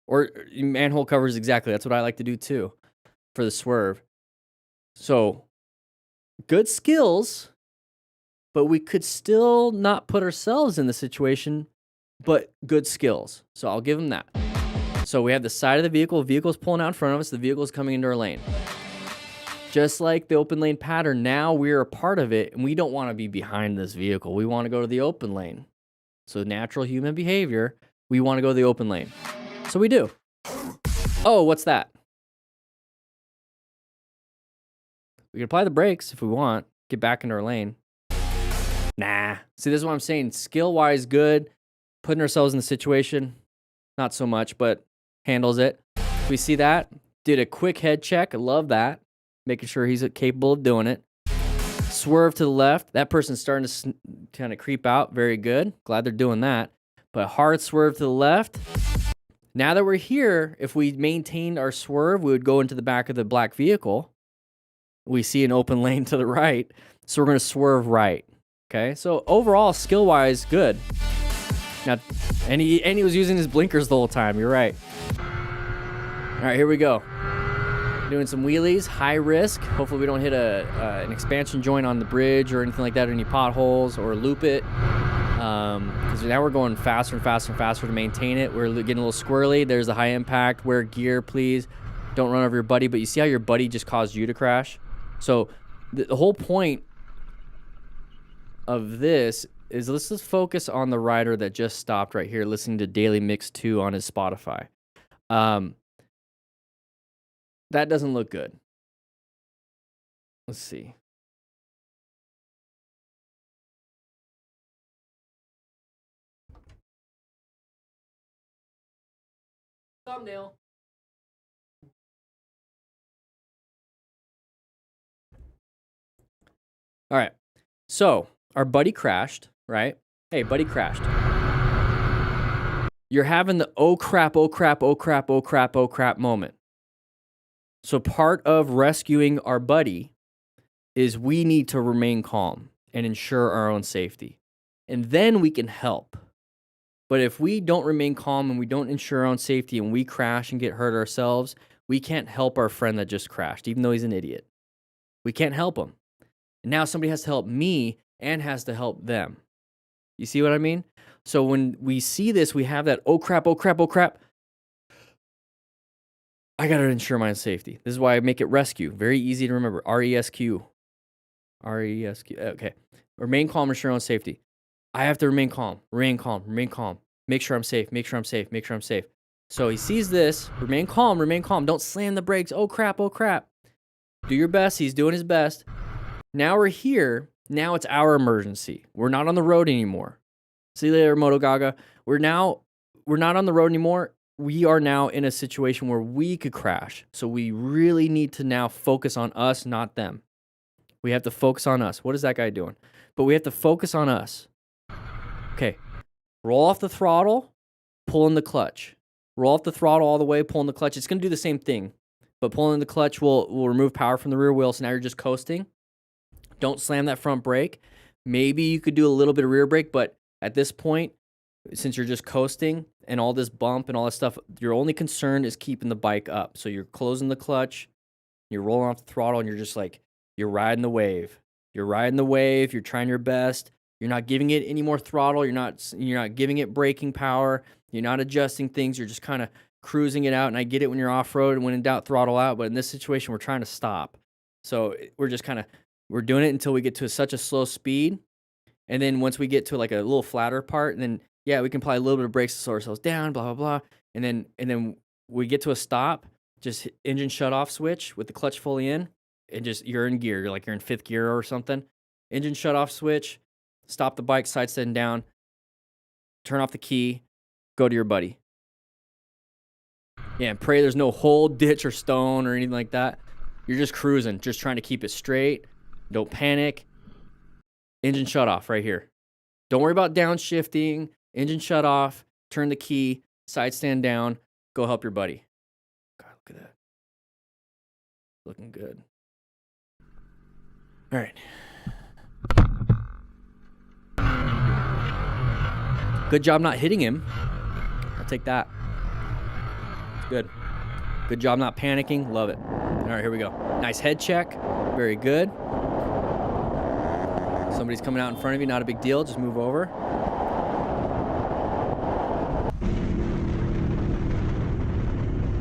Or manhole covers, exactly, that's what I like to do too for the swerve. So good skills, but we could still not put ourselves in the situation, but good skills. So I'll give them that. So we have the side of the vehicle's pulling out in front of us, the vehicle's coming into our lane. Just like the open lane pattern, now we're a part of it, and we don't want to be behind this vehicle. We want to go to the open lane. So natural human behavior, we want to go to the open lane. So we do. Oh, what's that? We can apply the brakes if we want, get back into our lane. Nah. See, this is what I'm saying. Skill-wise, good. Putting ourselves in the situation, not so much, but handles it. We see that. Did a quick head check. I love that. Making sure he's capable of doing it. Swerve to the left. That person's starting to kind of creep out. Very good. Glad they're doing that. But hard swerve to the left. Now that we're here, if we maintained our swerve, we would go into the back of the black vehicle. We see an open lane to the right, so we're going to swerve right. Okay, so overall, skill-wise, good. Now, and he was using his blinkers the whole time. You're right. All right, here we go. Doing some wheelies, high risk. Hopefully we don't hit an expansion joint on the bridge or anything like that, or any potholes, or loop it. Because now we're going faster and faster and faster to maintain it. We're getting a little squirrely. There's the high impact. Wear gear, please. Don't run over your buddy. But you see how your buddy just caused you to crash? So the whole point of this is, let's just focus on the rider that just stopped right here listening to Daily Mix 2 on his Spotify. That doesn't look good. Let's see. Thumbnail. All right. So our buddy crashed, right? Hey, buddy crashed. You're having the oh crap, oh crap, oh crap, oh crap, oh crap moment. So part of rescuing our buddy is we need to remain calm and ensure our own safety. And then we can help. But if we don't remain calm and we don't ensure our own safety and we crash and get hurt ourselves, we can't help our friend that just crashed, even though he's an idiot. We can't help him. And now somebody has to help me and has to help them. You see what I mean? So when we see this, we have that, oh crap, oh crap, oh crap. I got to ensure my own safety. This is why I make it rescue. Very easy to remember. R-E-S-Q. R-E-S-Q. Okay. Remain calm, ensure own safety. I have to remain calm, remain calm, remain calm. Make sure I'm safe, make sure I'm safe, make sure I'm safe. So he sees this, remain calm, remain calm. Don't slam the brakes. Oh crap, oh crap. Do your best. He's doing his best. Now we're here. Now it's our emergency. We're not on the road anymore. See you later, Moto Gaga. We're not on the road anymore. We are now in a situation where we could crash. So we really need to now focus on us, not them. We have to focus on us. What is that guy doing? But we have to focus on us. Okay. Roll off the throttle, pull in the clutch. Roll off the throttle all the way, pull in the clutch. It's going to do the same thing. But pulling in the clutch will remove power from the rear wheel. So now you're just coasting. Don't slam that front brake. Maybe you could do a little bit of rear brake, but at this point, since you're just coasting and all this bump and all this stuff, your only concern is keeping the bike up. So you're closing the clutch, you're rolling off the throttle, and you're just like, you're riding the wave. You're riding the wave. You're trying your best. You're not giving it any more throttle. You're not giving it braking power. You're not adjusting things. You're just kind of cruising it out. And I get it when you're off road and when in doubt, throttle out. But in this situation, we're trying to stop. So we're doing it until we get to such a slow speed. And then once we get to like a little flatter part, and then yeah, we can apply a little bit of brakes to slow ourselves down, blah, blah, blah. And then we get to a stop, just hit engine shut off switch with the clutch fully in, and just you're in gear. You're in fifth gear or something. Engine shut off switch, stop the bike, side stand down, turn off the key, go to your buddy. Yeah, and pray there's no hole, ditch, or stone or anything like that. You're just cruising, just trying to keep it straight. Don't panic. Engine shut off right here. Don't worry about downshifting. Engine shut off. Turn the key. Side stand down. Go help your buddy. God, look at that. Looking good. All right. Good job not hitting him. I'll take that. Good. Good job not panicking. Love it. All right, here we go. Nice head check. Very good. Somebody's coming out in front of you, not a big deal. Just move over.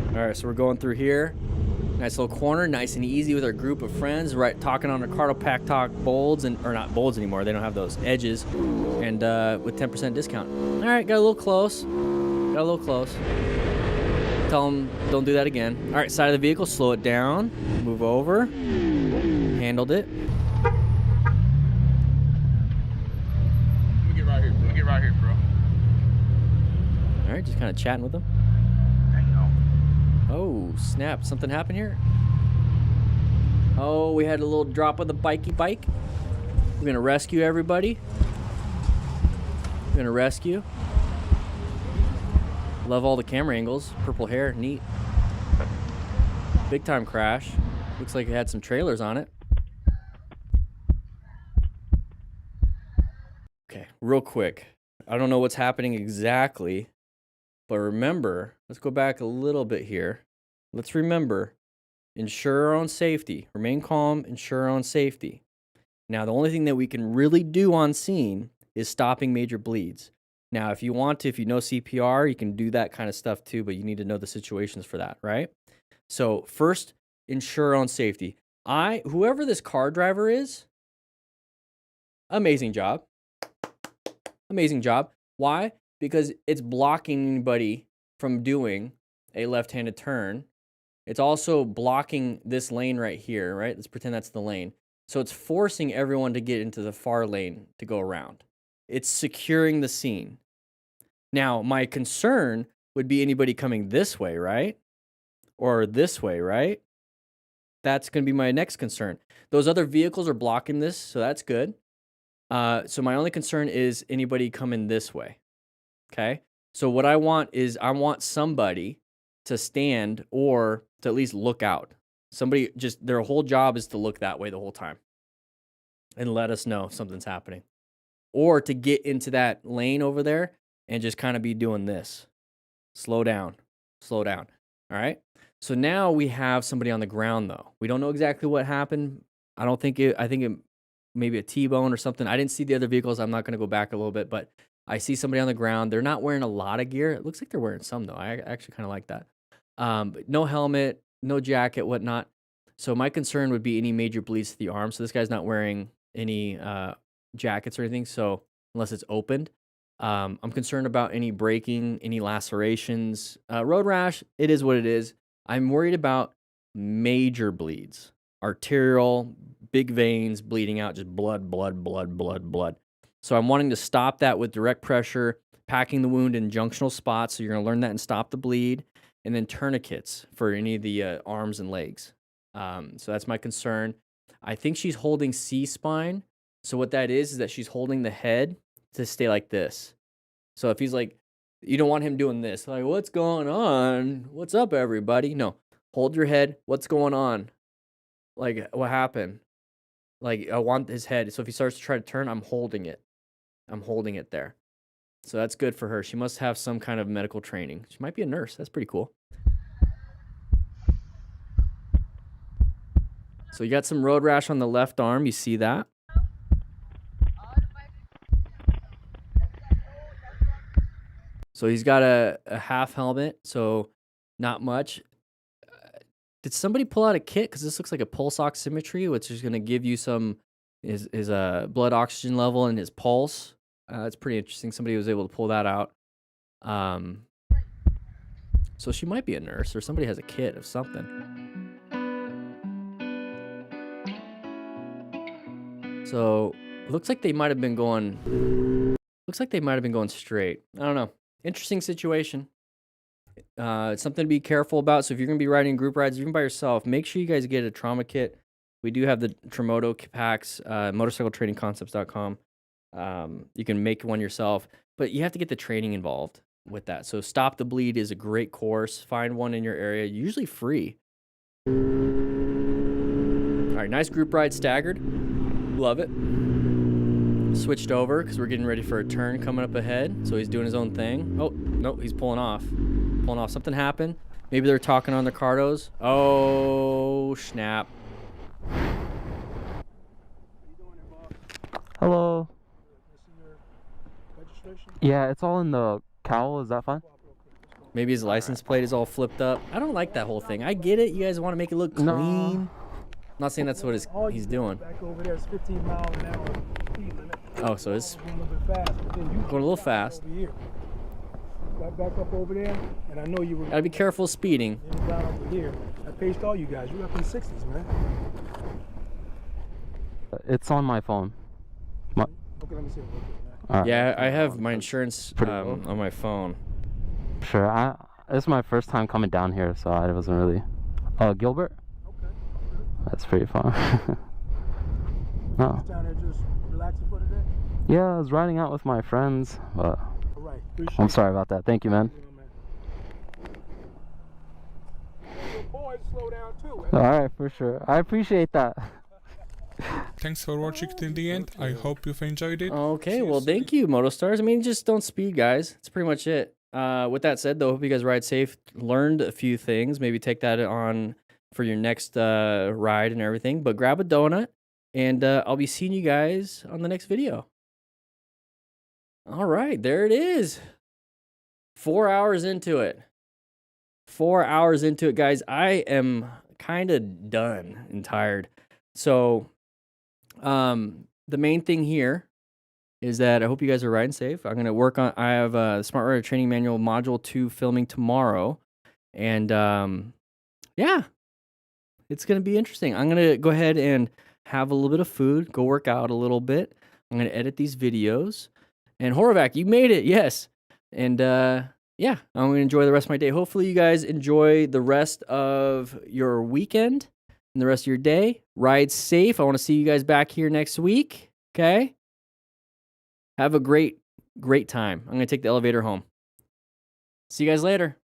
All right, so we're going through here. Nice little corner, nice and easy with our group of friends, right? Talking on our Cardo Pack Talk bolds, or not bolds anymore. They don't have those edges, and with 10% discount. All right, got a little close. Tell them don't do that again. All right, side of the vehicle, slow it down, move over. Handled it. Let me get right here, bro. All right, just kind of chatting with them. Oh, snap. Something happened here? Oh, we had a little drop of the bikey bike. We're going to rescue everybody. We're going to rescue. Love all the camera angles. Purple hair, neat. Big time crash. Looks like it had some trailers on it. Okay, real quick. I don't know what's happening exactly. But remember, let's go back a little bit here. Let's remember, ensure our own safety. Remain calm, ensure our own safety. Now, the only thing that we can really do on scene is stopping major bleeds. Now, if you want to, if you know CPR, you can do that kind of stuff too, but you need to know the situations for that, right? So first, ensure our own safety. Whoever this car driver is, amazing job. Amazing job. Why? Because it's blocking anybody from doing a left-handed turn. It's also blocking this lane right here, right? Let's pretend that's the lane. So it's forcing everyone to get into the far lane to go around. It's securing the scene. Now, my concern would be anybody coming this way, right? Or this way, right? That's going to be my next concern. Those other vehicles are blocking this, so that's good. So my only concern is anybody coming this way. Okay, so what I want is somebody to stand or to at least look out. Somebody their whole job is to look that way the whole time. and let us know if something's happening. Or to get into that lane over there and just kind of be doing this. Slow down. Slow down. All right? So now we have somebody on the ground, though. We don't know exactly what happened. I think it maybe a T-bone or something. I didn't see the other vehicles. I'm not going to go back a little bit, but I see somebody on the ground. They're not wearing a lot of gear. It looks like they're wearing some, though. I actually kind of like that. But no helmet, no jacket, whatnot. So my concern would be any major bleeds to the arm. So this guy's not wearing any jackets or anything, so unless it's opened. I'm concerned about any breaking, any lacerations. Road rash, it is what it is. I'm worried about major bleeds. Arterial, big veins bleeding out, just blood. So I'm wanting to stop that with direct pressure, packing the wound in junctional spots. So you're going to learn that and stop the bleed. And then tourniquets for any of the arms and legs. So that's my concern. I think she's holding C-spine. So what that is that she's holding the head to stay like this. So if he's like, you don't want him doing this. Like, what's going on? What's up, everybody? No, hold your head. What's going on? Like, what happened? Like, I want his head. So if he starts to try to turn, I'm holding it. I'm holding it there. So that's good for her. She must have some kind of medical training. She might be a nurse. That's pretty cool. So you got some road rash on the left arm. You see that? So he's got a half helmet, so not much. Did somebody pull out a kit? Because this looks like a pulse oximetry, which is going to give you some his blood oxygen level and his pulse. It's pretty interesting. Somebody was able to pull that out. So she might be a nurse, or somebody has a kit of something. So it looks like they might have been going. Looks like they might have been going straight. I don't know. Interesting situation. It's something to be careful about. So if you're going to be riding group rides, even by yourself, make sure you guys get a trauma kit. We do have the Tremoto packs, motorcycletrainingconcepts.com. You can make one yourself, but you have to get the training involved with that. So Stop the Bleed is a great course. Find one in your area, usually free. All right, nice group ride, staggered. Love it. Switched over because we're getting ready for a turn coming up ahead. So he's doing his own thing. Oh, no, he's pulling off. Pulling off. Something happened. Maybe they're talking on their cardos. Oh, snap. Hello. Yeah, it's all in the cowl. Is that fine? Maybe his license plate is all flipped up. I don't like that whole thing. I get it. You guys want to make it look clean. No. I'm not saying that's what he's doing. Back over there is 15 miles an hour speed limit. Oh, so it's going a little bit fast. But then you going a little fast. Over here. Got back up over there, and I know you were. Gotta be careful speeding. Down over here. I paced all you guys. You're up in the 60s, man. It's on my phone. Okay, let me see. All right. Yeah, I have my insurance on my phone. Sure. This is my first time coming down here, so I wasn't really. Gilbert? Okay. That's pretty fun. No. Just down there just relaxing for today? Yeah, I was riding out with my friends, but All right. I'm sorry about that. Thank you, man. Boys, slow down too. All right, for sure. I appreciate that. Thanks for watching till the end. I hope you've enjoyed it. Okay, well, thank you, MotoStars. I mean, just don't speed, guys. That's pretty much it. With that said, though, hope you guys ride safe. Learned a few things. Maybe take that on for your next ride and everything. But grab a donut, and I'll be seeing you guys on the next video. All right, there it is. 4 hours into it. 4 hours into it, guys. I am kind of done and tired. So, the main thing here is that I hope you guys are riding safe. I'm going to work on, I have a Smart Rider Training Manual Module 2 filming tomorrow. And, yeah, it's going to be interesting. I'm going to go ahead and have a little bit of food, go work out a little bit. I'm going to edit these videos. And Horovac, you made it, yes. And, yeah, I'm going to enjoy the rest of my day. Hopefully you guys enjoy the rest of your weekend and the rest of your day. Ride safe. I want to see you guys back here next week, okay? Have a great, great time. I'm going to take the elevator home. See you guys later.